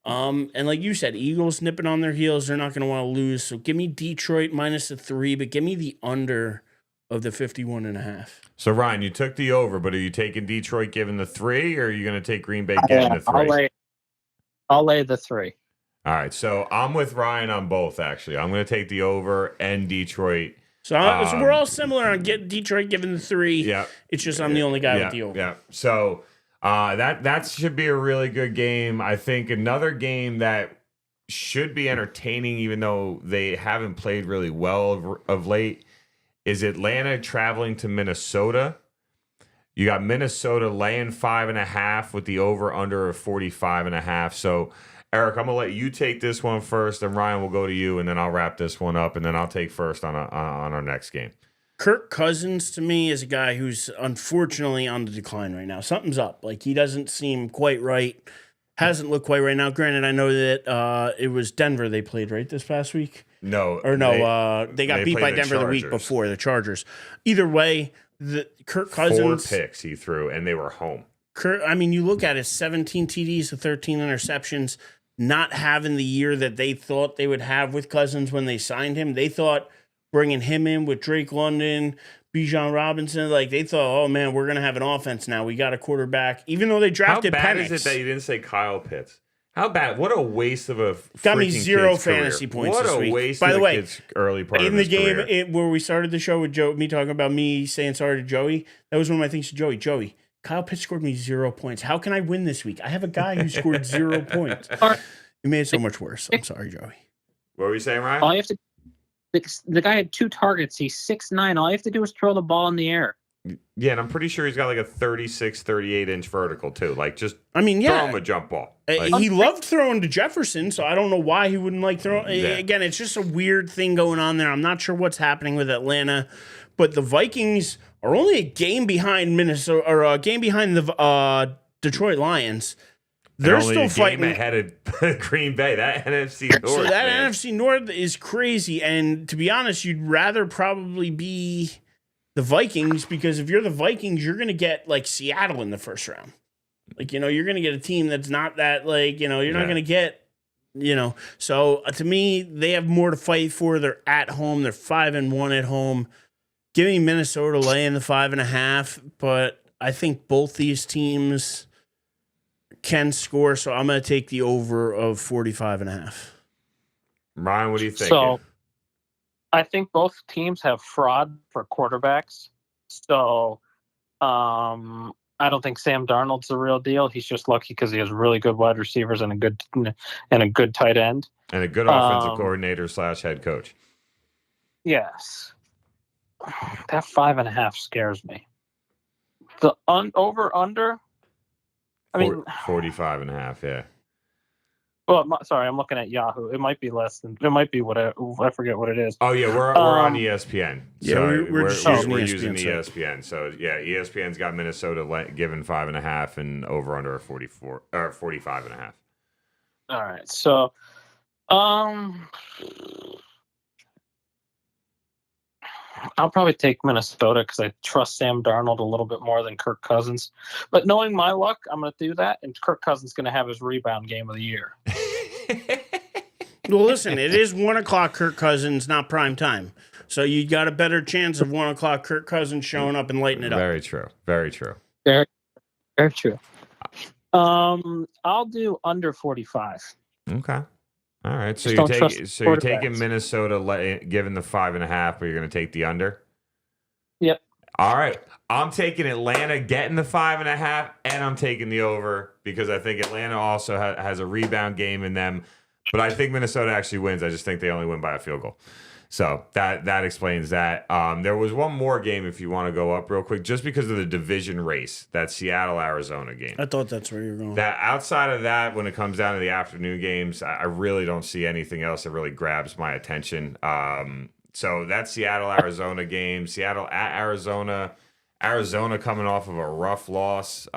[SPEAKER 1] And like you said, Eagles nipping on their heels. They're not going to want to lose. So give me Detroit minus the 3, but give me the under of the 51.5.
[SPEAKER 2] So Ryan, you took the over, but are you taking Detroit given the 3, or are you going to take Green Bay getting the 3?
[SPEAKER 3] I'll lay the 3.
[SPEAKER 2] All right, so I'm with Ryan on both. Actually, I'm going to take the over and Detroit.
[SPEAKER 1] So we're all similar on get Detroit given the 3.
[SPEAKER 2] Yeah,
[SPEAKER 1] it's just I'm the only guy with the over.
[SPEAKER 2] Yeah, so that should be a really good game. I think another game that should be entertaining, even though they haven't played really well of late, is Atlanta traveling to Minnesota. You got Minnesota laying 5.5 with the over under of 45.5. So, Eric, I'm gonna let you take this one first, and Ryan will go to you, and then I'll wrap this one up, and then I'll take first on our next game.
[SPEAKER 1] Kirk Cousins to me is a guy who's unfortunately on the decline right now. Something's up. Like he doesn't seem quite right. Hasn't looked quite right now. Granted, I know that it was Denver they played right this past week.
[SPEAKER 2] They
[SPEAKER 1] got beat by Denver the week before, the Chargers. Either way, Kirk Cousins
[SPEAKER 2] 4 picks he threw, and they were home.
[SPEAKER 1] You look at it, 17 TDs to 13 interceptions, not having the year that they thought they would have with Cousins when they signed him. They thought bringing him in with Drake London, Bijan Robinson, like they thought, oh man, we're going to have an offense now. We got a quarterback. Even though they drafted Penix.
[SPEAKER 2] How bad is it that you didn't say Kyle Pitts? How bad? What a waste of a
[SPEAKER 1] got me 0
[SPEAKER 2] kid's
[SPEAKER 1] fantasy
[SPEAKER 2] career.
[SPEAKER 1] points
[SPEAKER 2] What
[SPEAKER 1] this
[SPEAKER 2] a
[SPEAKER 1] week.
[SPEAKER 2] waste
[SPEAKER 1] By
[SPEAKER 2] of
[SPEAKER 1] the way,
[SPEAKER 2] kid's early part
[SPEAKER 1] in
[SPEAKER 2] of
[SPEAKER 1] the
[SPEAKER 2] his
[SPEAKER 1] game
[SPEAKER 2] career.
[SPEAKER 1] where we started the show with me talking about me saying sorry to Joey, that was one of my things to Joey. Joey, Kyle Pitts scored me 0 points. How can I win this week? I have a guy who scored 0 points. It made it so much worse. I'm sorry, Joey.
[SPEAKER 2] What were you saying, Ryan?
[SPEAKER 3] All you have to the guy had 2 targets. He's 6'9". All you have to do is throw the ball in the air.
[SPEAKER 2] Yeah, and I'm pretty sure he's got like a 36, 38-inch vertical, too. Like, just
[SPEAKER 1] throw
[SPEAKER 2] him a jump ball. Like,
[SPEAKER 1] he loved throwing to Jefferson, so I don't know why he wouldn't like throwing.
[SPEAKER 2] Yeah.
[SPEAKER 1] Again, it's just a weird thing going on there. I'm not sure what's happening with Atlanta, but the Vikings are only a game behind Minnesota, or a game behind the Detroit Lions. They're still fighting
[SPEAKER 2] ahead of Green Bay. That NFC North.
[SPEAKER 1] So that NFC North is crazy, and to be honest, you'd rather probably be the Vikings, because if you're the Vikings, you're going to get like Seattle in the first round. Like, you're going to get a team that's not that, like, you're not going to get, So to me, they have more to fight for. They're at home. They're 5-1 at home. Give me Minnesota laying the 5.5, but I think both these teams can score, so I'm going to take the over of 45.5.
[SPEAKER 2] Ryan, what do you think?
[SPEAKER 3] So, I think both teams have fraud for quarterbacks. So, I don't think Sam Darnold's the real deal. He's just lucky because he has really good wide receivers and a good tight end
[SPEAKER 2] and a good offensive coordinator / head coach.
[SPEAKER 3] Yes, that 5.5 scares me. The over under. I mean,
[SPEAKER 2] 45.5. Yeah.
[SPEAKER 3] Well, sorry, I'm looking at Yahoo. It might be less than. It might be I forget what it is.
[SPEAKER 2] Oh yeah, we're on ESPN.
[SPEAKER 1] Yeah,
[SPEAKER 2] so
[SPEAKER 1] we're
[SPEAKER 2] using ESPN. So yeah, ESPN's got Minnesota given 5.5 and over under 44 or 45.5.
[SPEAKER 3] All right, so I'll probably take Minnesota because I trust Sam Darnold a little bit more than Kirk Cousins. But knowing my luck, I'm going to do that, and Kirk Cousins is going to have his rebound game of the year.
[SPEAKER 1] Well, listen, it is 1 o'clock Kirk Cousins, not prime time. So you got a better chance of 1 o'clock Kirk Cousins showing up and lighting it up.
[SPEAKER 2] Very true. Very true.
[SPEAKER 3] Very, very true. I'll do under 45.
[SPEAKER 2] Okay. All right. So
[SPEAKER 3] Just
[SPEAKER 2] you're taking Minnesota given the 5.5, but you're going to take the under?
[SPEAKER 3] Yep.
[SPEAKER 2] All right. I'm taking Atlanta getting the 5.5, and I'm taking the over because I think Atlanta also has a rebound game in them. But I think Minnesota actually wins. I just think they only win by a field goal. So that explains that. There was one more game if you want to go up real quick, just because of the division race, that Seattle-Arizona game.
[SPEAKER 1] I thought that's where you were going.
[SPEAKER 2] That outside of that, when it comes down to the afternoon games, I really don't see anything else that really grabs my attention. So that Seattle-Arizona game, Seattle at Arizona. Arizona coming off of a rough loss,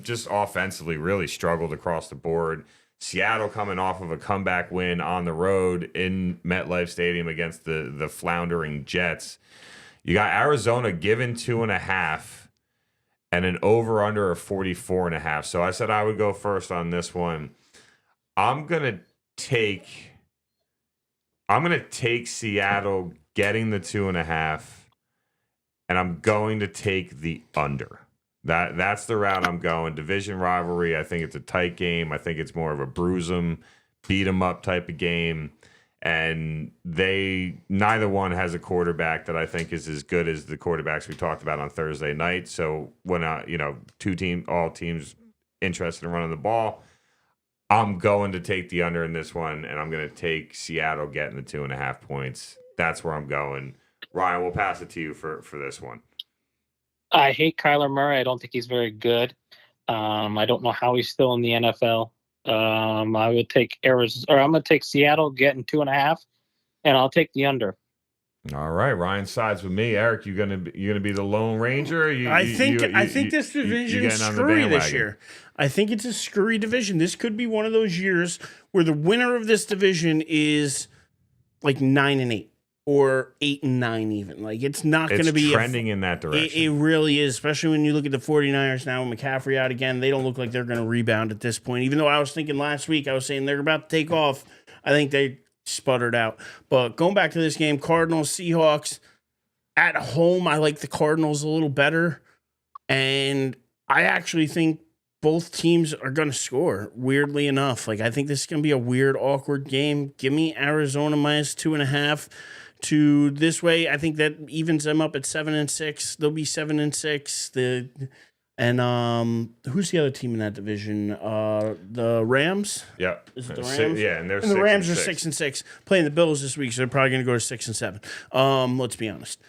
[SPEAKER 2] just offensively really struggled across the board. Seattle coming off of a comeback win on the road in MetLife Stadium against the floundering Jets. You got Arizona given 2.5 and an over-under of 44.5. So I said I would go first on this one. I'm gonna take Seattle getting the 2.5, and I'm going to take the under. That's the route I'm going. Division rivalry. I think it's a tight game. I think it's more of a bruise 'em, beat 'em up type of game. And neither one has a quarterback that I think is as good as the quarterbacks we talked about on Thursday night. So when all teams interested in running the ball, I'm going to take the under in this one, and I'm going to take Seattle getting the 2.5 points. That's where I'm going. Ryan, we'll pass it to you for this one.
[SPEAKER 3] I hate Kyler Murray. I don't think he's very good. I don't know how he's still in the NFL. I would take Arizona, or I'm going to take Seattle getting 2.5, and I'll take the under.
[SPEAKER 2] All right, Ryan sides with me. Eric, you gonna be the Lone Ranger?
[SPEAKER 1] I think this division is screwy this year. I think it's a screwy division. This could be one of those years where the winner of this division is like 9-8 or 8-9 even. Like it's not going to be
[SPEAKER 2] trending in that direction.
[SPEAKER 1] It really is, especially when you look at the 49ers now with McCaffrey out again. They don't look like they're going to rebound at this point. Even though I was thinking last week, I was saying they're about to take off. I think they sputtered out. But going back to this game, Cardinals, Seahawks, at home, I like the Cardinals a little better. And I actually think both teams are going to score, weirdly enough. Like, I think this is going to be a weird, awkward game. Give me Arizona minus 2.5 to this way. I think that evens them up at 7-6. They'll be 7-6. Who's the other team in that division? The Rams.
[SPEAKER 2] Yeah,
[SPEAKER 1] is it the Rams?
[SPEAKER 2] Yeah, and
[SPEAKER 1] the Rams are 6-6, playing the Bills this week, so they're probably going to go to 6-7. Let's be honest.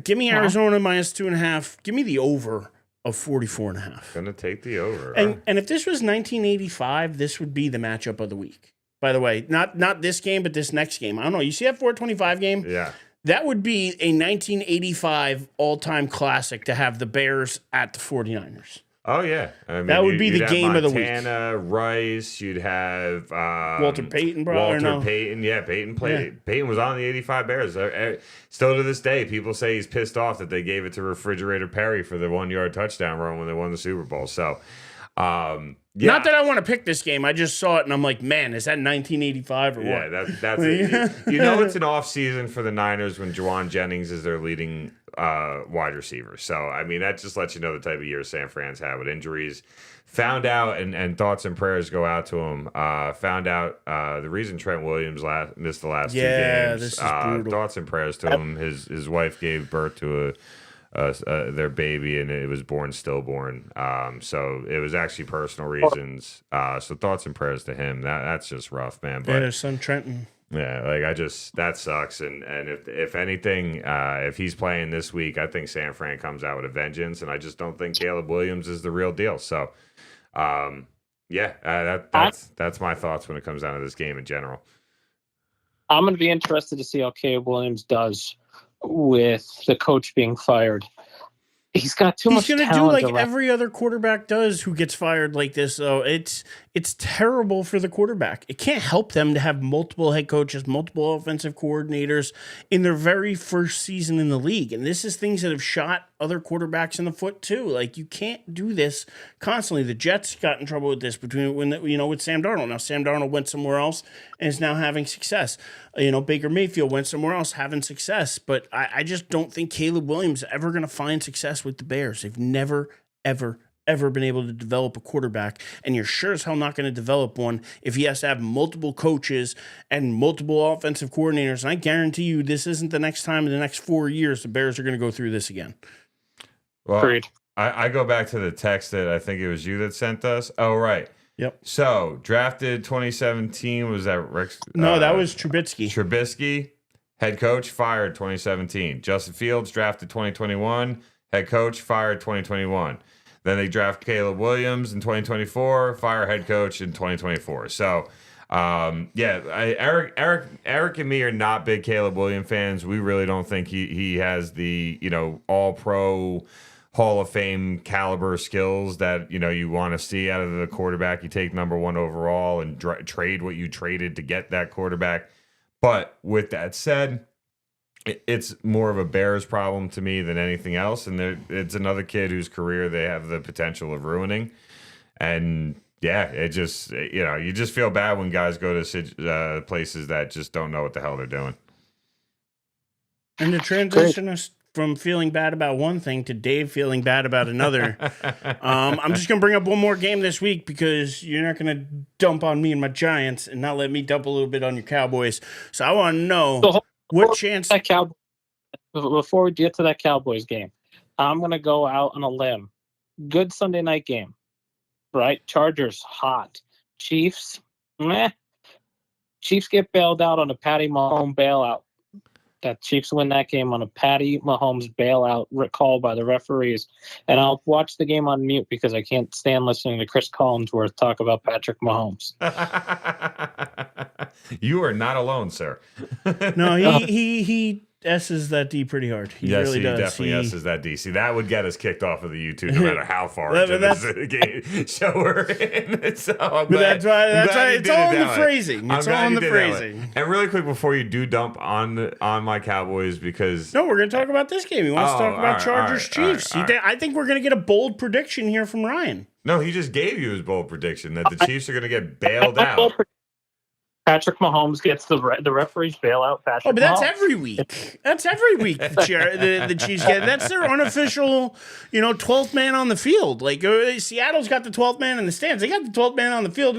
[SPEAKER 1] Give me Arizona minus 2.5. Give me the over of 44.5.
[SPEAKER 2] Gonna take the over.
[SPEAKER 1] And if this was 1985, this would be the matchup of the week. By the way, not this game, but this next game. I don't know. You see that 425 game?
[SPEAKER 2] Yeah.
[SPEAKER 1] That would be a 1985 all-time classic to have the Bears at the 49ers.
[SPEAKER 2] Oh, yeah. I mean,
[SPEAKER 1] that would be the game of the week.
[SPEAKER 2] Montana, Rice, you'd have
[SPEAKER 1] Walter Payton,
[SPEAKER 2] Payton. Yeah, Payton played. Yeah. Payton was on the 85 Bears. Still to this day, people say he's pissed off that they gave it to Refrigerator Perry for the 1-yard touchdown run when they won the Super Bowl. So, yeah.
[SPEAKER 1] Not that I want to pick this game. I just saw it and I'm like, man, is that 1985 or what?
[SPEAKER 2] Yeah, that's it. You know it's an off season for the Niners when Juwan Jennings is their leading wide receiver. So, I mean, that just lets you know the type of year San Fran's had with injuries. Found out, and thoughts and prayers go out to him, found out the reason Trent Williams missed the last 2 games.
[SPEAKER 1] Yeah, this is brutal.
[SPEAKER 2] Thoughts and prayers to him. His wife gave birth to their baby, and it was born stillborn. So it was actually personal reasons. So thoughts and prayers to him. That's just rough, man. But
[SPEAKER 1] his son Trenton.
[SPEAKER 2] Yeah, that sucks. And if anything, if he's playing this week, I think San Fran comes out with a vengeance, and I just don't think Caleb Williams is the real deal. So, that's my thoughts when it comes down to this game in general.
[SPEAKER 3] I'm going to be interested to see how Caleb Williams does with the coach being fired. He's got too much talent. He's going to do like
[SPEAKER 1] every other quarterback does who gets fired like this, though. It's terrible for the quarterback. It can't help them to have multiple head coaches, multiple offensive coordinators in their very first season in the league. And this is things that have shot other quarterbacks in the foot, too. Like, you can't do this constantly. The Jets got in trouble with this with Sam Darnold. Now, Sam Darnold went somewhere else and is now having success. Baker Mayfield went somewhere else having success. But I just don't think Caleb Williams is ever going to find success with the Bears. They've never, ever been able to develop a quarterback, and you're sure as hell not going to develop one if he has to have multiple coaches and multiple offensive coordinators. And I guarantee you this isn't the next time in the next 4 years the Bears are going to go through this again.
[SPEAKER 2] Well, I go back to the text that I think it was you that sent us. Oh, right.
[SPEAKER 1] Yep.
[SPEAKER 2] So, drafted 2017, was that Rex?
[SPEAKER 1] No, that was Trubisky.
[SPEAKER 2] Trubisky, head coach, fired 2017. Justin Fields, drafted 2021, head coach, fired 2021. Then they draft Caleb Williams in 2024, fire head coach in 2024. So, Eric and me are not big Caleb Williams fans. We really don't think he has the all pro Hall of Fame caliber skills that you want to see out of the quarterback you take number one overall and trade what you traded to get that quarterback. But with that said, it's more of a Bears problem to me than anything else, and it's another kid whose career they have the potential of ruining. And yeah, it just you just feel bad when guys go to places that just don't know what the hell they're doing.
[SPEAKER 1] And to transition us from feeling bad about one thing to Dave feeling bad about another, I'm just going to bring up one more game this week because you're not going to dump on me and my Giants and not let me dump a little bit on your Cowboys. So I want to know what chance.
[SPEAKER 3] Before we get to that Cowboys game, I'm going to go out on a limb. Good Sunday night game, right? Chargers, hot. Chiefs, meh. Chiefs get bailed out on a Patty Mahomes bailout. That Chiefs win that game on a Patty Mahomes bailout call by the referees. And I'll watch the game on mute because I can't stand listening to Chris Collinsworth talk about Patrick Mahomes.
[SPEAKER 2] You are not alone, sir.
[SPEAKER 1] No, he S's that D pretty hard. He really does.
[SPEAKER 2] Definitely S's that D. See, that would get us kicked off of the YouTube no matter how far into this show we're in. So
[SPEAKER 1] that's why it's all in the phrasing. It's all in the phrasing.
[SPEAKER 2] And really quick before you do dump on my Cowboys, because
[SPEAKER 1] no, we're going to talk about this game. He wants to talk about Chargers Chiefs. I think we're going to get a bold prediction here from Ryan.
[SPEAKER 2] No, he just gave you his bold prediction that the Chiefs are going to get bailed out.
[SPEAKER 3] Patrick Mahomes gets the referee's bailout. Patrick
[SPEAKER 1] but that's every week. That's every week the Chiefs get. That's their unofficial, 12th man on the field. Like Seattle's got the 12th man in the stands. They got the 12th man on the field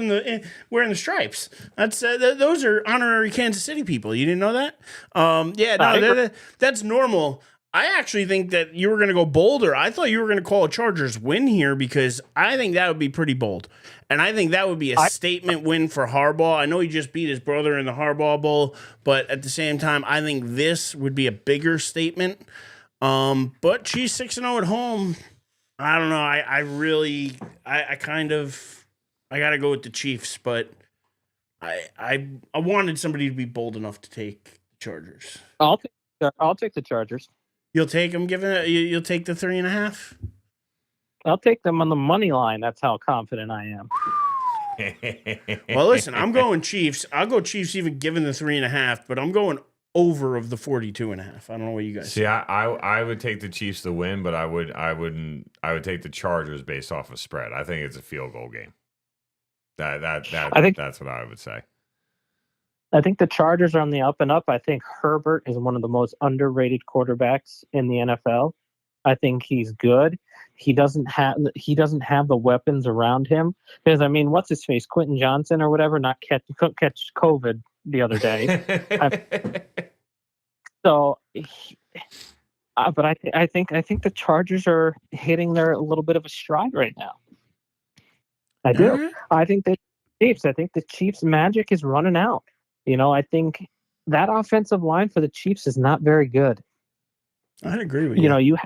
[SPEAKER 1] wearing the stripes. That's those are honorary Kansas City people. You didn't know that? That's normal. I actually think that you were going to go bolder. I thought you were going to call a Chargers win here because I think that would be pretty bold. And I think that would be a statement win for Harbaugh. I know he just beat his brother in the Harbaugh Bowl, but at the same time, I think this would be a bigger statement. But Chiefs 6-0 at home. I don't know. I got to go with the Chiefs, but I wanted somebody to be bold enough to take the Chargers.
[SPEAKER 3] I'll take the Chargers.
[SPEAKER 1] You'll take them, you'll take the 3.5?
[SPEAKER 3] I'll take them on the money line. That's how confident I am.
[SPEAKER 1] Well, listen, I'm going Chiefs. I'll go Chiefs even given the 3.5, but I'm going over of the 42.5. I don't know what you guys
[SPEAKER 2] see. I would take the Chiefs to win, but I would take the Chargers based off of spread. I think it's a field goal game. That's what I would say.
[SPEAKER 3] I think the Chargers are on the up and up. I think Herbert is one of the most underrated quarterbacks in the NFL. I think he's good. He doesn't have the weapons around him because what's his face, Quentin Johnson or whatever, couldn't catch COVID the other day. But I think the Chargers are hitting their a little bit of a stride right now. I do. Mm-hmm. I think the Chiefs magic is running out. I think that offensive line for the Chiefs is not very good.
[SPEAKER 1] I'd agree with you.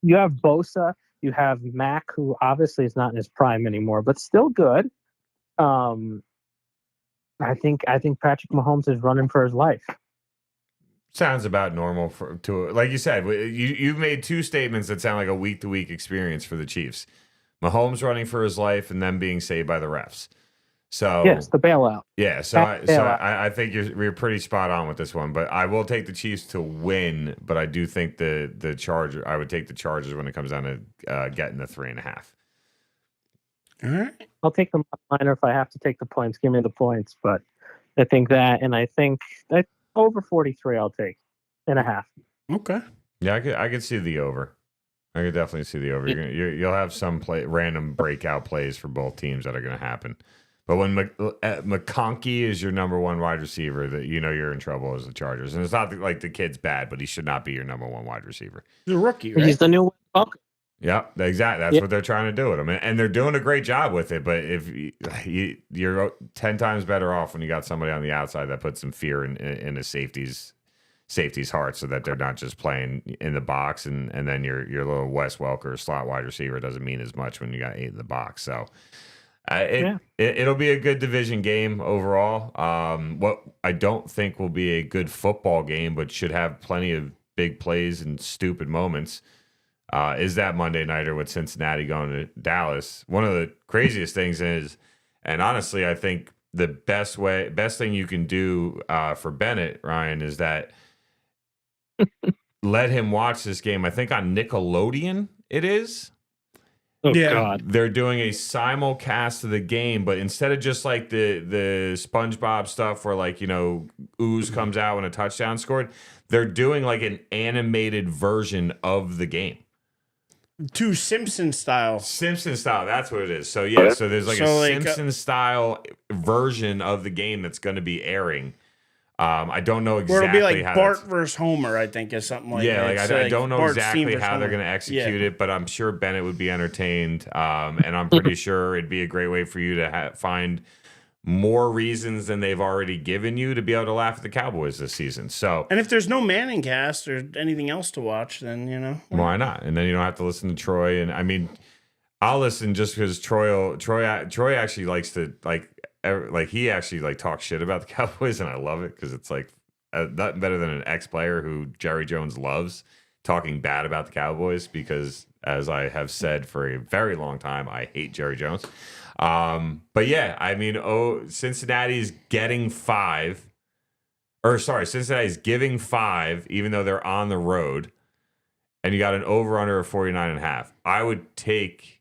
[SPEAKER 3] You have Bosa, you have Mack, who obviously is not in his prime anymore, but still good. I think Patrick Mahomes is running for his life.
[SPEAKER 2] Sounds about normal to like you said. You've made two statements that sound like a week-to-week experience for the Chiefs: Mahomes running for his life and them being saved by the refs. So
[SPEAKER 3] yes, the bailout.
[SPEAKER 2] Yeah, I think you're pretty spot on with this one. But I will take the Chiefs to win. But I do think the Charger. I would take the Chargers when it comes down to getting the 3.5.
[SPEAKER 1] All right,
[SPEAKER 3] I'll take the minor if I have to take the points. Give me the points. But I think that, and I think that over 43, I'll take 1.5.
[SPEAKER 1] Okay.
[SPEAKER 2] Yeah, I could see the over. I could definitely see the over. You'll have some random breakout plays for both teams that are going to happen. But when McConkey is your number one wide receiver, that you're in trouble as the Chargers. And it's not like the kid's bad, but he should not be your number one wide receiver.
[SPEAKER 1] He's a rookie, right?
[SPEAKER 3] He's the new Welker.
[SPEAKER 2] Yeah, exactly. That's what they're trying to do with him. And they're doing a great job with it. But if you're 10 times better off when you got somebody on the outside that puts some fear in the safety's heart so that they're not just playing in the box. And then your little Wes Welker slot wide receiver doesn't mean as much when you got 8 in the box. So it'll be a good division game overall. What I don't think will be a good football game, but should have plenty of big plays and stupid moments. is that Monday nighter with Cincinnati going to Dallas. One of the craziest things is, and honestly, I think the best thing you can do for Bennett, Ryan, is that let him watch this game. I think on Nickelodeon it is.
[SPEAKER 3] Oh
[SPEAKER 1] Yeah.
[SPEAKER 3] God.
[SPEAKER 2] They're doing a simulcast of the game, but instead of just like the SpongeBob stuff where like, ooze comes out when a touchdown scored, they're doing like an animated version of the game.
[SPEAKER 1] To Simpson style.
[SPEAKER 2] Simpson style, that's what it is. So yeah, so there's like
[SPEAKER 1] So,
[SPEAKER 2] a
[SPEAKER 1] like,
[SPEAKER 2] Simpson style version of the game that's going to be airing. I don't know
[SPEAKER 1] Or
[SPEAKER 2] exactly
[SPEAKER 1] it'll be like
[SPEAKER 2] how
[SPEAKER 1] Bart
[SPEAKER 2] that's-
[SPEAKER 1] versus Homer, I think, is something like
[SPEAKER 2] yeah,
[SPEAKER 1] that.
[SPEAKER 2] like
[SPEAKER 1] It's
[SPEAKER 2] I don't know
[SPEAKER 1] Bart's
[SPEAKER 2] exactly
[SPEAKER 1] team versus
[SPEAKER 2] how they're
[SPEAKER 1] Homer.
[SPEAKER 2] going to execute
[SPEAKER 1] Yeah.
[SPEAKER 2] it, but I'm sure Bennett would be entertained, and I'm pretty sure it'd be a great way for you to find more reasons than they've already given you to be able to laugh at the Cowboys this season. So
[SPEAKER 1] And if there's no Manning cast or anything else to watch, then
[SPEAKER 2] why not? And then you don't have to listen to Troy. And I mean, I'll listen just because Troy actually likes to like he actually like talks shit about the Cowboys, and I love it because it's like nothing better than an ex-player who Jerry Jones loves talking bad about the Cowboys because, as I have said for a very long time, I hate Jerry Jones. But yeah, I mean, Cincinnati's getting 5. Or sorry, Cincinnati's giving 5, even though they're on the road, and you got an over-under of 49.5. I would take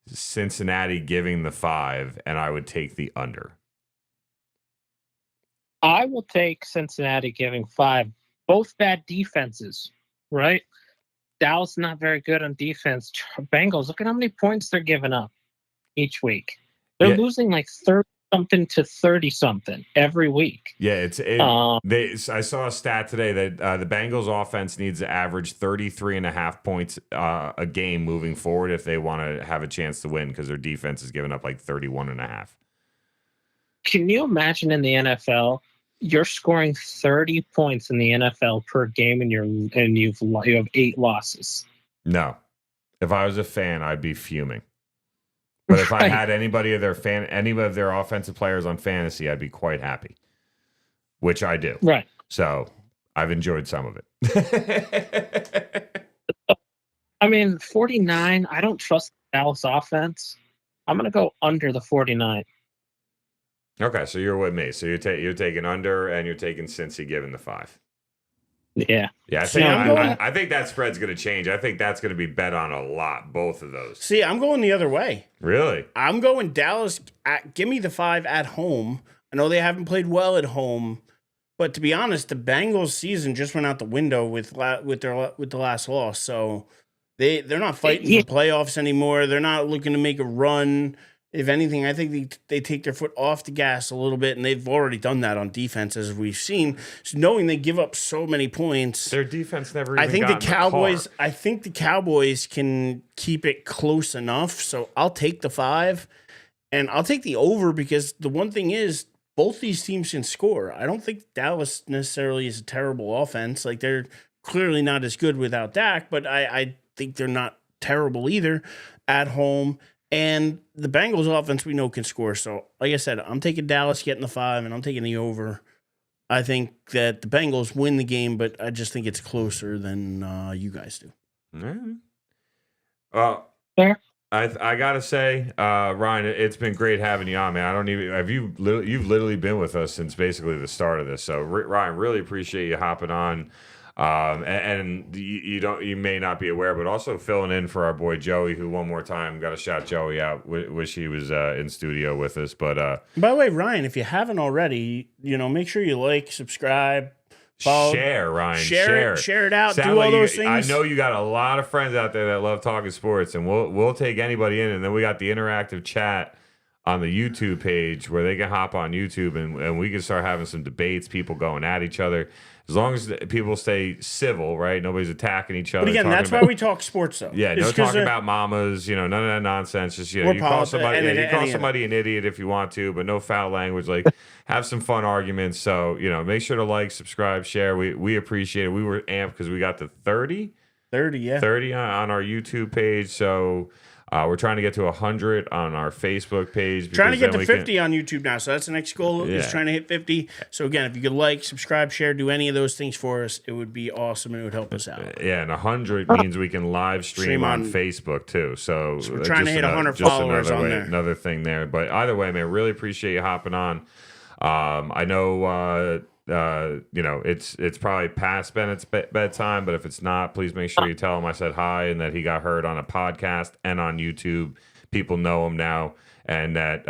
[SPEAKER 2] Cincinnati giving the 5, and I would take the under.
[SPEAKER 3] I will take Cincinnati giving 5. Both bad defenses, right? Dallas not very good on defense. Bengals, look at how many points they're giving up each week. They're losing like 30-something to 30-something every week.
[SPEAKER 2] Yeah, I saw a stat today that the Bengals offense needs to average 33.5 points a game moving forward if they want to have a chance to win because their defense is giving up like 31.5.
[SPEAKER 3] Can you imagine in the NFL, you're scoring 30 points in the NFL per game and you have 8 losses?
[SPEAKER 2] No. If I was a fan, I'd be fuming. But if I had any of their offensive players on fantasy, I'd be quite happy, which I do.
[SPEAKER 3] Right.
[SPEAKER 2] So I've enjoyed some of it.
[SPEAKER 3] I mean, 49, I don't trust the Dallas offense. I'm going to go under the 49.
[SPEAKER 2] Okay, so you're with me. So you're taking under, and you're taking Cincy giving the 5.
[SPEAKER 3] Yeah.
[SPEAKER 2] Yeah, I think that spread's going to change. I think that's going to be bet on a lot, both of those.
[SPEAKER 1] See, I'm going the other way.
[SPEAKER 2] Really?
[SPEAKER 1] I'm going Dallas. Give me the 5 at home. I know they haven't played well at home, but to be honest, the Bengals season just went out the window with the last loss. So they're not fighting for playoffs anymore. They're not looking to make a run. If anything, I think they take their foot off the gas a little bit, and they've already done that on defense, as we've seen. So knowing they give up so many points,
[SPEAKER 2] their defense never. Even
[SPEAKER 1] I think
[SPEAKER 2] got
[SPEAKER 1] the Cowboys. I think the Cowboys can keep it close enough. So I'll take the 5, and I'll take the over because the one thing is both these teams can score. I don't think Dallas necessarily is a terrible offense. Like they're clearly not as good without Dak, but I think they're not terrible either at home. And the Bengals offense we know can score. So, like I said, I'm taking Dallas getting the 5, and I'm taking the over. I think that the Bengals win the game, but I just think it's closer than you guys do.
[SPEAKER 3] Fair.
[SPEAKER 2] I gotta say, Ryan, it's been great having you on, man. You've literally been with us since basically the start of this. So, Ryan, really appreciate you hopping on. And you may not be aware, but also filling in for our boy Joey, who one more time got to shout Joey out. Wish he was in studio with us. But
[SPEAKER 1] by the way, Ryan, if you haven't already, make sure you like, subscribe, follow,
[SPEAKER 2] share, Ryan,
[SPEAKER 1] share it out, do all those things.
[SPEAKER 2] I know you got a lot of friends out there that love talking sports, and we'll take anybody in. And then we got the interactive chat on the YouTube page where they can hop on YouTube and we can start having some debates, people going at each other. As long as people stay civil, right? Nobody's attacking each other.
[SPEAKER 1] But again, that's why we talk sports, though.
[SPEAKER 2] Yeah, no talking about mamas, none of that nonsense. Just you call somebody an idiot if you want to, but no foul language. Like have some fun arguments. So make sure to like, subscribe, share. We appreciate it. We were amped because we got to 30
[SPEAKER 1] yeah,
[SPEAKER 2] 30 on our YouTube page. So We're trying to get to 100 on our Facebook page.
[SPEAKER 1] Trying to
[SPEAKER 2] because
[SPEAKER 1] get
[SPEAKER 2] then
[SPEAKER 1] to
[SPEAKER 2] we
[SPEAKER 1] 50 on YouTube now. So that's the next goal is
[SPEAKER 2] Yeah.
[SPEAKER 1] trying to hit 50. So again, if you could like, subscribe, share, do any of those things for us, it would be awesome and it would help us out.
[SPEAKER 2] Yeah, and 100 means we can live stream on Facebook too. So
[SPEAKER 1] we're trying to hit 100 followers on there.
[SPEAKER 2] Another thing there. But either way, man, really appreciate you hopping on. I know it's probably past Bennett's bedtime, but if it's not, please make sure you tell him I said hi and that he got heard on a podcast and on YouTube. People know him now, and that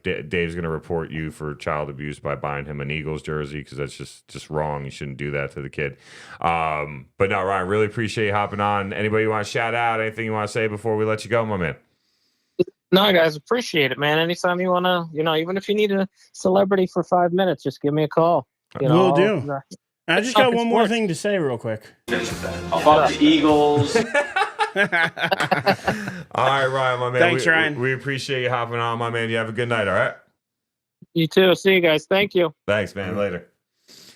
[SPEAKER 2] Dave's going to report you for child abuse by buying him an Eagles jersey, because that's just wrong. You shouldn't do that to the kid. But no, Ryan, really appreciate you hopping on. Anybody you want to shout out? Anything you want to say before we let you go, my man?
[SPEAKER 3] No, guys, appreciate it, man. Anytime you want to, even if you need a celebrity for 5 minutes, just give me a call.
[SPEAKER 1] Will do. I just got one more thing to say real quick.
[SPEAKER 4] Fuck the Eagles.
[SPEAKER 2] All right, Ryan, my man.
[SPEAKER 1] Thanks, Ryan.
[SPEAKER 2] We appreciate you hopping on, my man. You have a good night, all right?
[SPEAKER 3] You too. See you guys. Thank you.
[SPEAKER 2] Thanks, man. Later.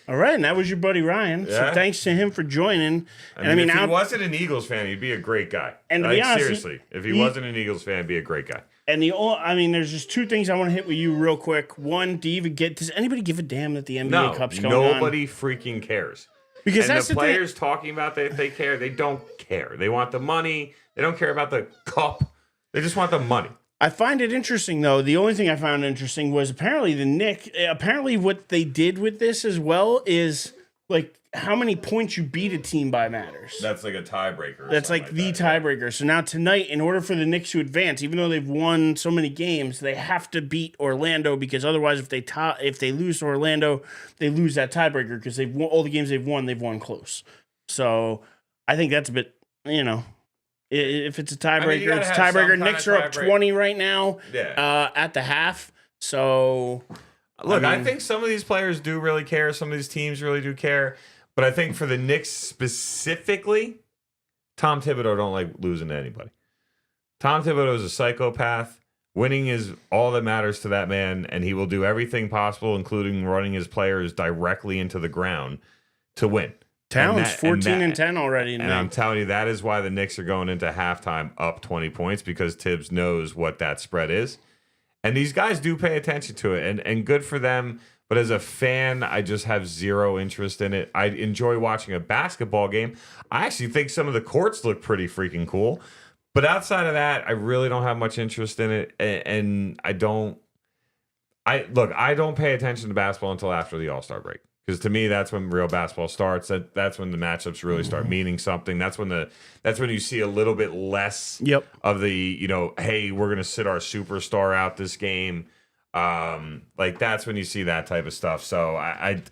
[SPEAKER 1] All right, and that was your buddy Ryan.
[SPEAKER 2] Yeah.
[SPEAKER 1] So thanks to him for joining.
[SPEAKER 2] I mean, if he wasn't an Eagles fan, he'd be a great guy.
[SPEAKER 1] And to be honest,
[SPEAKER 2] seriously, if he wasn't an Eagles fan, he'd be a great guy.
[SPEAKER 1] And there's just two things I want to hit with you real quick. One, does anybody give a damn that the NBA Cup's going on?
[SPEAKER 2] Nobody freaking cares.
[SPEAKER 1] Because
[SPEAKER 2] and
[SPEAKER 1] that's
[SPEAKER 2] the
[SPEAKER 1] the
[SPEAKER 2] players
[SPEAKER 1] thing.
[SPEAKER 2] talking about that they care. They don't care. They want the money. They don't care about the cup. They just want the money.
[SPEAKER 1] I find it interesting, though. The only thing I found interesting was apparently what they did with this as well is like how many points you beat a team by matters.
[SPEAKER 2] That's like a tiebreaker.
[SPEAKER 1] That's like the tiebreaker. So now tonight, in order for the Knicks to advance, even though they've won so many games, they have to beat Orlando, because otherwise, if they lose to Orlando, they lose that tiebreaker, because they've won all the games they've won close. So I think that's a bit, if it's a tiebreaker, it's a tiebreaker. Knicks are up 20 right now at the half. So
[SPEAKER 2] look, I think some of these players do really care. Some of these teams really do care. But I think for the Knicks specifically, Tom Thibodeau don't like losing to anybody. Tom Thibodeau is a psychopath. Winning is all that matters to that man, and he will do everything possible, including running his players directly into the ground to win.
[SPEAKER 1] Towns 14-10 already.
[SPEAKER 2] And I'm telling you, that is why the Knicks are going into halftime up 20 points, because Tibbs knows what that spread is. And these guys do pay attention to it, and good for them. But as a fan, I just have zero interest in it. I enjoy watching a basketball game. I actually think some of the courts look pretty freaking cool. But outside of that, I really don't have much interest in it. And I don't pay attention to basketball until after the All-Star break. Because to me, that's when real basketball starts. That's when the matchups really start meaning something. That's when you see a little bit less of the, hey, we're going to sit our superstar out this game. That's when you see that type of stuff. So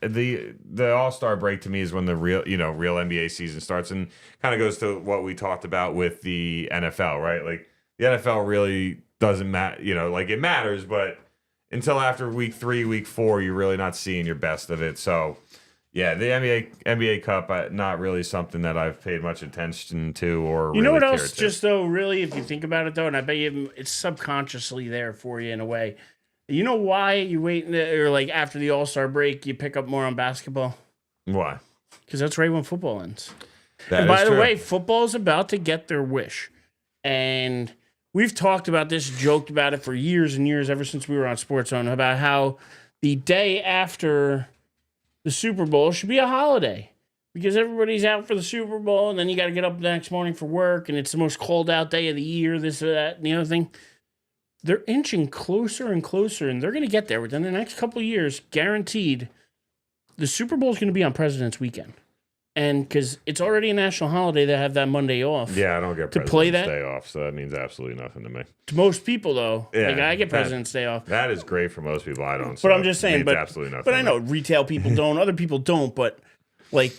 [SPEAKER 2] the All-Star break to me is when the real NBA season starts, and kind of goes to what we talked about with the NFL, right? Like the NFL really doesn't matter, it matters, but until after week 3, week 4, you're really not seeing your best of it. So yeah, the NBA Cup, not really something that I've paid much attention to or
[SPEAKER 1] you know
[SPEAKER 2] really
[SPEAKER 1] what else?
[SPEAKER 2] To.
[SPEAKER 1] Just though, really, if you think about it though, and I bet you it's subconsciously there for you in a way. You know why you wait or like after the All-Star break you pick up more on basketball?
[SPEAKER 2] Why?
[SPEAKER 1] Because that's right when football ends.
[SPEAKER 2] And
[SPEAKER 1] by the way, football's about to get their wish. And we've talked about this, joked about it for years and years, ever since we were on SportsZone, about how the day after the Super Bowl should be a holiday. Because everybody's out for the Super Bowl, and then you got to get up the next morning for work, and it's the most called out day of the year, this or that, and the other thing. They're inching closer and closer, and they're going to get there within the next couple of years, guaranteed. The Super Bowl is going to be on President's Weekend. And because it's already a national holiday, they have that Monday off.
[SPEAKER 2] Yeah, I don't get President's Day off, so that means absolutely nothing to me.
[SPEAKER 1] To most people, though, I get President's Day off.
[SPEAKER 2] That is great for most people. I don't.
[SPEAKER 1] But I'm just saying,
[SPEAKER 2] absolutely nothing.
[SPEAKER 1] But I know retail people don't, other people don't, but like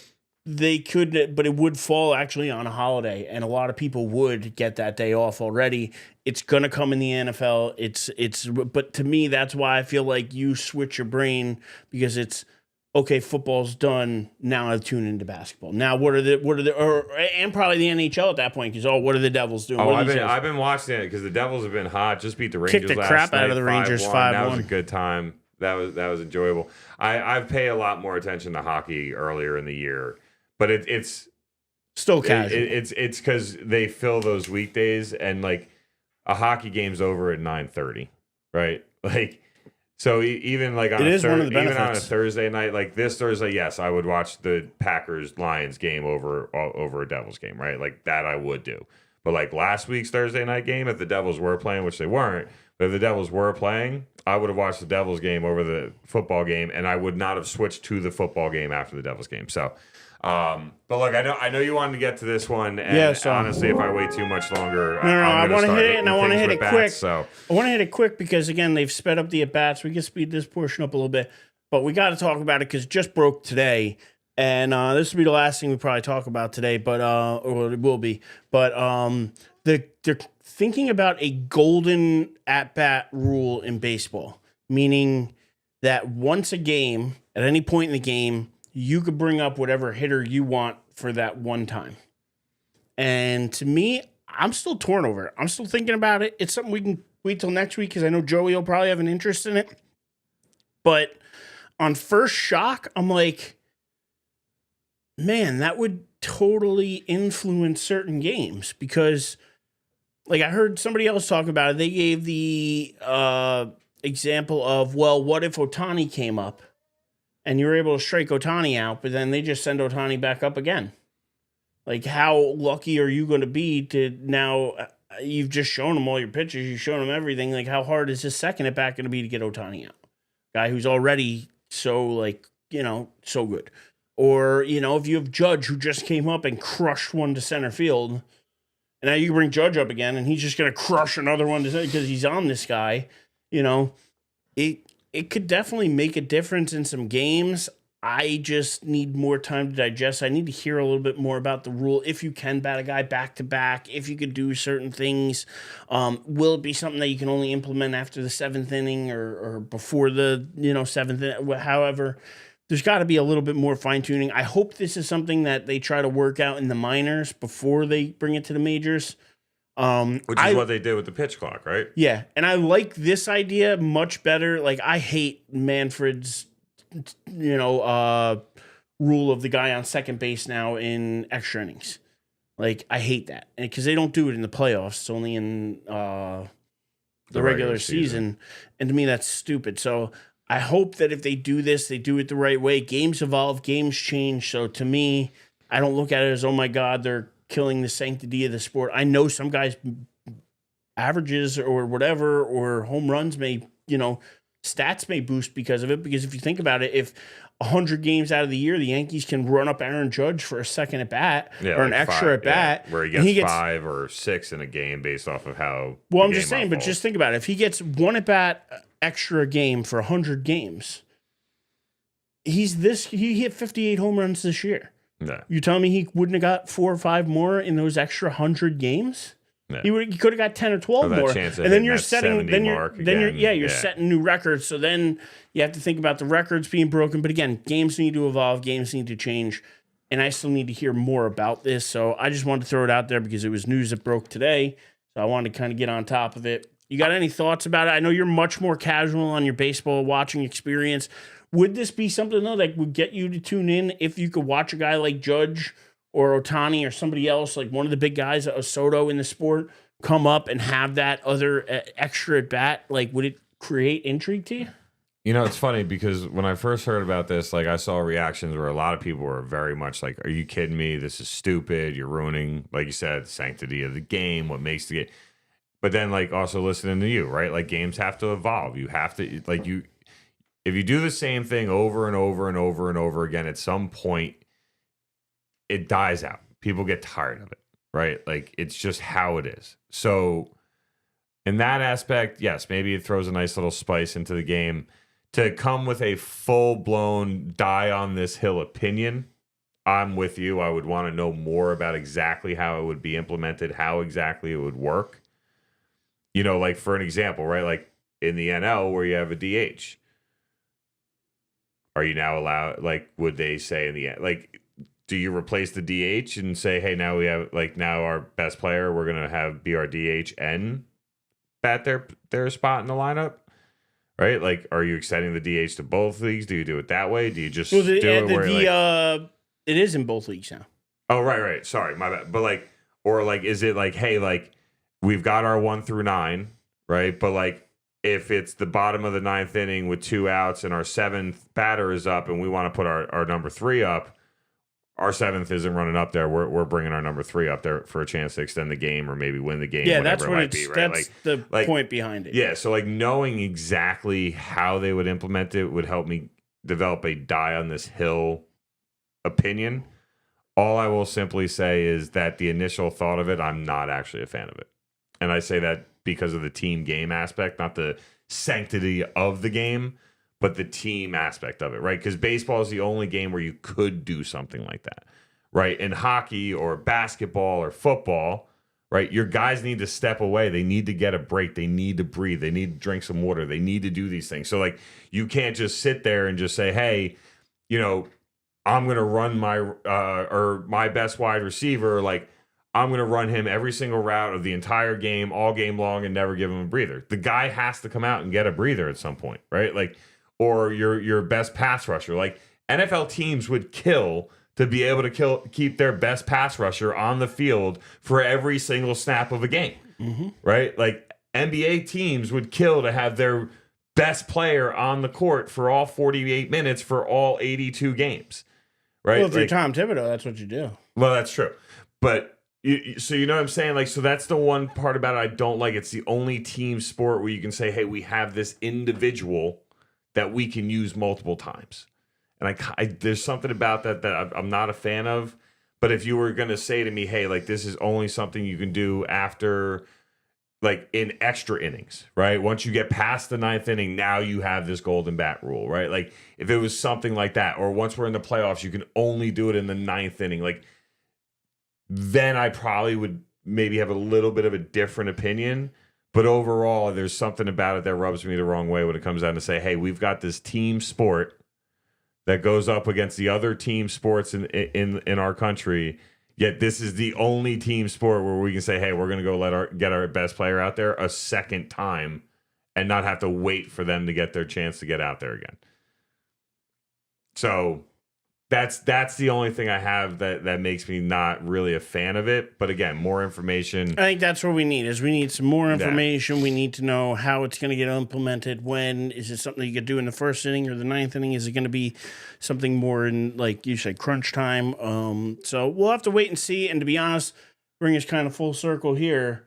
[SPEAKER 1] they could, but it would fall actually on a holiday, and a lot of people would get that day off already. It's gonna come in the NFL. But to me, that's why I feel like you switch your brain, because it's okay. Football's done now. I tune into basketball now. And probably the NHL at that point, because what are the Devils doing?
[SPEAKER 2] I've been watching it because the Devils have been hot. Just beat the Rangers.
[SPEAKER 1] Kicked the
[SPEAKER 2] last
[SPEAKER 1] crap
[SPEAKER 2] night,
[SPEAKER 1] out of the Rangers 5-1.
[SPEAKER 2] That was a good time. That was enjoyable. I pay a lot more attention to hockey earlier in the year, but it's
[SPEAKER 1] still casual.
[SPEAKER 2] It's because they fill those weekdays, and like a hockey game's over at 9:30, right? Like, so even like on
[SPEAKER 1] It is one of the
[SPEAKER 2] even on a
[SPEAKER 1] benefits.
[SPEAKER 2] Thursday night, like this Thursday, yes, I would watch the Packers Lions game over a Devils game, right? Like that I would do. But like last week's Thursday night game, if the Devils were playing, which they weren't, but if the Devils were playing, I would have watched the Devils game over the football game, and I would not have switched to the football game after the Devils game. So, but look, I know you wanted to get to this one, and
[SPEAKER 1] Yeah, so-
[SPEAKER 2] honestly, if I wait too much longer,
[SPEAKER 1] No, I want to hit it, and I want to hit it quick.
[SPEAKER 2] So
[SPEAKER 1] I want to hit it quick because, again, they've sped up the at-bats. We can speed this portion up a little bit, but we got to talk about it because it just broke today, and this will be the last thing we probably talk about today, but or it will be. But they're thinking about a golden at-bat rule in baseball, meaning that once a game, at any point in the game, you could bring up whatever hitter you want for that one time. And to me, I'm still torn over it. I'm still thinking about it. It's something we can wait till next week because I know Joey will probably have an interest in it. But on first shock, I'm like, man, that would totally influence certain games because, like, I heard somebody else talk about it. They gave the example of, well, what if Ohtani came up and you were able to strike Ohtani out, but then they just send Ohtani back up again? Like, how lucky are you going to be to now? You've just shown him all your pitches. You've shown him everything. Like, how hard is his second at bat going to be to get Ohtani out? Guy who's already so, like, so good. Or, if you have Judge who just came up and crushed one to center field, and now you bring Judge up again, and he's just going to crush another one because he's on this guy, it could definitely make a difference in some games. I just need more time to digest. I need to hear a little bit more about the rule. If you can bat a guy back to back, if you could do certain things, will it be something that you can only implement after the seventh inning or before the seventh inning? However, there's got to be a little bit more fine tuning. I hope this is something that they try to work out in the minors before they bring it to the majors.
[SPEAKER 2] which is what they did with the pitch clock, right?
[SPEAKER 1] Yeah, and I like this idea much better. Like, I hate Manfred's rule of the guy on second base now in extra innings. Like, I hate that because they don't do it in the playoffs. It's only in the regular season. And to me, that's stupid. So I hope that if they do this, they do it the right way. Games evolve, games change. So to me, I don't look at it as, oh my God, they're killing the sanctity of the sport. I know some guys' averages or whatever, or home runs may, stats may boost because of it. Because if you think about it, if 100 games out of the year, the Yankees can run up Aaron Judge for a second at bat or an extra at bat,
[SPEAKER 2] where he gets 5 or 6 in a game based off of how.
[SPEAKER 1] Well, I'm just saying, but just think about it. If he gets one at bat extra a game for 100 games, he hit 58 home runs this year.
[SPEAKER 2] Yeah.
[SPEAKER 1] You telling me he wouldn't have got 4 or 5 more in those extra 100 games?
[SPEAKER 2] Yeah.
[SPEAKER 1] He could have got 10 or 12 more. And then you're setting you're setting new records. So then you have to think about the records being broken. But again, games need to evolve, games need to change. And I still need to hear more about this. So I just wanted to throw it out there because it was news that broke today. So I wanted to kind of get on top of it. You got any thoughts about it? I know you're much more casual on your baseball watching experience. Would this be something, though, that would get you to tune in if you could watch a guy like Judge or Ohtani or somebody else, like one of the big guys, a Soto in the sport, come up and have that other extra at bat? Like, would it create intrigue to you?
[SPEAKER 2] It's funny because when I first heard about this, like, I saw reactions where a lot of people were very much like, are you kidding me? This is stupid. You're ruining, like you said, the sanctity of the game, what makes the game. But then, like, also listening to you, right? Like, games have to evolve. You have to, like, if you do the same thing over and over and over and over again, at some point, it dies out. People get tired of it, right? Like, it's just how it is. So, in that aspect, yes, maybe it throws a nice little spice into the game. To come with a full-blown die-on-this-hill opinion, I'm with you. I would want to know more about exactly how it would be implemented, how exactly it would work. Like, for an example, right? Like, in the NL, where you have a DH. Are you now allowed, like, would they say in the end, like, do you replace the DH and say, hey, now we have, like, now our best player, we're going to be our DH and bat their spot in the lineup? Right? Like, are you extending the DH to both leagues? Do you do it that way? Do you just do it where,
[SPEAKER 1] it is in both leagues now.
[SPEAKER 2] Oh, right. Sorry, my bad. But, like, or, like, is it like, hey, like, we've got our 1 through 9, right? But like if it's the bottom of the 9th inning with 2 outs and our 7th batter is up and we want to put our number 3 up, our 7th isn't running up there. We're bringing our number 3 up there for a chance to extend the game or maybe win the game.
[SPEAKER 1] Yeah,
[SPEAKER 2] whatever
[SPEAKER 1] that's what
[SPEAKER 2] it might
[SPEAKER 1] it's.
[SPEAKER 2] be, right?
[SPEAKER 1] That's the point behind it.
[SPEAKER 2] Yeah, so like knowing exactly how they would implement it would help me develop a die on this hill opinion. All I will simply say is that the initial thought of it, I'm not actually a fan of it. And I say that because of the team game aspect, not the sanctity of the game, but the team aspect of it, right? Because baseball is the only game where you could do something like that, right? In hockey or basketball or football, right, your guys need to step away. They need to get a break. They need to breathe. They need to drink some water. They need to do these things. So, like, you can't just sit there and just say, hey, you know, I'm going to run my best wide receiver, like, I'm going to run him every single route of the entire game, all game long, and never give him a breather. The guy has to come out and get a breather at some point, right? Like, or your best pass rusher. Like, NFL teams would kill to be able to keep their best pass rusher on the field for every single snap of a game, right? Like, NBA teams would kill to have their best player on the court for all 48 minutes for all 82 games, right?
[SPEAKER 1] Well, if you're Tom Thibodeau, that's what you do.
[SPEAKER 2] Well, that's true. But so you know what I'm saying? Like, so that's the one part about it I don't like. It's the only team sport where you can say, hey, we have this individual that we can use multiple times. And there's something about that I'm not a fan of. But if you were going to say to me, hey, like, this is only something you can do after, like, in extra innings, right? Once you get past the 9th inning, now you have this golden bat rule, right? Like, if it was something like that, or once we're in the playoffs, you can only do it in the 9th inning, like, then I probably would maybe have a little bit of a different opinion. But overall, there's something about it that rubs me the wrong way when it comes down to say, hey, we've got this team sport that goes up against the other team sports in our country. Yet this is the only team sport where we can say, hey, we're going to go get our best player out there a second time and not have to wait for them to get their chance to get out there again. So that's the only thing I have that makes me not really a fan of it. But again, more information.
[SPEAKER 1] I think that's what we need. We need some more information. We need to know how it's going to get implemented. When is it something you could do in the 1st inning or the 9th inning? Is it going to be something more in, like you said, crunch time? So we'll have to wait and see. And to be honest, bring us kind of full circle here.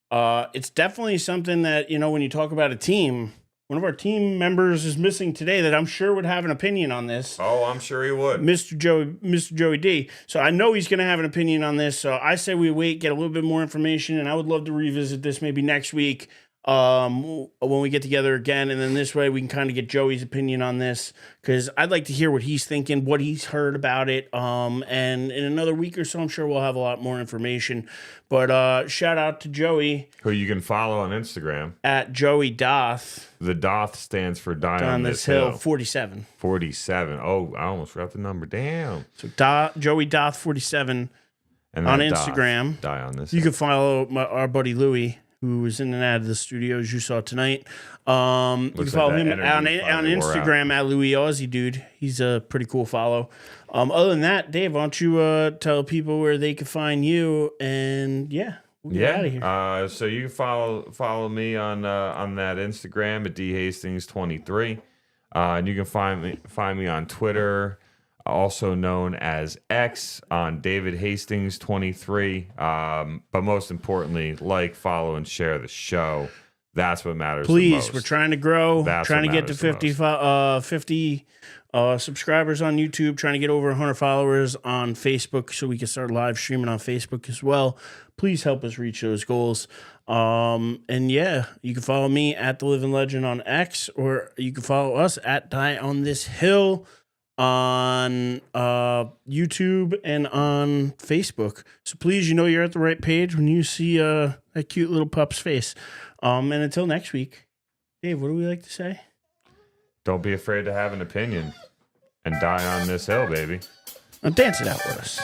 [SPEAKER 1] It's definitely something that, you know, when you talk about a team, one of our team members is missing today that I'm sure would have an opinion on this.
[SPEAKER 2] Oh, I'm sure he would.
[SPEAKER 1] Mr. Joey D. So I know he's going to have an opinion on this. So I say we wait, get a little bit more information, and I would love to revisit this maybe next week when we get together again. And then this way we can kind of get Joey's opinion on this, because I'd like to hear what he's thinking, what he's heard about it. And in another week or so, I'm sure we'll have a lot more information. But shout out to Joey,
[SPEAKER 2] who you can follow on Instagram
[SPEAKER 1] at Joey Doth.
[SPEAKER 2] The Doth stands for Die
[SPEAKER 1] on this hill 47.
[SPEAKER 2] 47. Oh, I almost forgot the number. Damn.
[SPEAKER 1] So Joey Doth 47
[SPEAKER 2] and
[SPEAKER 1] on Instagram.
[SPEAKER 2] Die on this.
[SPEAKER 1] You can follow our buddy Louie, who was in and out of the studios you saw tonight. You can follow him on Instagram at Louie Aussie Dude. He's a pretty cool follow. Other than that, Dave, why don't you tell people where they can find you? And we'll get out of here.
[SPEAKER 2] So you can follow me on that Instagram at dhastings23, and you can find me on Twitter, also known as X, on David Hastings23. But most importantly, like, follow, and share the show. That's what matters.
[SPEAKER 1] Please,
[SPEAKER 2] the most.
[SPEAKER 1] We're trying to grow.
[SPEAKER 2] That's
[SPEAKER 1] trying to get to 50 subscribers on YouTube, trying to get over 100 followers on Facebook so we can start live streaming on Facebook as well. Please help us reach those goals. And you can follow me at The Living Legend on X, or you can follow us at Die on This Hill on YouTube and on Facebook. So please, you're at the right page when you see that cute little pup's face. And until next week, Dave, what do we like to say?
[SPEAKER 2] Don't be afraid to have an opinion and die on this hill, baby.
[SPEAKER 1] Now dance it out with us.